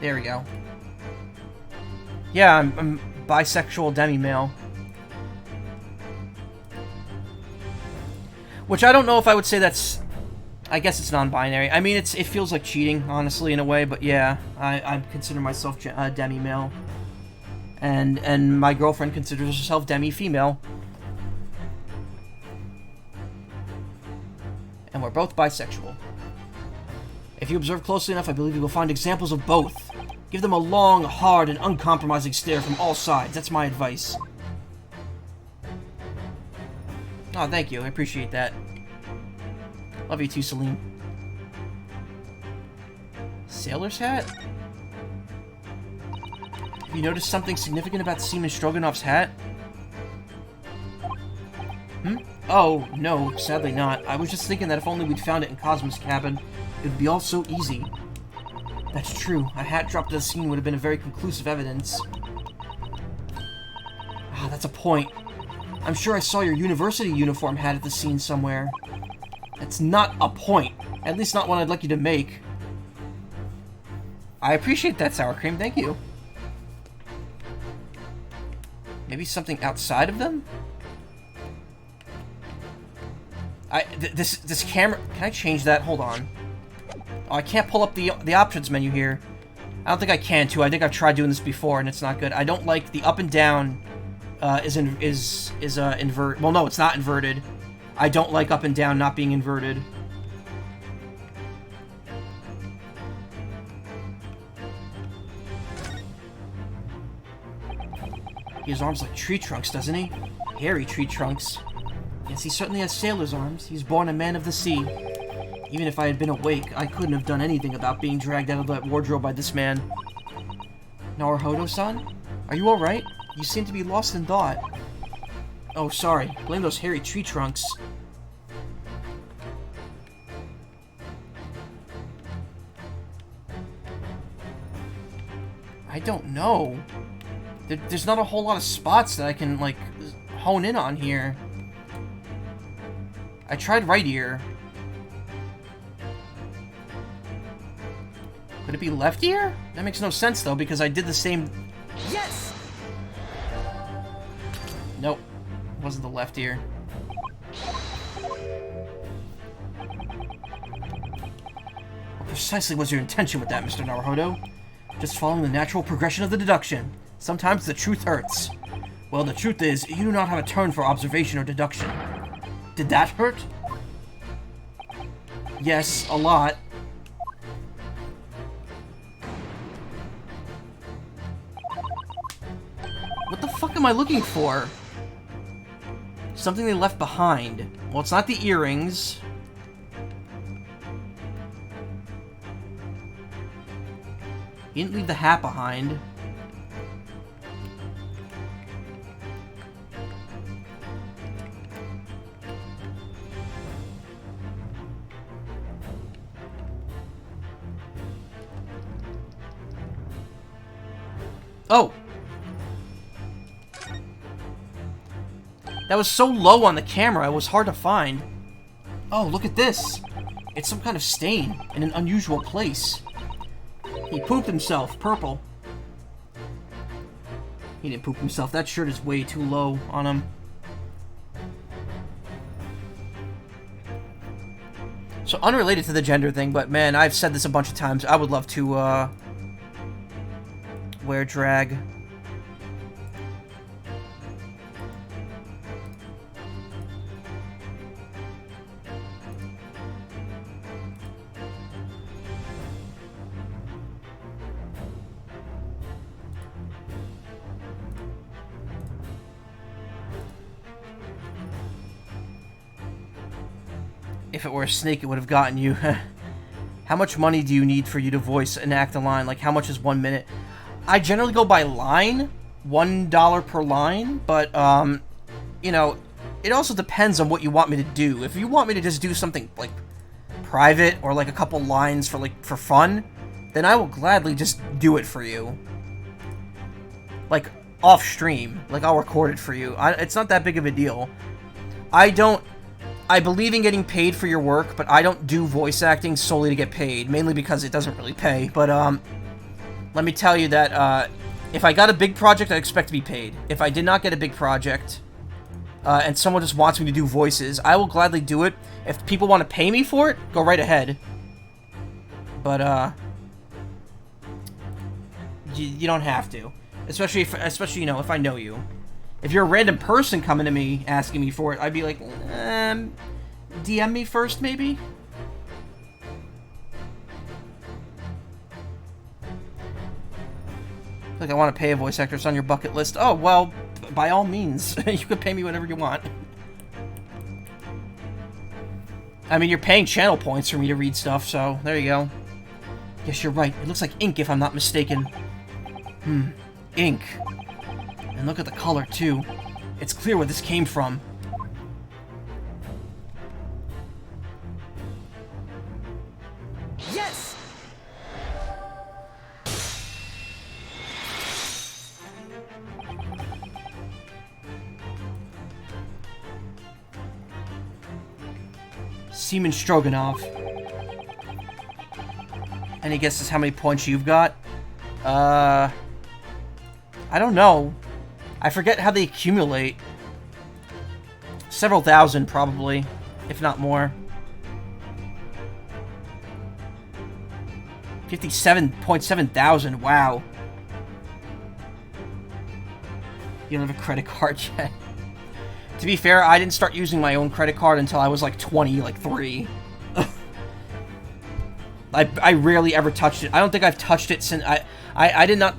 There we go. Yeah, I'm bisexual demi-male. Which I don't know if I would say that's... I guess it's non-binary. I mean, it feels like cheating, honestly, in a way, but yeah, I consider myself demi-male. And my girlfriend considers herself demi-female. And we're both bisexual. If you observe closely enough, I believe you will find examples of both. Give them a long, hard, and uncompromising stare from all sides. That's my advice. Oh, thank you. I appreciate that. Love you too, Celine. Sailor's hat? Have you noticed something significant about Seaman Stroganoff's hat? Oh, no, sadly not. I was just thinking that if only we'd found it in Cosmo's cabin, it would be all so easy. That's true. A hat dropped at the scene would have been a very conclusive evidence. Ah, that's a point. I'm sure I saw your university uniform hat at the scene somewhere. That's not a point. At least not one I'd like you to make. I appreciate that, Sour Cream. Thank you. Maybe something outside of them? This camera... Can I change that? Hold on. Oh, I can't pull up the options menu here. I don't think I can, too. I think I've tried doing this before, and it's not good. I don't like the up and down is inverted. Well, no, it's not inverted. I don't like up and down not being inverted. He has arms like tree trunks, doesn't he? Hairy tree trunks. Yes, he certainly has sailor's arms. He's born a man of the sea. Even if I had been awake, I couldn't have done anything about being dragged out of that wardrobe by this man. Naruhodo-san? Are you alright? You seem to be lost in thought. Oh, sorry. Blame those hairy tree trunks. I don't know. There's not a whole lot of spots that I can, like, hone in on here. I tried right ear. Could it be left ear? That makes no sense, though, because I did the same... Yes! Nope. It wasn't the left ear. What precisely was your intention with that, Mr. Naruhodo? Just following the natural progression of the deduction. Sometimes the truth hurts. Well, the truth is, you do not have a turn for observation or deduction. Did that hurt? Yes, a lot. What the fuck am I looking for? Something they left behind. Well, it's not the earrings. He didn't leave the hat behind. Oh! That was so low on the camera, it was hard to find. Oh, look at this! It's some kind of stain in an unusual place. He pooped himself, purple. He didn't poop himself, that shirt is way too low on him. So, unrelated to the gender thing, but man, I've said this a bunch of times, I would love to, wear drag. If it were a snake, it would have gotten you. How much money do you need for you to voice and act a line? Like, how much is 1 minute? I generally go by line, $1 per line, but, you know, it also depends on what you want me to do. If you want me to just do something, like, private, or, like, a couple lines for, like, for fun, then I will gladly just do it for you. Like, off-stream. Like, I'll record it for you. It's not that big of a deal. I believe in getting paid for your work, but I don't do voice acting solely to get paid, mainly because it doesn't really pay, but, let me tell you that, If I got a big project, I expect to be paid. If I did not get a big project, and someone just wants me to do voices, I will gladly do it. If people want to pay me for it, go right ahead. But, you don't have to. Especially, you know, if I know you. If you're a random person coming to me asking me for it, I'd be like, DM me first, maybe? Like, I want to pay a voice actor. It's on your bucket list. Oh, well, by all means. You could pay me whatever you want. I mean, you're paying channel points for me to read stuff, so there you go. Yes, you're right. It looks like ink, if I'm not mistaken. Ink. And look at the color, too. It's clear where this came from. Yes! Seaman Stroganoff. Any guesses how many points you've got? I don't know. I forget how they accumulate. Several thousand, probably. If not more. 57.7 thousand, wow. You don't have a credit card yet. To be fair, I didn't start using my own credit card until I was like 20, like 3. I rarely ever touched it. I don't think I've touched it since I did not.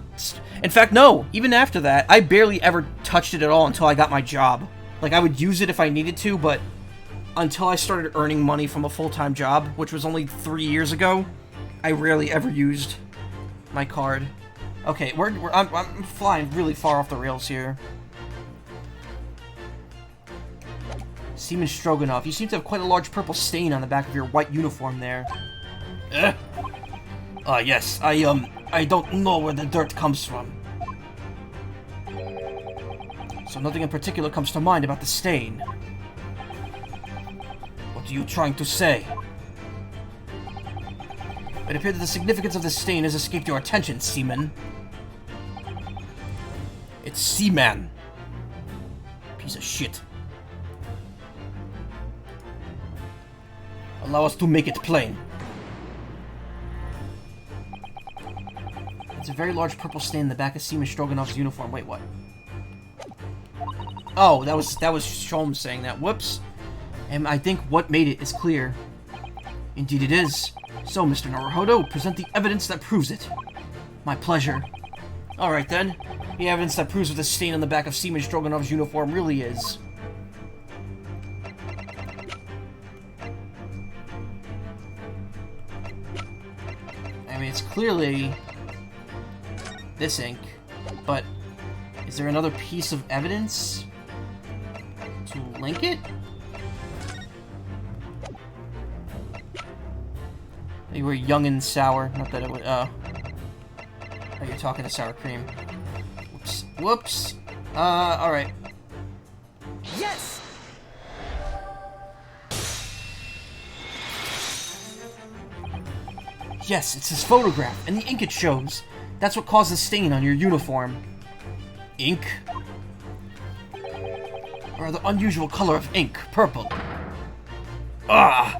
In fact, no. Even after that, I barely ever touched it at all until I got my job. Like, I would use it if I needed to, but until I started earning money from a full-time job, which was only 3 years ago, I rarely ever used my card. Okay, I'm flying really far off the rails here. Seaman Stroganoff, you seem to have quite a large purple stain on the back of your white uniform there. Yes, I don't know where the dirt comes from. So nothing in particular comes to mind about the stain. What are you trying to say? It appears that the significance of the stain has escaped your attention, Seaman. It's Seaman. Piece of shit. Allow us to make it plain. It's a very large purple stain in the back of Seaman Stroganoff's uniform. Wait, what? Oh, that was Shom saying that. Whoops. And I think what made it is clear. Indeed it is. So, Mr. Naruhodo, present the evidence that proves it. My pleasure. Alright then. The evidence that proves what the stain on the back of Seaman Stroganoff's uniform really is. I mean, it's clearly this ink, but is there another piece of evidence to link it? You were young and sour. Not that it would. Oh, you're talking to sour cream. Whoops. Whoops. All right. Yes. Yes, it's his photograph, and the ink it shows. That's what caused the stain on your uniform. Ink? Or the unusual color of ink, purple. Ah!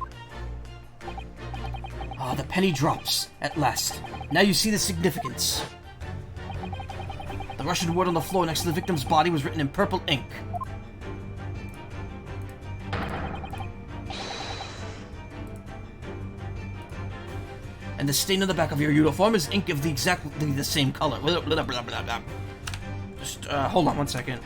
Ah, the penny drops, at last. Now you see the significance. The Russian word on the floor next to the victim's body was written in purple ink. And the stain on the back of your uniform is ink of exactly the same color. Just, hold on one second.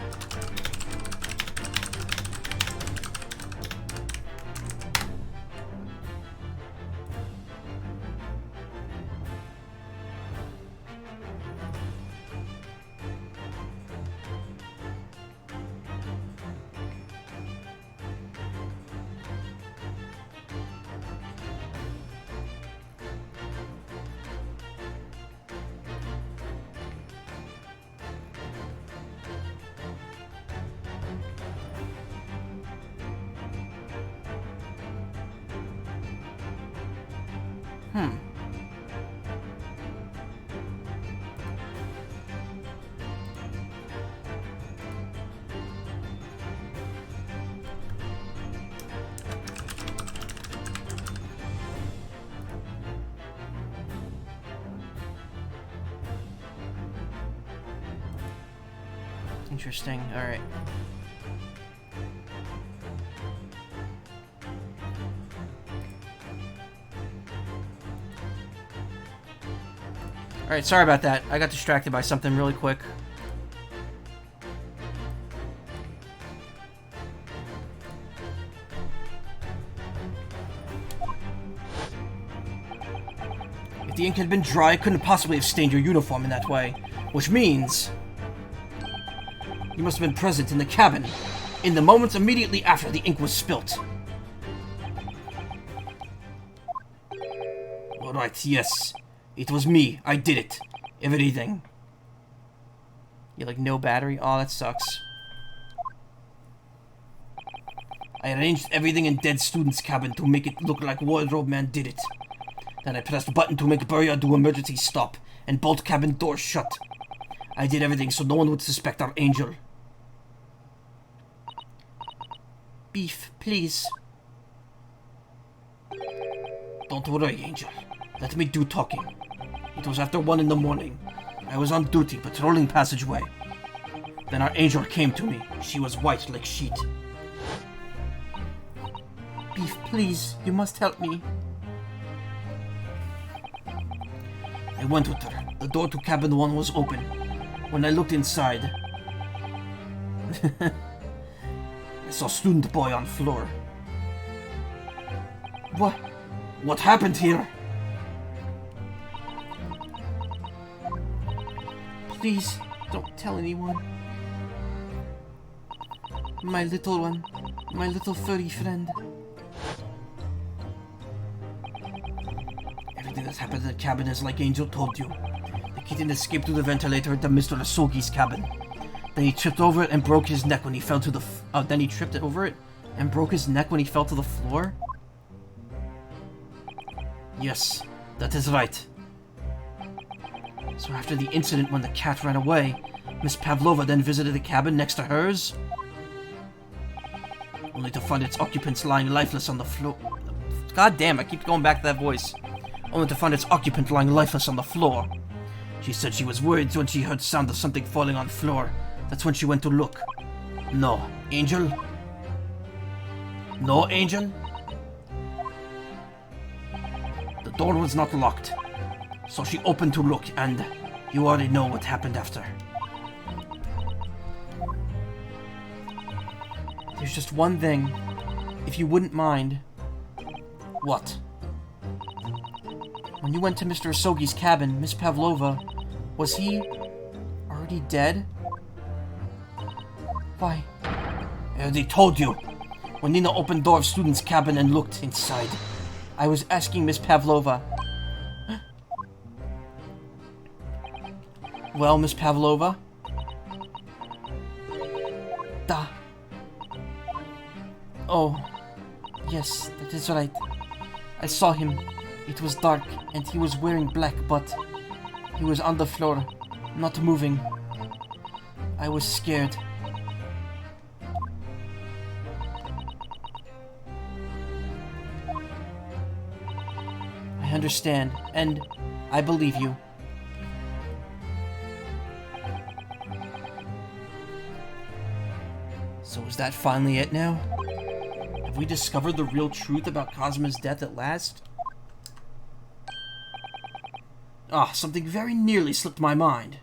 Interesting. Alright. Alright, sorry about that. I got distracted by something really quick. If the ink had been dry, it couldn't possibly have stained your uniform in that way. Which means... you must have been present in the cabin, in the moments immediately after the ink was spilt. Alright, yes. It was me. I did it. Everything. You like no battery? Oh, that sucks. I arranged everything in dead student's cabin to make it look like Wardrobe Man did it. Then I pressed a button to make Burya do emergency stop and bolt cabin doors shut. I did everything so no one would suspect our angel. Beef, please. Don't worry, Angel. Let me do talking. It was after 1 in the morning. I was on duty, patrolling passageway. Then our angel came to me. She was white like sheet. Beef, please. You must help me. I went with her. The door to cabin 1 was open. When I looked inside, I saw student boy on floor. What happened here? Please, don't tell anyone. My little one. My little furry friend. Everything that's happened in the cabin is like Angel told you. The kitten escaped through the ventilator into Mr. Asogi's cabin. Then he tripped over it and broke his neck when he fell to the then he tripped it over it and broke his neck when he fell to the floor? Yes, that is right. So after the incident when the cat ran away, Miss Pavlova then visited the cabin next to hers? Only to find its occupants lying lifeless on the floor. God damn, I keep going back to that voice. Only to find its occupant lying lifeless on the floor. She said she was worried when she heard sound of something falling on the floor. That's when she went to look. No, Angel? No, Angel? The door was not locked. So she opened to look, and you already know what happened after. There's just one thing, if you wouldn't mind. What? When you went to Mr. Asogi's cabin, Miss Pavlova, was he already dead? Why? I already told you. When Nina opened door of student's cabin and looked inside, I was asking Miss Pavlova. Well, Miss Pavlova? Da. Oh, yes, that is right. I saw him. It was dark, and he was wearing black, but he was on the floor, not moving. I was scared. I understand, and I believe you. So is that finally it now? Have we discovered the real truth about Cosma's death at last? Ah, something very nearly slipped my mind.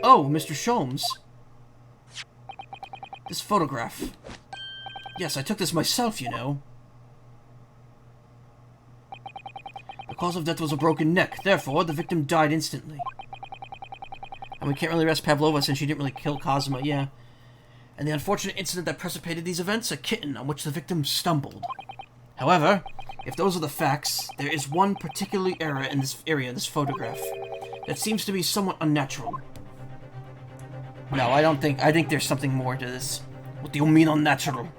Oh, Mr. Sholmes. This photograph. Yes, I took this myself, you know. The cause of death was a broken neck. Therefore, the victim died instantly. And we can't really arrest Pavlova since she didn't really kill Cosma, yeah. And the unfortunate incident that precipitated these events, a kitten on which the victim stumbled. However, if those are the facts, there is one particular error in this area in this photograph that seems to be somewhat unnatural. No, I don't think. I think there's something more to this. What do you mean unnatural?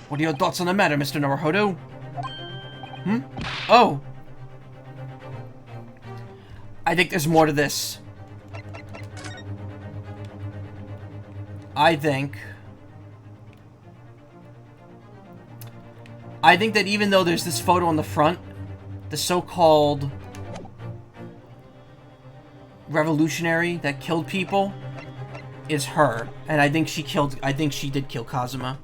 What are your thoughts on the matter, Mr. Naruhodo? Oh. I think there's more to this. I think that even though there's this photo on the front, the so-called revolutionary that killed people is her. And I think she did kill Kazuma.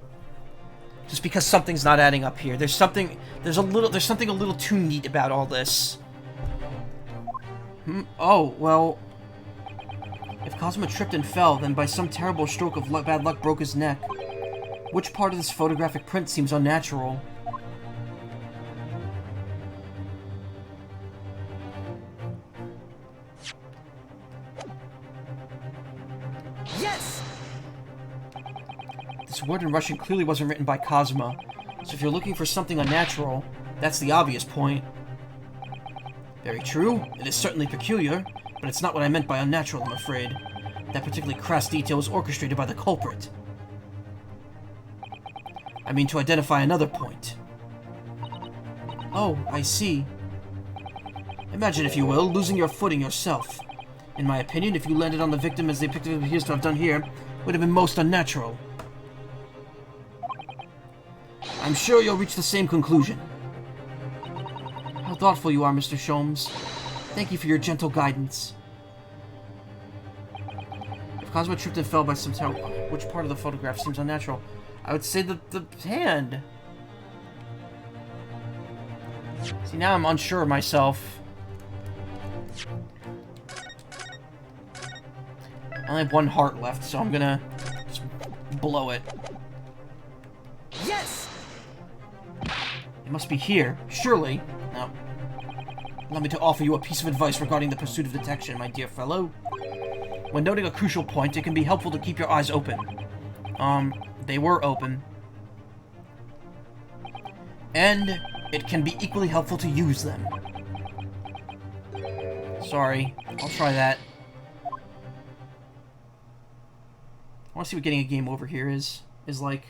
Just because something's not adding up here. There's something a little too neat about all this. Oh, well... If Kazuma tripped and fell, then by some terrible stroke of bad luck broke his neck. Which part of this photographic print seems unnatural? Yes! This word in Russian clearly wasn't written by Kazuma, so if you're looking for something unnatural, that's the obvious point. Very true, it is certainly peculiar, but it's not what I meant by unnatural, I'm afraid. That particularly crass detail was orchestrated by the culprit. I mean to identify another point. Oh, I see. Imagine, if you will, losing your footing yourself. In my opinion, if you landed on the victim as the victim appears to have done here, would have been most unnatural. I'm sure you'll reach the same conclusion. How thoughtful you are, Mr. Sholmes. Thank you for your gentle guidance. If Kazuma tripped and fell by some time, which part of the photograph seems unnatural? I would say the hand. See, now I'm unsure of myself. I only have one heart left, so I'm gonna just blow it. Yes! It must be here, surely. No. Allow me to offer you a piece of advice regarding the pursuit of detection, my dear fellow. When noting a crucial point, it can be helpful to keep your eyes open. They were open. And it can be equally helpful to use them. Sorry, I'll try that. I want to see what getting a game over here is like.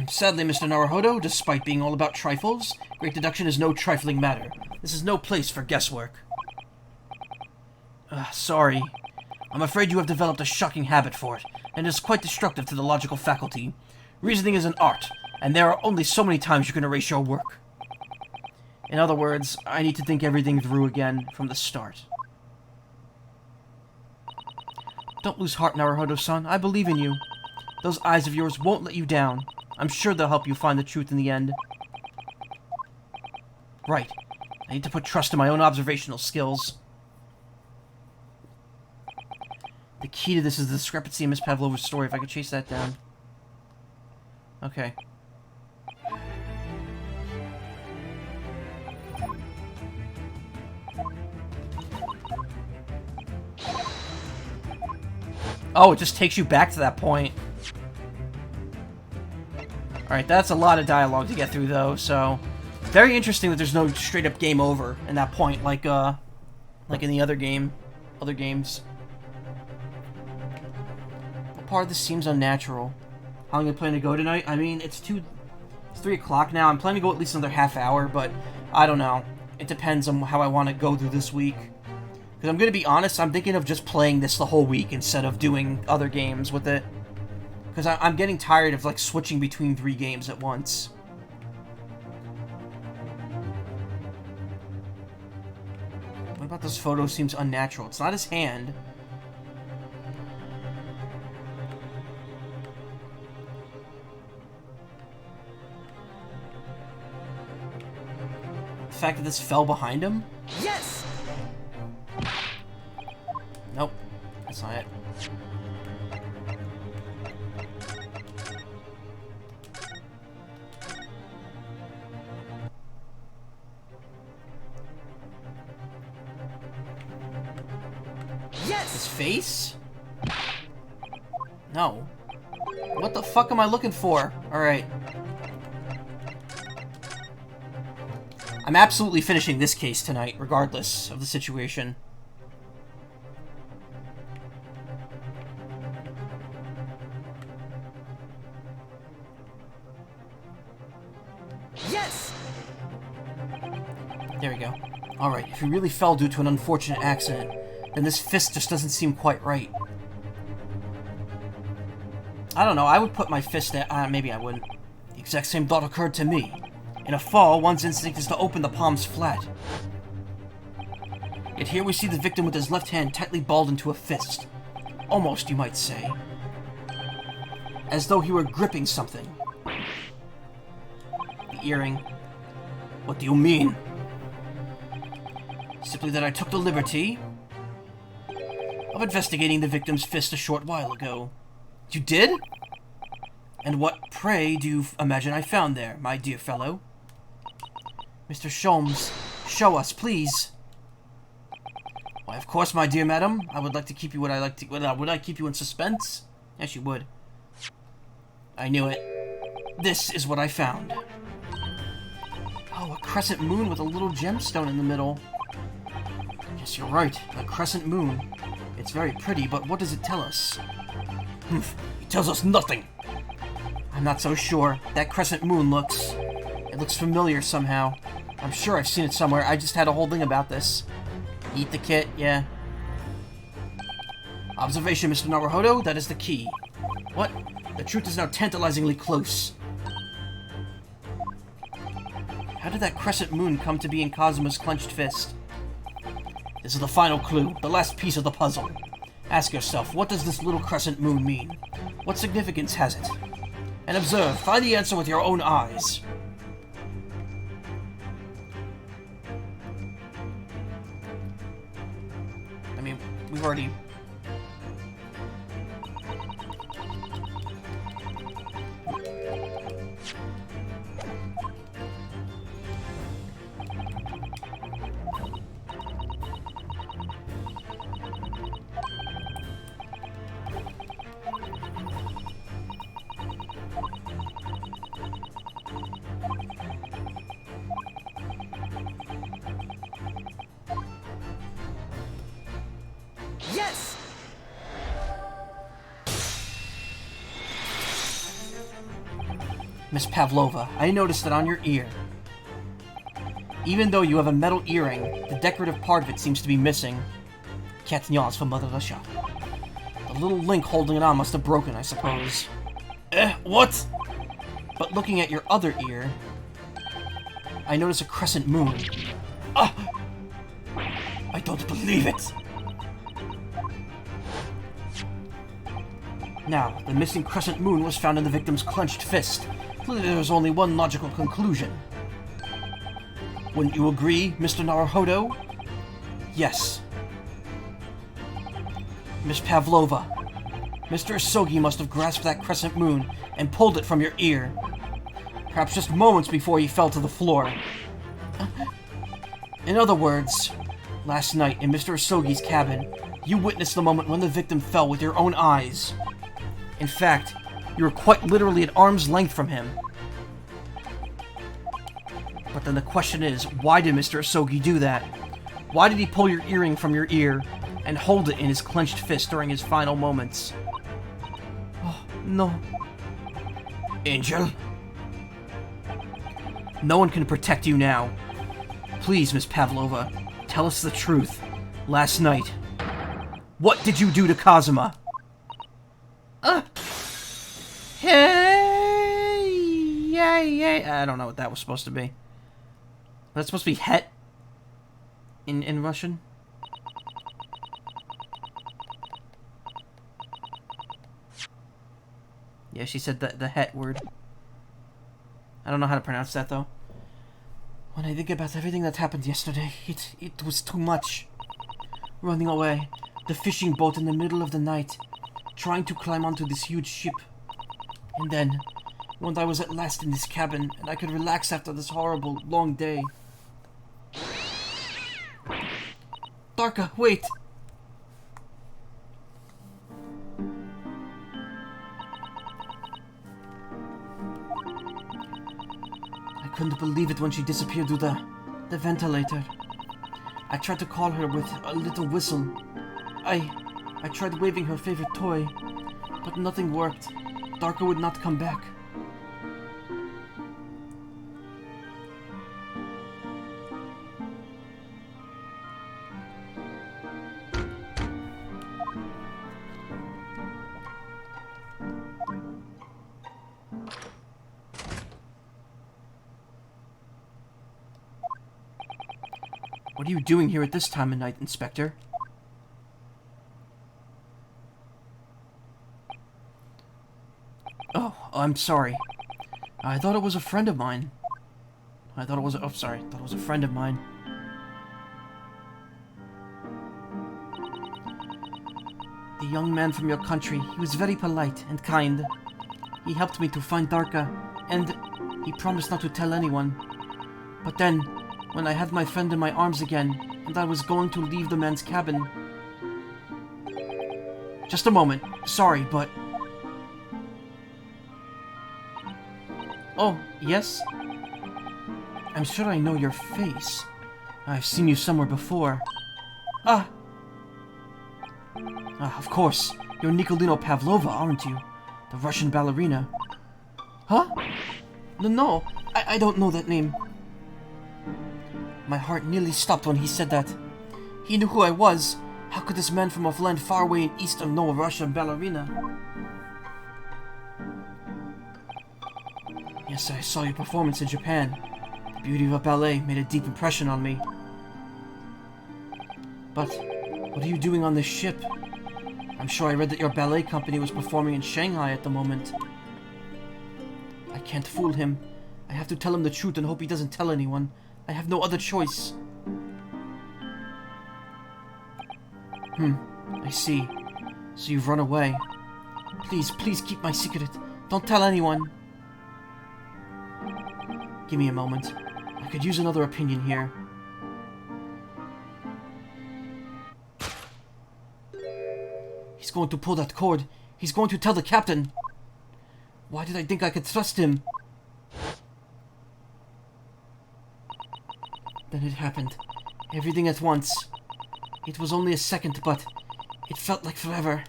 Sadly, Mr. Naruhodo, despite being all about trifles, great deduction is no trifling matter. This is no place for guesswork. Sorry. I'm afraid you have developed a shocking habit for it, and it is quite destructive to the logical faculty. Reasoning is an art, and there are only so many times you can erase your work. In other words, I need to think everything through again from the start. Don't lose heart, Naruhodo-san. I believe in you. Those eyes of yours won't let you down. I'm sure they'll help you find the truth in the end. Right. I need to put trust in my own observational skills. The key to this is the discrepancy in Miss Pavlova's story, if I could chase that down. Okay. Oh, it just takes you back to that point. Alright, that's a lot of dialogue to get through, though, so... Very interesting that there's no straight-up game over in that point, like in the other games. What part of this seems unnatural? How long are you planning to go tonight? I mean, it's 3 o'clock now. I'm planning to go at least another half hour, but I don't know. It depends on how I want to go through this week. Because I'm going to be honest, I'm thinking of just playing this the whole week instead of doing other games with it. Because I'm getting tired of, like, switching between 3 games at once. What about this photo seems unnatural? It's not his hand. The fact that this fell behind him? Yes! Nope. That's not it. Yes! His face? No. What the fuck am I looking for? Alright. I'm absolutely finishing this case tonight, regardless of the situation. Yes! There we go. Alright, if he really fell due to an unfortunate accident, then this fist just doesn't seem quite right. I don't know, I would put my fist at... maybe I wouldn't. The exact same thought occurred to me. In a fall, one's instinct is to open the palms flat. Yet here we see the victim with his left hand tightly balled into a fist. Almost, you might say. As though he were gripping something. The earring. What do you mean? Simply that I took the liberty of investigating the victim's fist a short while ago. You did? And what, pray, do you imagine I found there, my dear fellow? Mr. Sholmes, show us, please. Why, of course, my dear madam. I would like to keep you would I keep you in suspense? Yes, you would. I knew it. This is what I found. Oh, a crescent moon with a little gemstone in the middle. Yes, you're right. A crescent moon. It's very pretty, but what does it tell us? Humph. It tells us nothing. I'm not so sure. That crescent moon looks... It looks familiar somehow. I'm sure I've seen it somewhere. I just had a whole thing about this. Eat the kit, yeah. Observation, Mr. Naruhodo. That is the key. What? The truth is now tantalizingly close. How did that crescent moon come to be in Kazuma's clenched fist? This is the final clue, the last piece of the puzzle. Ask yourself, what does this little crescent moon mean? What significance has it? And observe, find the answer with your own eyes. I mean, we've already... Yes! Miss Pavlova, I noticed that on your ear. Even though you have a metal earring, the decorative part of it seems to be missing. Cat nyas for Mother Russia. The little link holding it on must have broken, I suppose. What? But looking at your other ear, I notice a crescent moon. Ah! I don't believe it! Now, the missing crescent moon was found in the victim's clenched fist. Clearly there was only one logical conclusion. Wouldn't you agree, Mr. Naruhodo? Yes. Miss Pavlova, Mr. Isogi must have grasped that crescent moon and pulled it from your ear. Perhaps just moments before he fell to the floor. In other words, last night in Mr. Isogi's cabin, you witnessed the moment when the victim fell with your own eyes. In fact, you were quite literally at arm's length from him. But then the question is, why did Mr. Isogi do that? Why did he pull your earring from your ear and hold it in his clenched fist during his final moments? Oh, no. Angel? No one can protect you now. Please, Miss Pavlova, tell us the truth. Last night, what did you do to Kazuma? Hey, yay. I don't know what that was supposed to be. That's supposed to be het in Russian. Yeah, she said the het word. I don't know how to pronounce that though. When I think about everything that happened yesterday, it was too much. Running away, the fishing boat in the middle of the night, trying to climb onto this huge ship. And then, when I was at last in this cabin, and I could relax after this horrible, long day. Darka, wait! I couldn't believe it when she disappeared through the ventilator. I tried to call her with a little whistle. I tried waving her favorite toy, but nothing worked. Darka would not come back. What are you doing here at this time of night, Inspector? Oh, I'm sorry. I thought it was a friend of mine. I thought it was a friend of mine. The young man from your country, he was very polite and kind. He helped me to find Darka, and he promised not to tell anyone. But then, when I had my friend in my arms again, and I was going to leave the man's cabin... Just a moment. Sorry, but... Oh, yes? I'm sure I know your face. I've seen you somewhere before. Of course. You're Nikolino Pavlova, aren't you? The Russian ballerina. Huh? No, I don't know that name. My heart nearly stopped when he said that. He knew who I was. How could this man from a land far away in eastern know a Russian ballerina? Yes, I saw your performance in Japan. The beauty of a ballet made a deep impression on me. But, what are you doing on this ship? I'm sure I read that your ballet company was performing in Shanghai at the moment. I can't fool him. I have to tell him the truth and hope he doesn't tell anyone. I have no other choice. I see. So you've run away. Please keep my secret. Don't tell anyone. Give me a moment. I could use another opinion here. He's going to pull that cord. He's going to tell the captain. Why did I think I could trust him? Then it happened. Everything at once. It was only a second, but it felt like forever.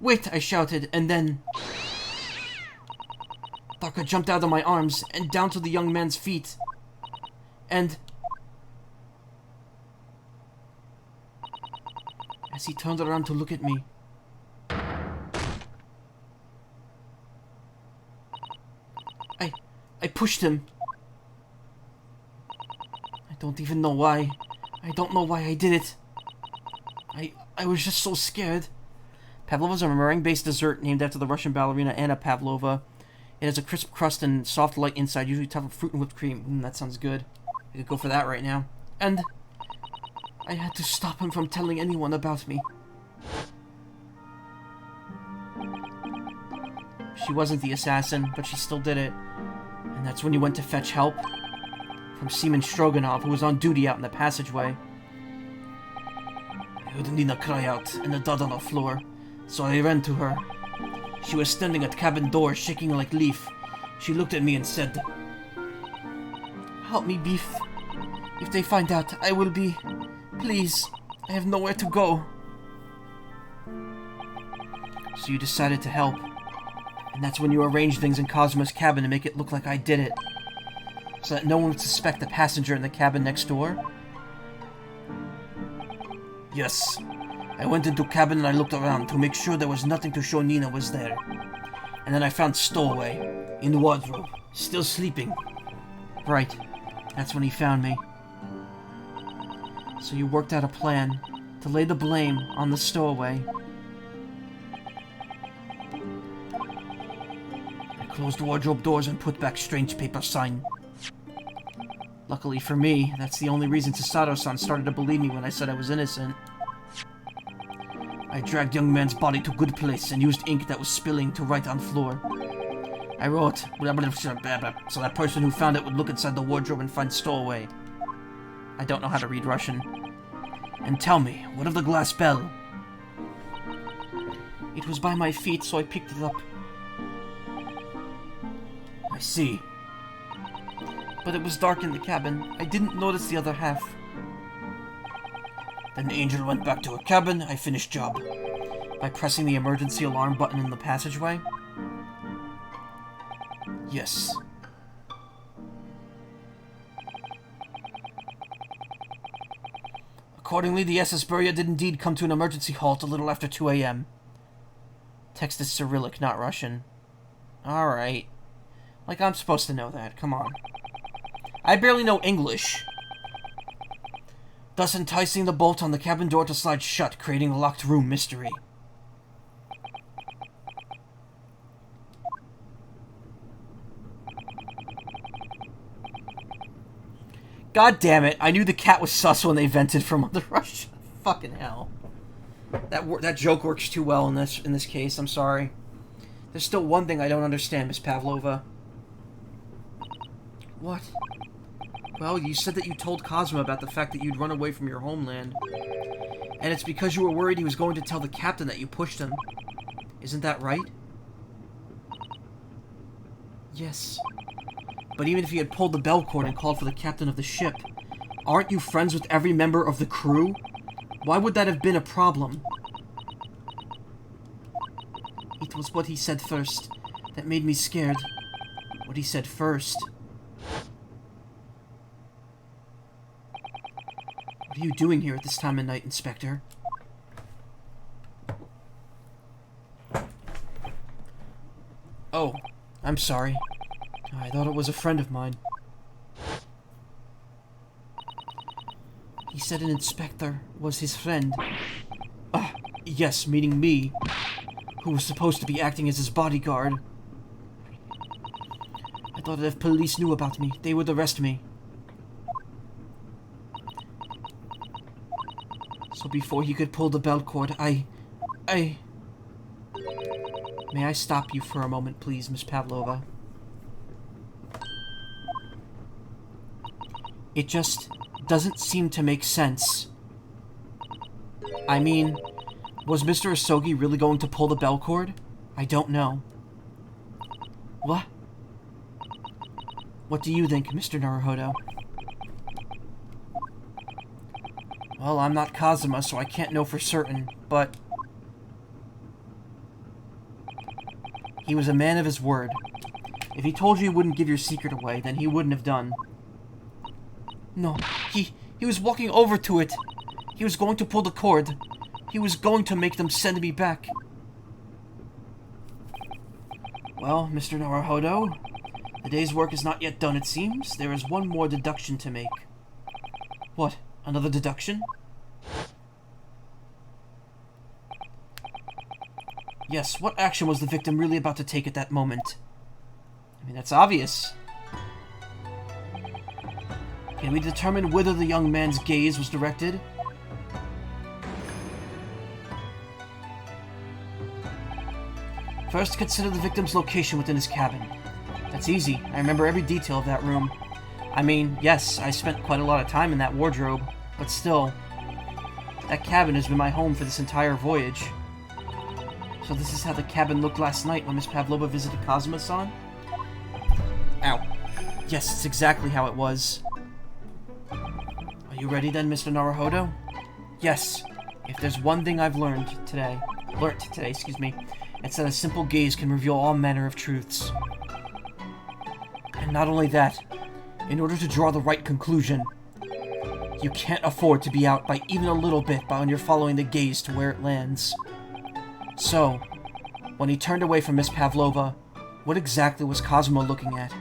Wait, I shouted, and then... Darka jumped out of my arms and down to the young man's feet. And... as he turned around to look at me... I pushed him. I don't even know why. I don't know why I did it. I was just so scared. Pavlova is a meringue-based dessert named after the Russian ballerina Anna Pavlova. It has a crisp crust and soft, light inside, usually topped with fruit and whipped cream. That sounds good. I could go for that right now. And I had to stop him from telling anyone about me. She wasn't the assassin, but she still did it. And that's when you went to fetch help? From Seaman Stroganoff, who was on duty out in the passageway. I heard Nina cry out and the dud on the floor, so I ran to her. She was standing at cabin door, shaking like leaf. She looked at me and said, "Help me, Beef. If they find out, I will be... Please, I have nowhere to go." So you decided to help. And that's when you arranged things in Cosmo's cabin to make it look like I did it. So that no one would suspect the passenger in the cabin next door? Yes. I went into cabin and I looked around to make sure there was nothing to show Nina was there. And then I found Stowaway, in the wardrobe, still sleeping. Right. That's when he found me. So you worked out a plan to lay the blame on the Stowaway. I closed the wardrobe doors and put back strange paper sign. Luckily for me, that's the only reason Sasato-san started to believe me when I said I was innocent. I dragged young man's body to a good place and used ink that was spilling to write on floor. I wrote, so that person who found it would look inside the wardrobe and find Stowaway. I don't know how to read Russian. And tell me, what of the glass bell? It was by my feet, so I picked it up. I see. But it was dark in the cabin. I didn't notice the other half. Then the angel went back to her cabin. I finished job. By pressing the emergency alarm button in the passageway? Yes. Accordingly, the SS Burya did indeed come to an emergency halt a little after 2 a.m. Text is Cyrillic, not Russian. Alright. Like, I'm supposed to know that. Come on. I barely know English. Thus enticing the bolt on the cabin door to slide shut, creating the locked room mystery. God damn it, I knew the cat was sus when they vented from Mother Russia. Fucking hell. That joke works too well in this case, I'm sorry. There's still one thing I don't understand, Miss Pavlova. What? Well, you said that you told Cosmo about the fact that you'd run away from your homeland. And it's because you were worried he was going to tell the captain that you pushed him. Isn't that right? Yes. But even if he had pulled the bell cord and called for the captain of the ship, aren't you friends with every member of the crew? Why would that have been a problem? It was what he said first that made me scared. What he said first. What are you doing here at this time of night, Inspector? Oh, I'm sorry. I thought it was a friend of mine. He said an inspector was his friend. Yes, meaning me, who was supposed to be acting as his bodyguard. I thought that if police knew about me, they would arrest me. So before he could pull the bell cord, May I stop you for a moment, please, Miss Pavlova? It just doesn't seem to make sense. I mean, was Mr. Asogi really going to pull the bell cord? I don't know. What? What do you think, Mr. Naruhodo? Well, I'm not Kazuma, so I can't know for certain, but... he was a man of his word. If he told you he wouldn't give your secret away, then he wouldn't have done. No, he was walking over to it. He was going to pull the cord. He was going to make them send me back. Well, Mr. Naruhodo, the day's work is not yet done, it seems. There is one more deduction to make. What? Another deduction? Yes, what action was the victim really about to take at that moment? I mean, that's obvious. Can we determine whither the young man's gaze was directed? First, consider the victim's location within his cabin. That's easy. I remember every detail of that room. I mean, yes, I spent quite a lot of time in that wardrobe, but still, that cabin has been my home for this entire voyage. So this is how the cabin looked last night when Miss Pavlova visited Kazuma-san? Ow. Yes, it's exactly how it was. Are you ready then, Mr. Naruhodo? Yes. If there's one thing I've learned today, it's that a simple gaze can reveal all manner of truths. And not only that, in order to draw the right conclusion, you can't afford to be out by even a little bit when you're following the gaze to where it lands. So, when he turned away from Miss Pavlova, what exactly was Cosmo looking at?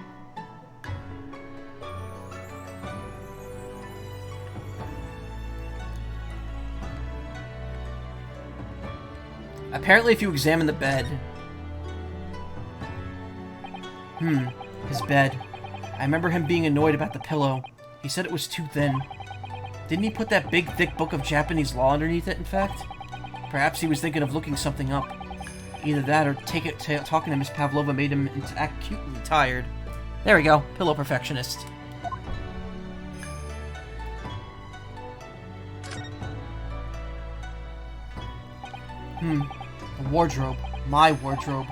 Apparently, if you examine the bed... his bed. I remember him being annoyed about the pillow. He said it was too thin. Didn't he put that big, thick book of Japanese law underneath it, in fact? Perhaps he was thinking of looking something up. Either that or talking to Miss Pavlova made him acutely tired. There we go. Pillow perfectionist. The wardrobe. My wardrobe.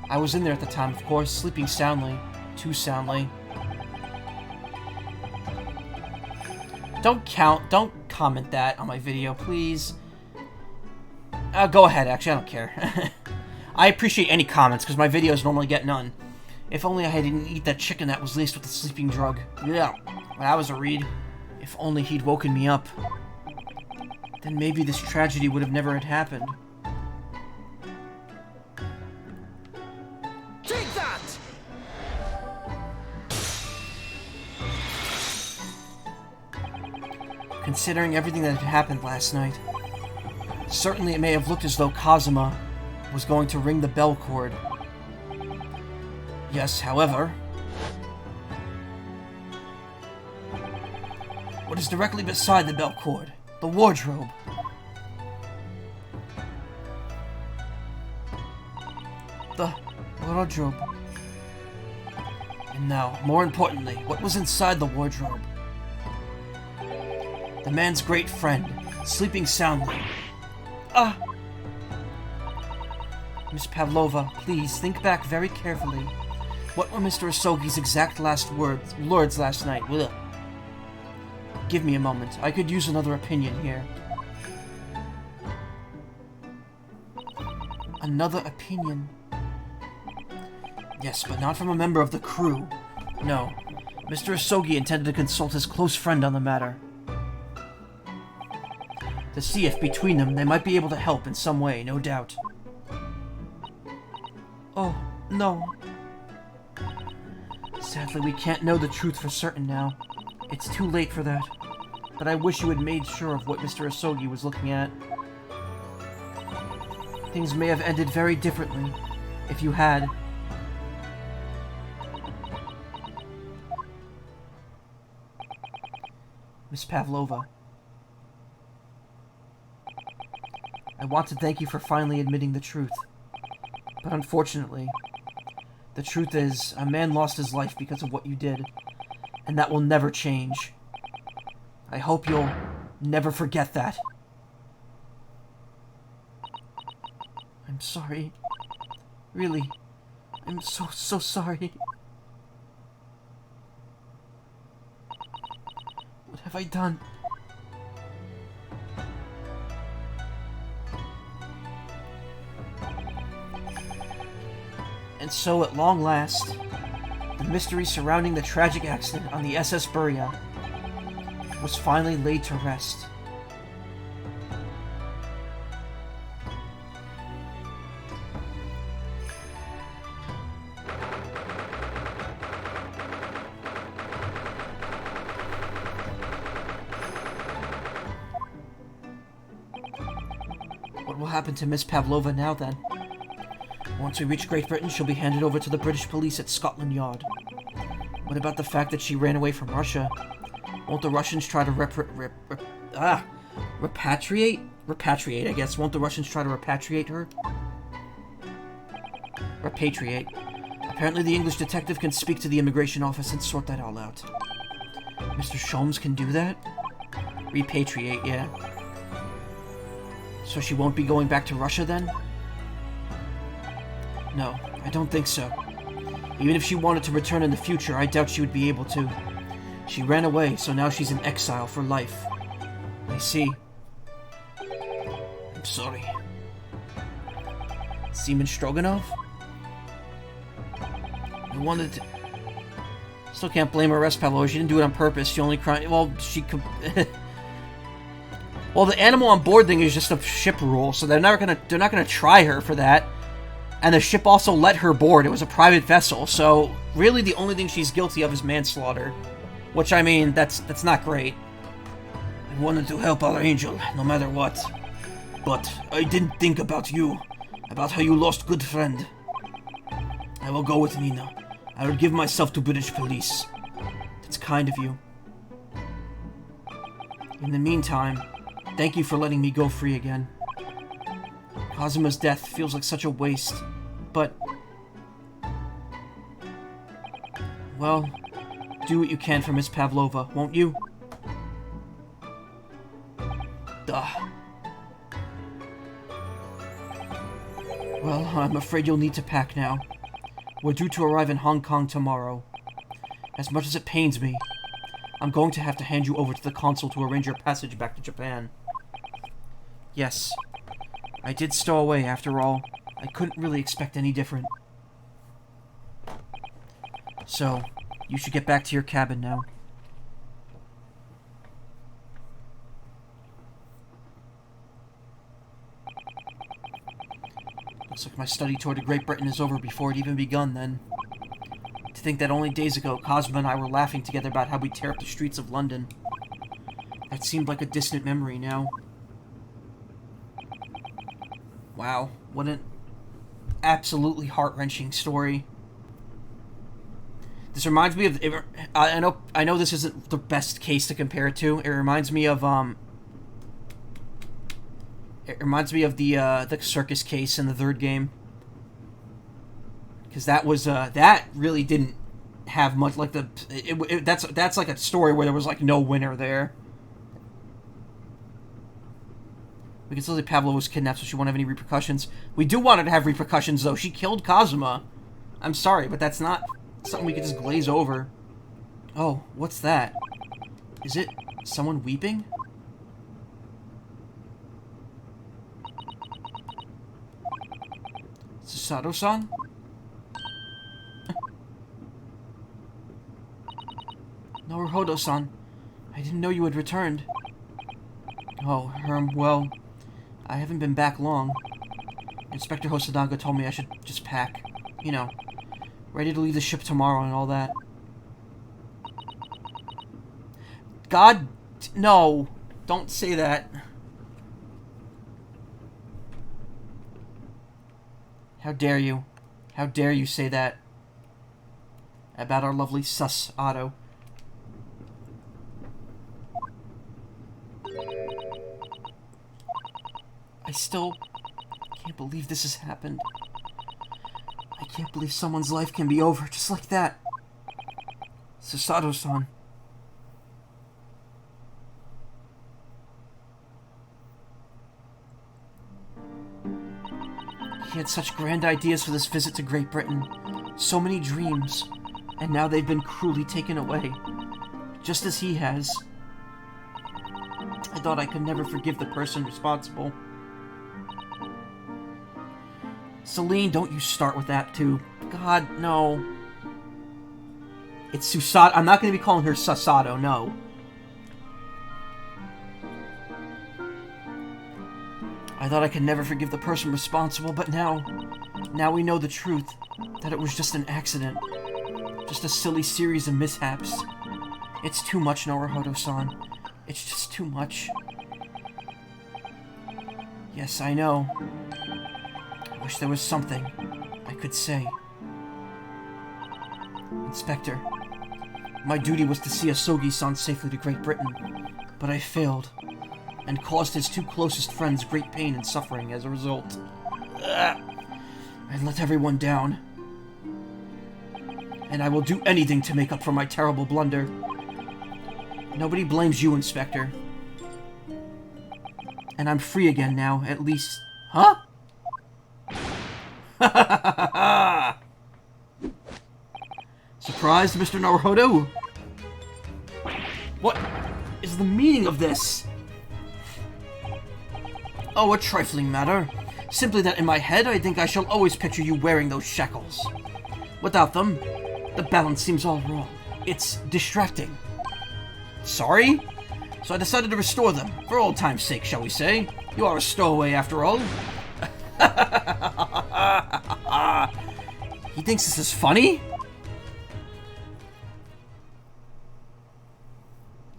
I was in there at the time, of course, sleeping soundly. Too soundly. Don't comment that on my video, please. Go ahead, actually, I don't care. I appreciate any comments, because my videos normally get none. If only I didn't eat that chicken that was laced with the sleeping drug. Yeah, well, that was a read. If only he'd woken me up. Then maybe this tragedy would have never had happened. Take that! considering everything that had happened last night. Certainly it may have looked as though Kazuma was going to ring the bell cord. Yes, however, what is directly beside the bell cord? The wardrobe. The wardrobe. And now, more importantly, what was inside the wardrobe? The man's great friend, sleeping soundly. Miss Pavlova, please think back very carefully. What were Mr. Asogi's exact last words last night? Ugh. Give me a moment. I could use another opinion here. Another opinion? Yes, but not from a member of the crew. No. Mr. Asogi intended to consult his close friend on the matter. To see if, between them, they might be able to help in some way, no doubt. Oh, no. Sadly, we can't know the truth for certain now. It's too late for that. But I wish you had made sure of what Mr. Asogi was looking at. Things may have ended very differently if you had. Miss Pavlova, I want to thank you for finally admitting the truth. But unfortunately, the truth is, a man lost his life because of what you did, and that will never change. I hope you'll never forget that. I'm sorry. Really, I'm so sorry. What have I done? And so, at long last, the mystery surrounding the tragic accident on the SS Buria was finally laid to rest. What will happen to Miss Pavlova now, then? Once we reach Great Britain, she'll be handed over to the British police at Scotland Yard. What about the fact that she ran away from Russia? Won't the Russians try to repatriate? Repatriate, I guess. Won't the Russians try to repatriate her? Repatriate. Apparently the English detective can speak to the immigration office and sort that all out. Mr. Sholmes can do that? Repatriate, yeah. So she won't be going back to Russia then? No, I don't think so. Even if she wanted to return in the future, I doubt she would be able to. She ran away, so now she's in exile for life. I see. I'm sorry. Seaman Stroganoff? I wanted to... Still can't blame her, Pavlova. She didn't do it on purpose. She only cried... Well, she could... Well, the animal on board thing is just a ship rule, so they're not gonna try her for that. And the ship also let her board. It was a private vessel, so really the only thing she's guilty of is manslaughter. Which, I mean, that's not great. I wanted to help our angel, no matter what. But I didn't think about you. About how you lost good friend. I will go with Nina. I will give myself to British police. That's kind of you. In the meantime, thank you for letting me go free again. Kazuma's death feels like such a waste, but... Well, do what you can for Miss Pavlova, won't you? Duh. Well, I'm afraid you'll need to pack now. We're due to arrive in Hong Kong tomorrow. As much as it pains me, I'm going to have to hand you over to the consul to arrange your passage back to Japan. Yes. I did stow away, after all. I couldn't really expect any different. So, you should get back to your cabin now. Looks like my study tour to Great Britain is over before it even begun, then. To think that only days ago, Cosmo and I were laughing together about how we'd tear up the streets of London. That seemed like a distant memory now. Wow, what an absolutely heart-wrenching story. This reminds me of... I know this isn't the best case to compare it to. It reminds me of, the circus case in the third game. Because that was, that really didn't have much, like, that's like a story where there was, like, no winner there. We can still say Pavlova was kidnapped, so she won't have any repercussions. We do want her to have repercussions, though. She killed Kazuma. I'm sorry, but that's not something we can just glaze over. Oh, what's that? Is it someone weeping? Susato-san? Naruhodo-san, I didn't know you had returned. Oh, well, I haven't been back long. Inspector Hosonaga told me I should just pack. You know, ready to leave the ship tomorrow and all that. God, no. Don't say that. How dare you? How dare you say that about our lovely sus Otto? I still can't believe this has happened. I can't believe someone's life can be over just like that. Susato-san. He had such grand ideas for this visit to Great Britain. So many dreams. And now they've been cruelly taken away. Just as he has. I thought I could never forgive the person responsible. Celine, don't you start with that, too. God, no. It's Susato. I'm not going to be calling her Susato, no. I thought I could never forgive the person responsible, but now we know the truth. That it was just an accident. Just a silly series of mishaps. It's too much, Naruhodo-san. It's just too much. Yes, I know. I wish there was something I could say. Inspector, my duty was to see Asogi-san safely to Great Britain, but I failed, and caused his two closest friends great pain and suffering as a result. I let everyone down, and I will do anything to make up for my terrible blunder. Nobody blames you, Inspector. And I'm free again now, at least. Huh? Surprised, Mr. Naruhodo? What is the meaning of this? Oh, a trifling matter. Simply that in my head, I think I shall always picture you wearing those shackles. Without them, the balance seems all wrong. It's distracting. Sorry? So I decided to restore them, for old time's sake, shall we say. You are a stowaway, after all. He thinks this is funny?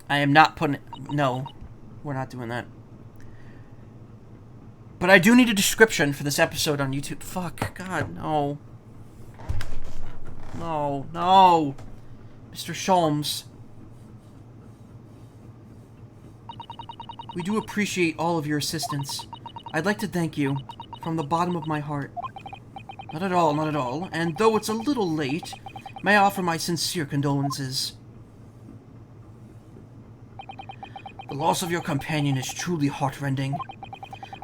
I am not putting it... No, we're not doing that. But I do need a description for this episode on YouTube. Fuck, God, no. No, no. Mr. Sholmes. We do appreciate all of your assistance. I'd like to thank you from the bottom of my heart. Not at all, not at all. And though it's a little late, may I offer my sincere condolences. The loss of your companion is truly heartrending.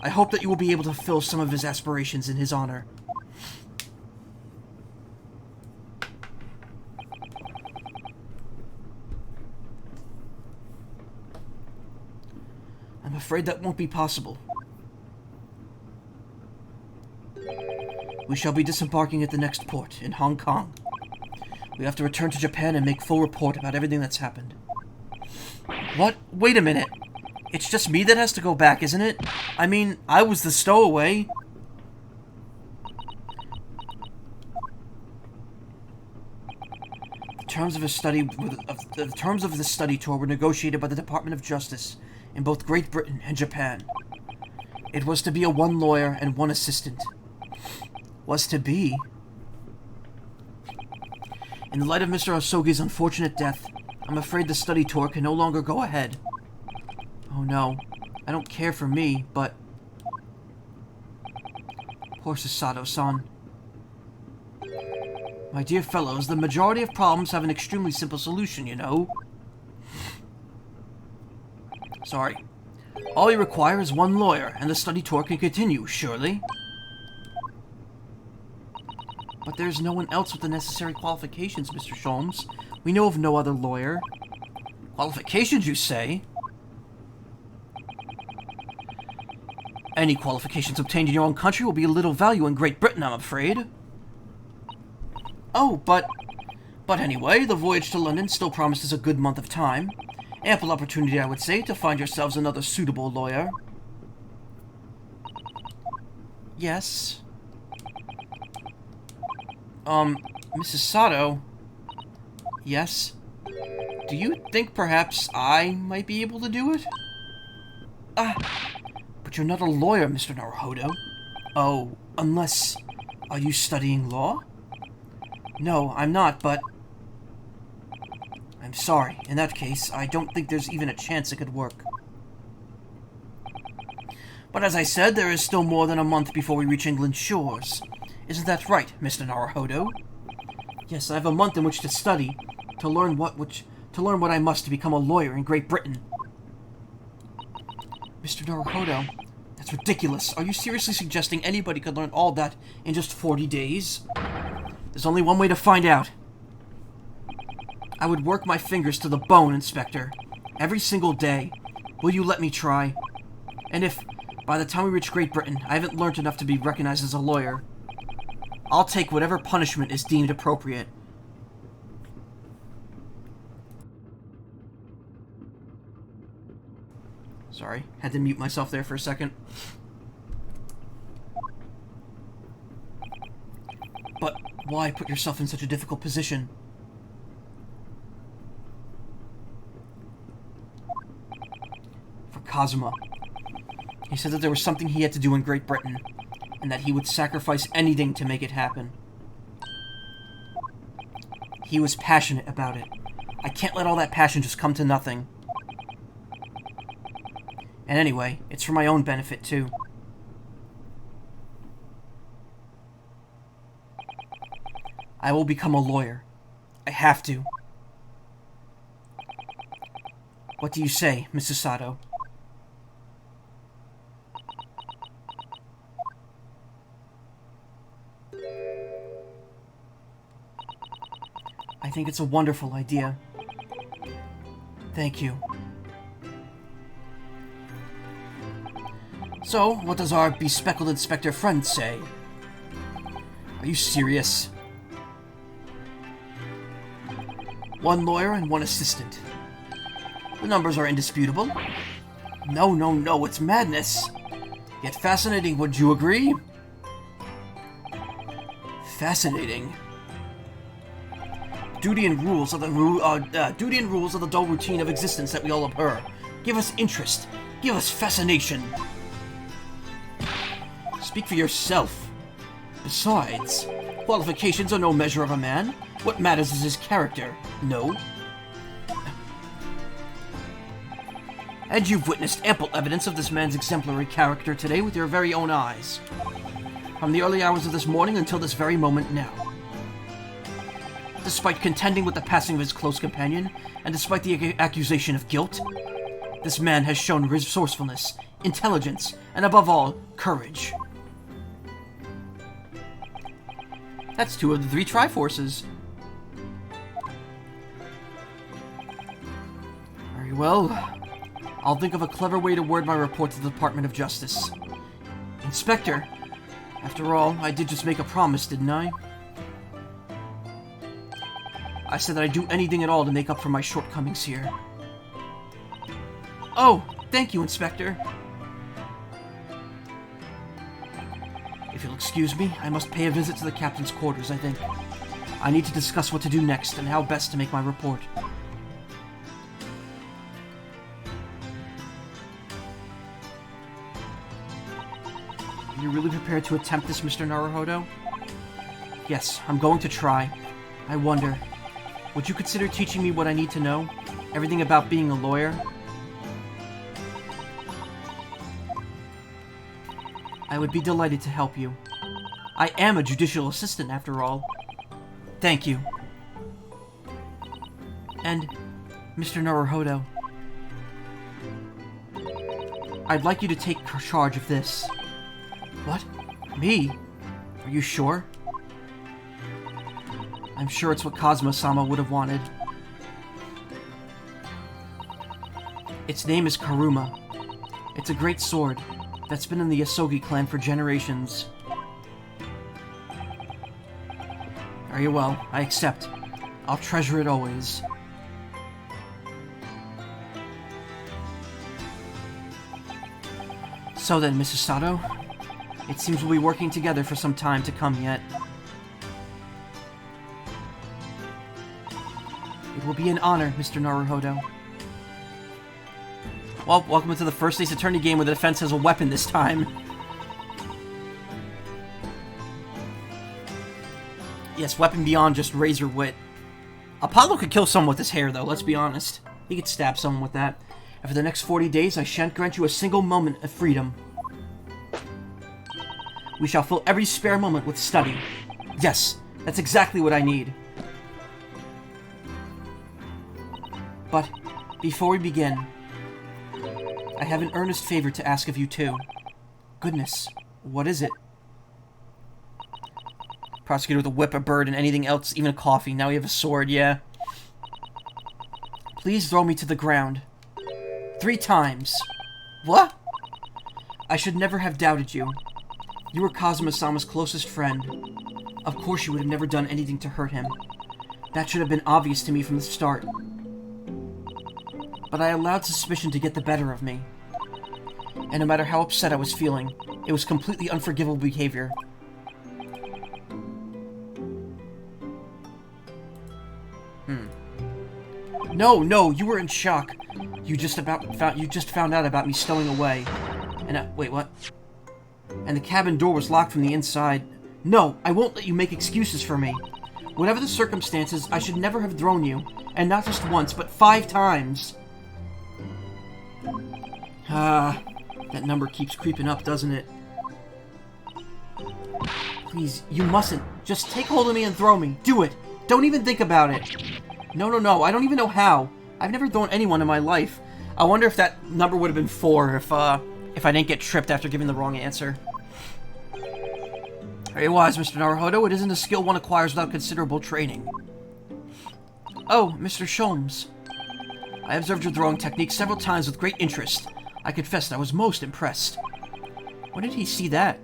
I hope that you will be able to fulfill some of his aspirations in his honor. I'm afraid that won't be possible. We shall be disembarking at the next port, in Hong Kong. We have to return to Japan and make full report about everything that's happened. What? Wait a minute. It's just me that has to go back, isn't it? I mean, I was the stowaway. The terms of the study tour were negotiated by the Department of Justice in both Great Britain and Japan. It was to be a one lawyer and one assistant. Was to be. In the light of Mr. Osogi's unfortunate death, I'm afraid the study tour can no longer go ahead. Oh no, I don't care for me, but... Poor Sasato-san. My dear fellows, the majority of problems have an extremely simple solution, you know. Sorry. All you require is one lawyer, and the study tour can continue, surely? But there's no one else with the necessary qualifications, Mr. Sholmes. We know of no other lawyer. Qualifications, you say? Any qualifications obtained in your own country will be of little value in Great Britain, I'm afraid. Oh, but anyway, the voyage to London still promises a good month of time. Ample opportunity, I would say, to find yourselves another suitable lawyer. Yes. Mrs. Sato? Yes? Do you think perhaps I might be able to do it? But you're not a lawyer, Mr. Naruhodo. Oh, unless... Are you studying law? No, I'm not, but... I'm sorry. In that case, I don't think there's even a chance it could work. But as I said, there is still more than a month before we reach England's shores. Isn't that right, Mr. Naruhodo? Yes, I have a month in which to study, to learn what I must to become a lawyer in Great Britain. Mr. Naruhodo, that's ridiculous. Are you seriously suggesting anybody could learn all that in just 40 days? There's only one way to find out. I would work my fingers to the bone, Inspector. Every single day. Will you let me try? And if, by the time we reach Great Britain, I haven't learned enough to be recognized as a lawyer, I'll take whatever punishment is deemed appropriate. Sorry, had to mute myself there for a second. But why put yourself in such a difficult position? For Kazuma. He said that there was something he had to do in Great Britain, and that he would sacrifice anything to make it happen. He was passionate about it. I can't let all that passion just come to nothing. And anyway, it's for my own benefit, too. I will become a lawyer. I have to. What do you say, Mrs. Sato? I think it's a wonderful idea. Thank you. So, what does our bespectacled inspector friend say? Are you serious? One lawyer and one assistant. The numbers are indisputable. No, it's madness. Yet fascinating, would you agree? Fascinating. Duty and rules are the dull routine of existence that we all abhor. Give us interest. Give us fascination. Speak for yourself. Besides, qualifications are no measure of a man. What matters is his character. No? And you've witnessed ample evidence of this man's exemplary character today with your very own eyes. From the early hours of this morning until this very moment now. Despite contending with the passing of his close companion, and despite the accusation of guilt, this man has shown resourcefulness, intelligence, and above all, courage. That's 2 of the 3 Triforces. Very well. I'll think of a clever way to word my report to the Department of Justice. Inspector, after all, I did just make a promise, didn't I? I said that I'd do anything at all to make up for my shortcomings here. Oh, thank you, Inspector. If you'll excuse me, I must pay a visit to the captain's quarters, I think. I need to discuss what to do next and how best to make my report. Are you really prepared to attempt this, Mr. Naruhodo? Yes, I'm going to try. I wonder, would you consider teaching me what I need to know? Everything about being a lawyer? I would be delighted to help you. I am a judicial assistant, after all. Thank you. And, Mr. Naruhodo, I'd like you to take charge of this. What? Me? Are you sure? I'm sure it's what Kazuma-sama would have wanted. Its name is Karuma. It's a great sword that's been in the Asogi clan for generations. Very well, I accept. I'll treasure it always. So then, Mrs. Sato, it seems we'll be working together for some time to come yet. It will be an honor, Mr. Naruhodo. Well, welcome to the first Ace Attorney game where the defense has a weapon this time. Yes, weapon beyond just razor wit. Apollo could kill someone with his hair, though, let's be honest. He could stab someone with that. And for the next 40 days, I shan't grant you a single moment of freedom. We shall fill every spare moment with study. Yes, that's exactly what I need. But, before we begin, I have an earnest favor to ask of you, too. Goodness, what is it? Prosecutor with a whip, a bird, and anything else, even a coffee. Now we have a sword, yeah. Please throw me to the ground. 3 times. What? I should never have doubted you. You were Kazuma-sama's closest friend. Of course you would have never done anything to hurt him. That should have been obvious to me from the start. But I allowed suspicion to get the better of me. And no matter how upset I was feeling, it was completely unforgivable behavior. No, you were in shock. You just found out about me stowing away. And wait, what? And the cabin door was locked from the inside. No, I won't let you make excuses for me. Whatever the circumstances, I should never have thrown you. And not just once, but 5 times. That number keeps creeping up, doesn't it? Please, you mustn't. Just take hold of me and throw me. Do it. Don't even think about it. No. I don't even know how. I've never thrown anyone in my life. I wonder if that number would have been 4 if I didn't get tripped after giving the wrong answer. Very wise, Mr. Naruhodo. It isn't a skill one acquires without considerable training. Oh, Mr. Sholmes. I observed your throwing technique several times with great interest. I confess I was most impressed. When did he see that?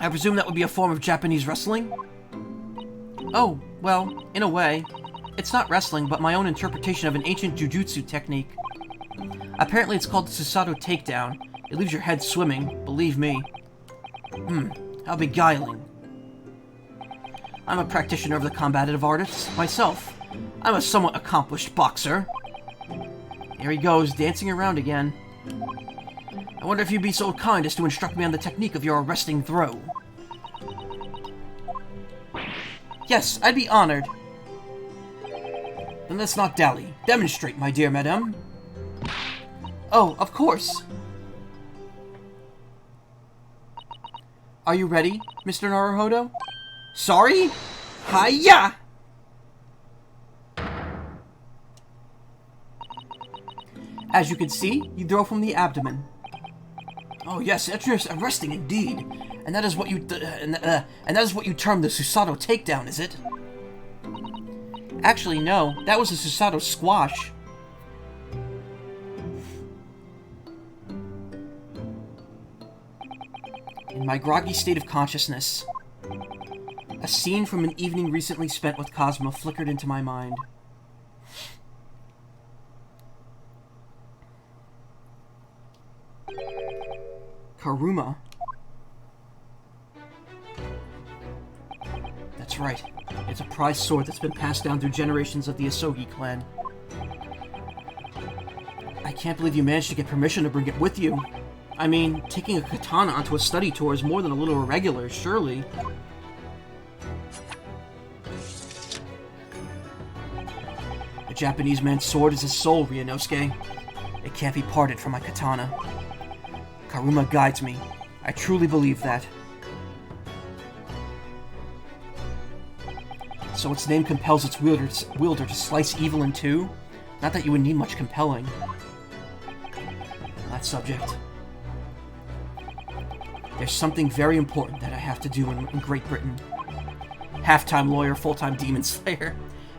I presume that would be a form of Japanese wrestling? Oh, well, in a way. It's not wrestling, but my own interpretation of an ancient jujutsu technique. Apparently it's called the Susato Takedown. It leaves your head swimming, believe me. How beguiling. I'm a practitioner of the combative arts myself. I'm a somewhat accomplished boxer. There he goes, dancing around again. I wonder if you'd be so kind as to instruct me on the technique of your arresting throw. Yes, I'd be honored. Then let's not dally. Demonstrate, my dear madame. Oh, of course. Are you ready, Mr. Naruhodo? Sorry? Hi-ya! As you can see, you throw from the abdomen. Oh yes, interesting, arresting indeed. And that is what you and that is what you term the Susato Takedown, is it? Actually, no. That was a Susato Squash. In my groggy state of consciousness, a scene from an evening recently spent with Cosmo flickered into my mind. Karuma. That's right. It's a prized sword that's been passed down through generations of the Asogi clan. I can't believe you managed to get permission to bring it with you. I mean, taking a katana onto a study tour is more than a little irregular, surely. A Japanese man's sword is his soul, Ryunosuke. It can't be parted from my katana. Karuma guides me. I truly believe that. So its name compels its wielder to slice evil in two? Not that you would need much compelling. On that subject, there's something very important that I have to do in Great Britain. Half-time lawyer, full-time demon slayer,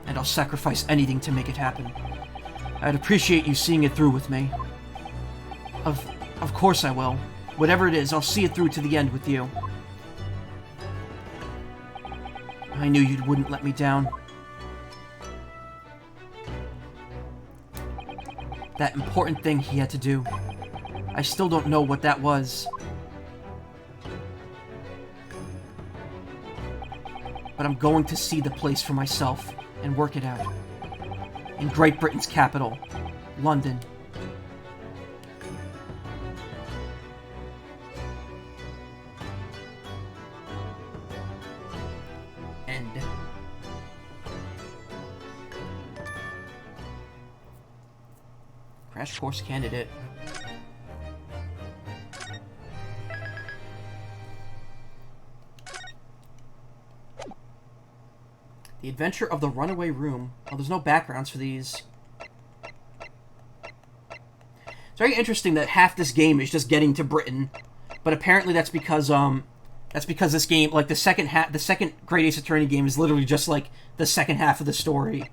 and I'll sacrifice anything to make it happen. I'd appreciate you seeing it through with me. Of course I will. Whatever it is, I'll see it through to the end with you. I knew you wouldn't let me down. That important thing he had to do. I still don't know what that was. But I'm going to see the place for myself and work it out. In Great Britain's capital, London. End. Crash course candidate. The Adventure of the Runaway Room. Oh, there's no backgrounds for these. It's very interesting that half this game is just getting to Britain, but apparently that's because this game, like the second Great Ace Attorney game, is literally just like the second half of the story.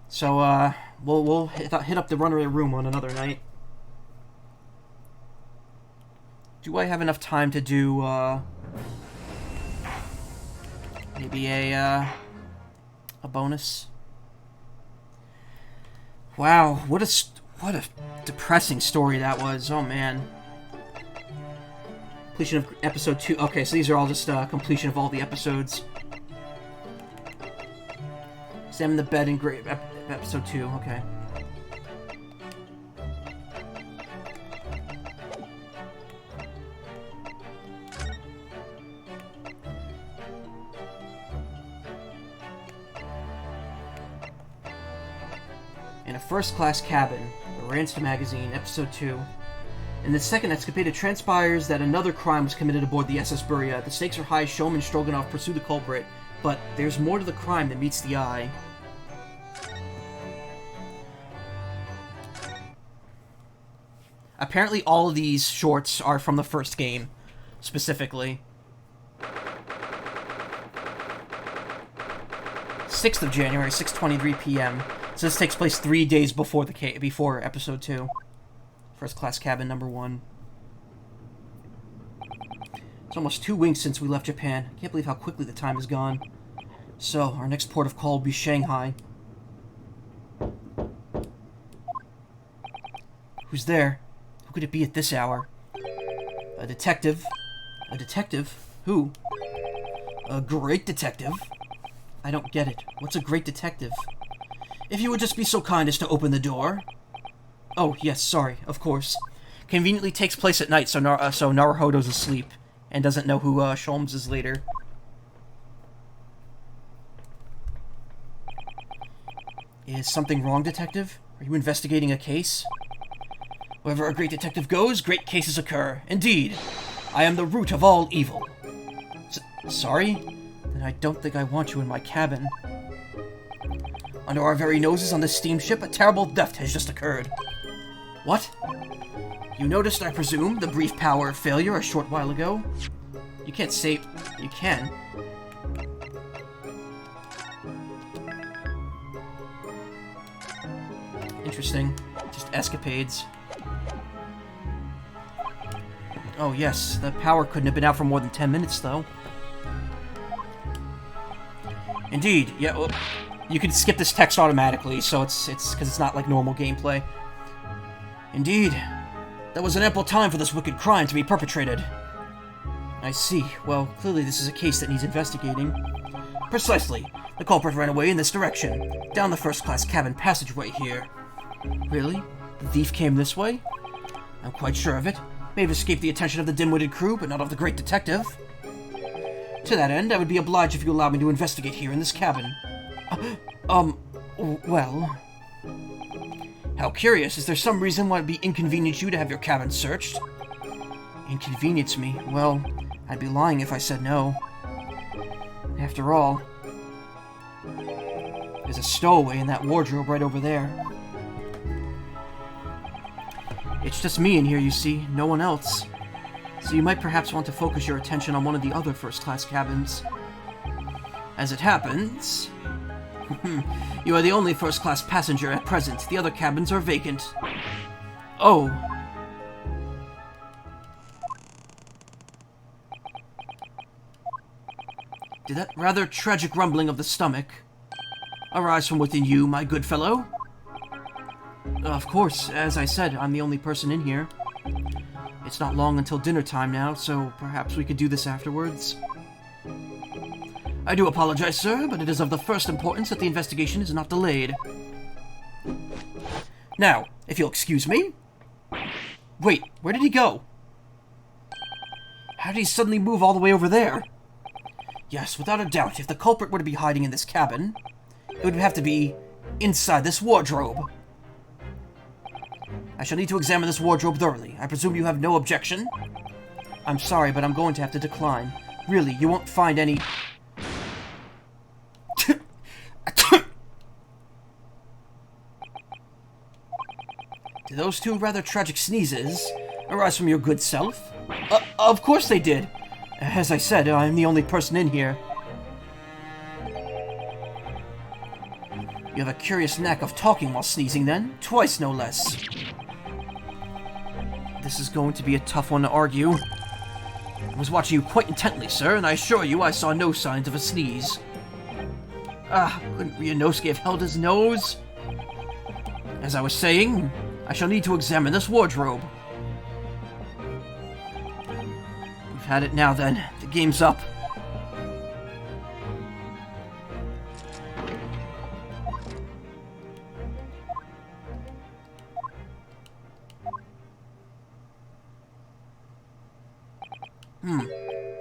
So we'll hit up the Runaway Room on another night. Do I have enough time to do maybe a bonus? Wow, what a depressing story that was. Oh man. Completion of episode 2. Okay, so these are all just completion of all the episodes. Examine the bed in episode 2. Okay. In a first-class cabin, the Ransom magazine, episode 2. In the second escapade, it transpires that another crime was committed aboard the SS Buria. The stakes are high. Shulman and Stroganoff pursue the culprit, but there's more to the crime than meets the eye. Apparently, all of these shorts are from the first game, specifically. 6th of January, 6:23 p.m. So this takes place 3 days before before episode 2. First class cabin number 1. It's almost 2 weeks since we left Japan. Can't believe how quickly the time has gone. So, our next port of call will be Shanghai. Who's there? Who could it be at this hour? A detective. A detective? Who? A great detective? I don't get it. What's a great detective? If you would just be so kind as to open the door. Oh, yes, sorry, of course. Conveniently takes place at night, so Naruhodo's asleep, and doesn't know who Sholmes is later. Is something wrong, detective? Are you investigating a case? Wherever a great detective goes, great cases occur. Indeed, I am the root of all evil. Sorry? Then I don't think I want you in my cabin. Under our very noses on this steamship, a terrible theft has just occurred. What? You noticed, I presume, the brief power failure a short while ago? You can't say... You can. Interesting. Just escapades. Oh yes, the power couldn't have been out for more than 10 minutes, though. Indeed, yeah, well, you can skip this text automatically, so it's because it's not like normal gameplay. Indeed, that was an ample time for this wicked crime to be perpetrated. I see. Well, clearly this is a case that needs investigating. Precisely. The culprit ran away in this direction, down the first-class cabin passageway here. Really? The thief came this way? I'm quite sure of it. May have escaped the attention of the dim-witted crew, but not of the great detective. To that end, I would be obliged if you allow me to investigate here in this cabin. Well... How curious. Is there some reason why it would be inconvenient you to have your cabin searched? Inconvenience me? Well, I'd be lying if I said no. After all, there's a stowaway in that wardrobe right over there. It's just me in here, you see, no one else. So you might perhaps want to focus your attention on one of the other first-class cabins. As it happens... you are the only first-class passenger at present. The other cabins are vacant. Oh. Did that rather tragic rumbling of the stomach arise from within you, my good fellow? Of course, as I said, I'm the only person in here. It's not long until dinner time now, so perhaps we could do this afterwards. I do apologize, sir, but it is of the first importance that the investigation is not delayed. Now, if you'll excuse me... Wait, where did he go? How did he suddenly move all the way over there? Yes, without a doubt, if the culprit were to be hiding in this cabin, it would have to be inside this wardrobe. I shall need to examine this wardrobe thoroughly. I presume you have no objection? I'm sorry, but I'm going to have to decline. Really, you won't find any... Did those two rather tragic sneezes arise from your good self? Of course they did. As I said, I'm the only person in here. You have a curious knack of talking while sneezing, then? Twice, no less. This is going to be a tough one to argue. I was watching you quite intently, sir, and I assure you I saw no signs of a sneeze. Couldn't Ryunosuke have held his nose? As I was saying, I shall need to examine this wardrobe. We've had it now, then. The game's up.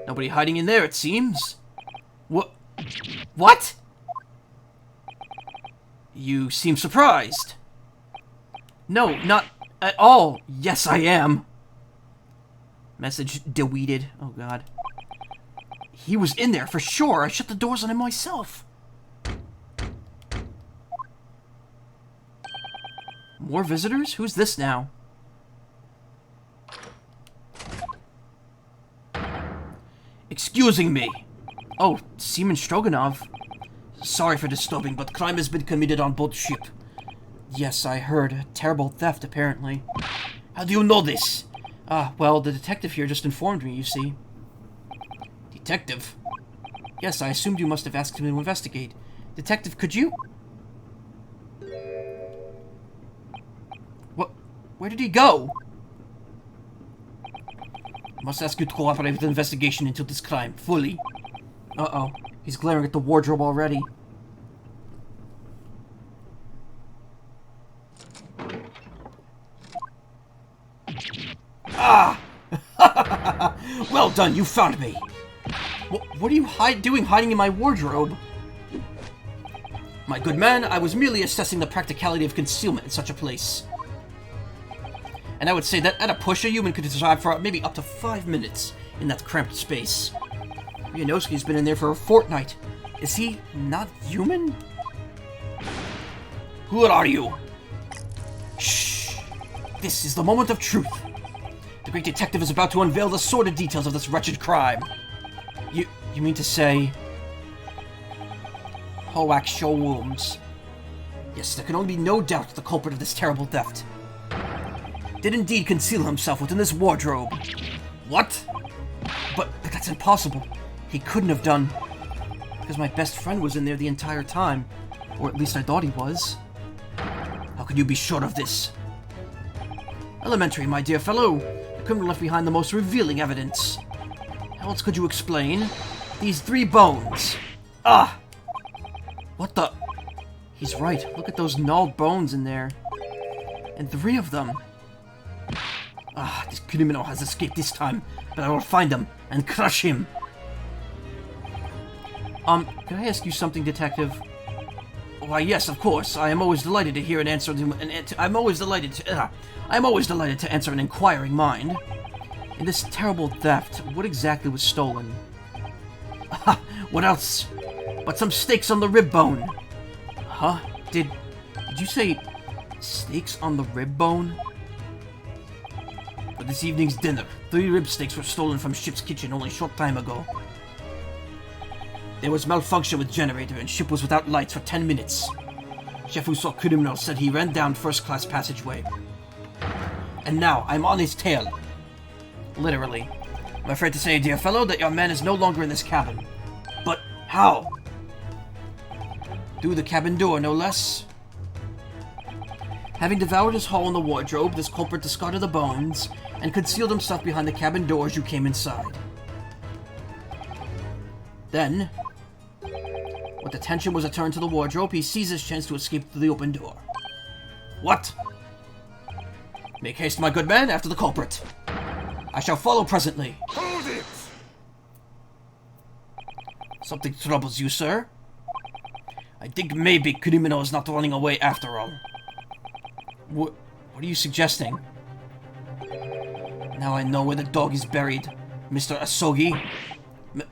Nobody hiding in there, it seems. What? You seem surprised. No, not at all. Yes, I am. Message deleted. Oh, God. He was in there for sure. I shut the doors on him myself. More visitors? Who's this now? Excusing me. Oh, Seaman Stroganoff. Sorry for disturbing, but crime has been committed on board ship. Yes, I heard. A terrible theft, apparently. How do you know this? Well, the detective here just informed me, you see. Detective? Yes, I assumed you must have asked him to investigate. Detective, could you... What? Where did he go? I must ask you to cooperate with the investigation into this crime, fully. Uh-oh. He's glaring at the wardrobe already. Ah! Well done, you found me. What are you doing hiding in my wardrobe? My good man, I was merely assessing the practicality of concealment in such a place. And I would say that at a push, a human could survive for maybe up to 5 minutes in that cramped space. Ryunosuke's been in there for a fortnight. Is he not human? Who are you? Shh! This is the moment of truth. The great detective is about to unveil the sordid details of this wretched crime. You mean to say... Hoak Showrooms. Yes, there can only be no doubt the culprit of this terrible theft did indeed conceal himself within this wardrobe. What? But that's impossible. He couldn't have done... Because my best friend was in there the entire time. Or at least I thought he was. How could you be sure of this? Elementary, my dear fellow. The criminal left behind the most revealing evidence. How else could you explain these 3 bones? Ah! What the? He's right. Look at those gnawed bones in there. And 3 of them. Ah, this criminal has escaped this time, but I will find him and crush him. Can I ask you something, Detective? Why, yes, of course. I am always delighted to hear an answer. I'm always delighted to answer an inquiring mind. In this terrible theft, what exactly was stolen? What else? But some steaks on the rib bone. Huh? Did you say steaks on the rib bone? For this evening's dinner, 3 rib steaks were stolen from ship's kitchen only a short time ago. There was malfunction with generator and ship was without lights for 10 minutes. Chef who saw criminal said he ran down first-class passageway. And now I'm on his tail. Literally. I'm afraid to say, dear fellow, that your man is no longer in this cabin. But how? Through the cabin door, no less. Having devoured his haul in the wardrobe, this culprit discarded the bones and concealed himself behind the cabin door as you came inside. Then, with attention was returned to the wardrobe, he seized his chance to escape through the open door. What? Make haste, my good man, after the culprit. I shall follow presently. Hold it! Something troubles you, sir? I think maybe criminal is not running away after all. What are you suggesting? Now I know where the dog is buried, Mr. Asogi.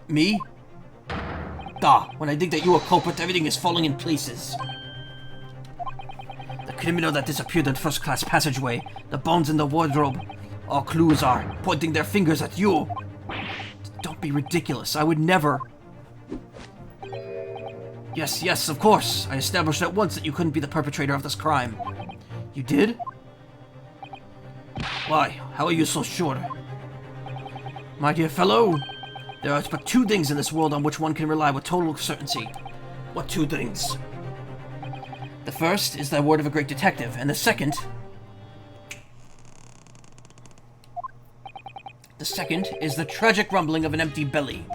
Me? Da, when I think that you are culprit, everything is falling in places. The criminal that disappeared in first-class passageway, the bones in the wardrobe, all clues are pointing their fingers at you. Don't be ridiculous, I would never... Yes, of course. I established at once that you couldn't be the perpetrator of this crime. You did? Why, how are you so sure? My dear fellow, there are but 2 things in this world on which one can rely with total certainty. What 2 things? The first is the word of a great detective, and the second... The second is the tragic rumbling of an empty belly.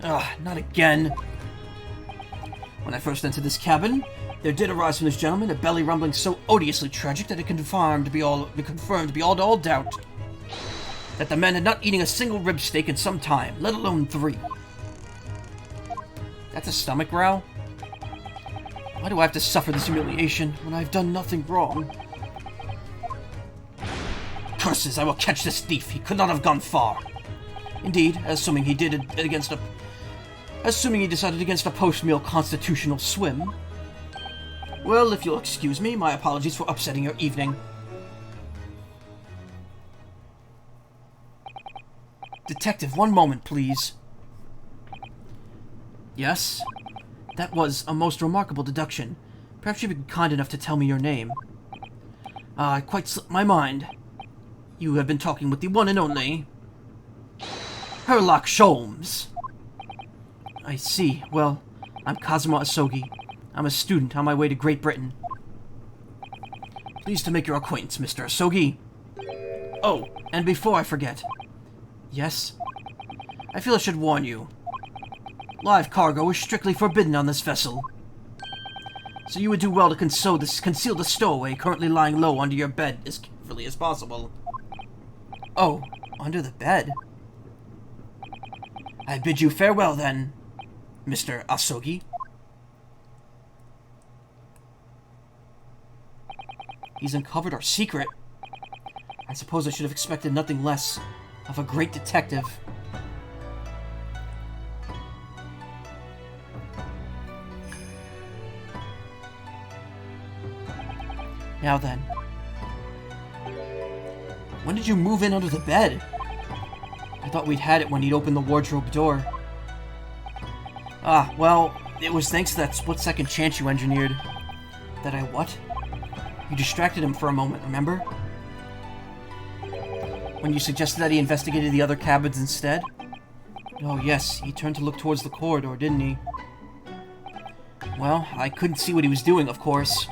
Not again. When I first entered this cabin, there did arise from this gentleman a belly rumbling so odiously tragic that it confirmed beyond all doubt that the man had not eaten a single rib steak in some time, let alone 3. That's a stomach growl? Why do I have to suffer this humiliation when I've done nothing wrong? Curses, I will catch this thief. He could not have gone far. Indeed, assuming he decided against a post-meal constitutional swim. Well, if you'll excuse me, my apologies for upsetting your evening. Detective, one moment, please. Yes? That was a most remarkable deduction. Perhaps you'd be kind enough to tell me your name. I quite slipped my mind. You have been talking with the one and only... Herlock Sholmes. I see. Well, I'm Kazuma Asogi. I'm a student on my way to Great Britain. Pleased to make your acquaintance, Mr. Asogi. Oh, and before I forget... Yes? I feel I should warn you. Live cargo is strictly forbidden on this vessel. So you would do well to conceal the stowaway currently lying low under your bed as carefully as possible. Oh, under the bed? I bid you farewell then, Mr. Asogi. He's uncovered our secret. I suppose I should have expected nothing less of a great detective. Now then. When did you move in under the bed? I thought we'd had it when he'd opened the wardrobe door. Well, it was thanks to that split-second chance you engineered. That I what? You distracted him for a moment, remember? When you suggested that he investigated the other cabins instead? Oh yes, he turned to look towards the corridor, didn't he? Well, I couldn't see what he was doing, of course.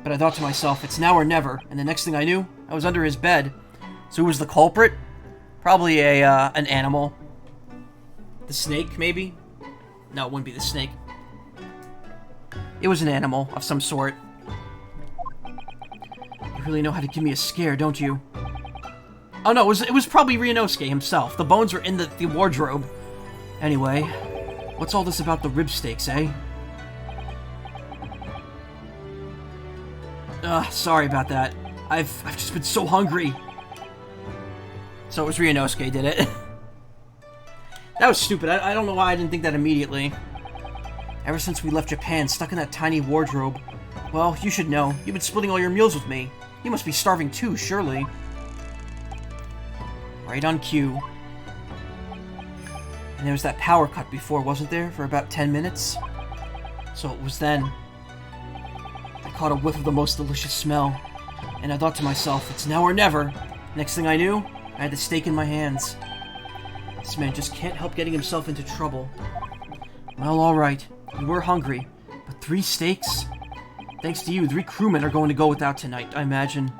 But I thought to myself, it's now or never, and the next thing I knew, I was under his bed. So who was the culprit? Probably an animal. The snake, maybe? No, it wouldn't be the snake. It was an animal of some sort. You really know how to give me a scare, don't you? Oh no, it was probably Ryunosuke himself. The bones were in the wardrobe. Anyway, what's all this about the rib steaks, eh? Sorry about that. I've just been so hungry. So it was Ryunosuke did it. That was stupid. I don't know why I didn't think that immediately. Ever since we left Japan, stuck in that tiny wardrobe. Well, you should know. You've been splitting all your meals with me. You must be starving too, surely. Right on cue. And there was that power cut before, wasn't there? For about 10 minutes? So it was then. I caught a whiff of the most delicious smell. And I thought to myself, it's now or never. Next thing I knew, I had the steak in my hands. This man just can't help getting himself into trouble. Well, alright. You were hungry. But 3 steaks? Thanks to you, 3 crewmen are going to go without tonight, I imagine.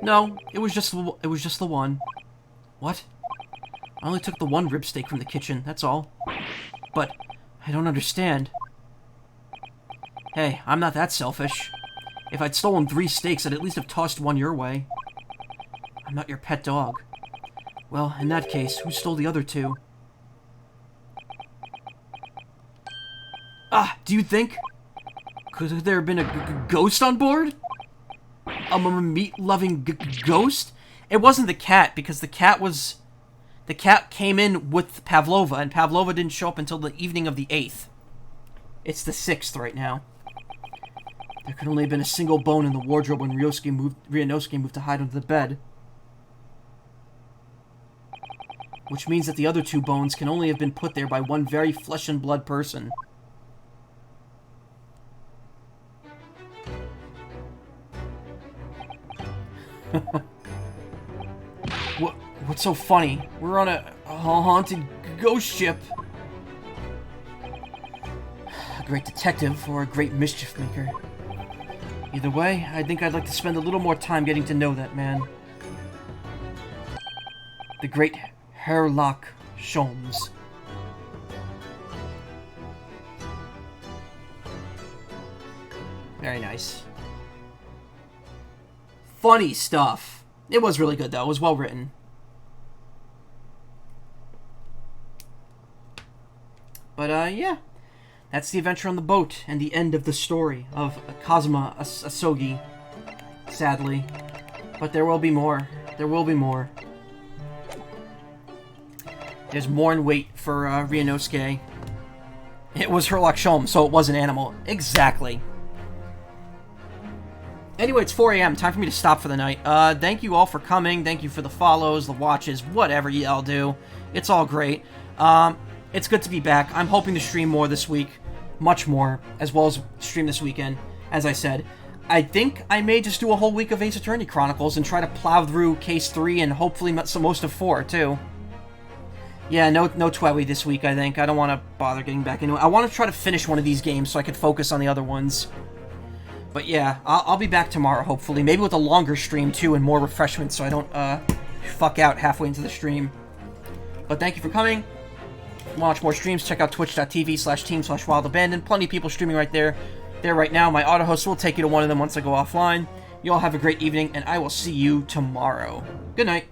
No, it was just the one. What? I only took the 1 rib steak from the kitchen, that's all. But I don't understand. Hey, I'm not that selfish. If I'd stolen 3 steaks, I'd at least have tossed 1 your way. I'm not your pet dog. Well, in that case, who stole the other 2? Do you think? Could there have been a ghost on board? A meat-loving ghost? It wasn't the cat, because the cat came in with Pavlova, and Pavlova didn't show up until the evening of the 8th. It's the 6th right now. There could only have been a single bone in the wardrobe when Ryunosuke moved to hide under the bed. Which means that the other 2 bones can only have been put there by one very flesh-and-blood person. What's so funny? We're on a haunted ghost ship. A great detective or a great mischief maker. Either way, I think I'd like to spend a little more time getting to know that man. The great Herlock Sholmes. Very nice. Funny stuff. It was really good, though. It was well written. But, yeah. That's the adventure on the boat and the end of the story of Kazuma Asogi. Sadly. But there will be more. There will be more. There's more in wait for Ryunosuke. It was Herlock Sholmes, so it was an animal. Exactly. Anyway, it's 4 a.m. Time for me to stop for the night. Thank you all for coming. Thank you for the follows, the watches, whatever y'all do. It's all great. It's good to be back. I'm hoping to stream more this week. Much more. As well as stream this weekend. As I said. I think I may just do a whole week of Ace Attorney Chronicles and try to plow through Case 3 and hopefully most of 4, too. Yeah, no Twewy this week, I think. I don't want to bother getting back into it. I want to try to finish one of these games so I can focus on the other ones. But yeah, I'll be back tomorrow, hopefully. Maybe with a longer stream, too, and more refreshments so I don't fuck out halfway into the stream. But thank you for coming. Watch more streams. Check out twitch.tv/team/wildabandon. Plenty of people streaming right there right now. My auto host will take you to one of them once I go offline. You all have a great evening, and I will see you tomorrow. Good night.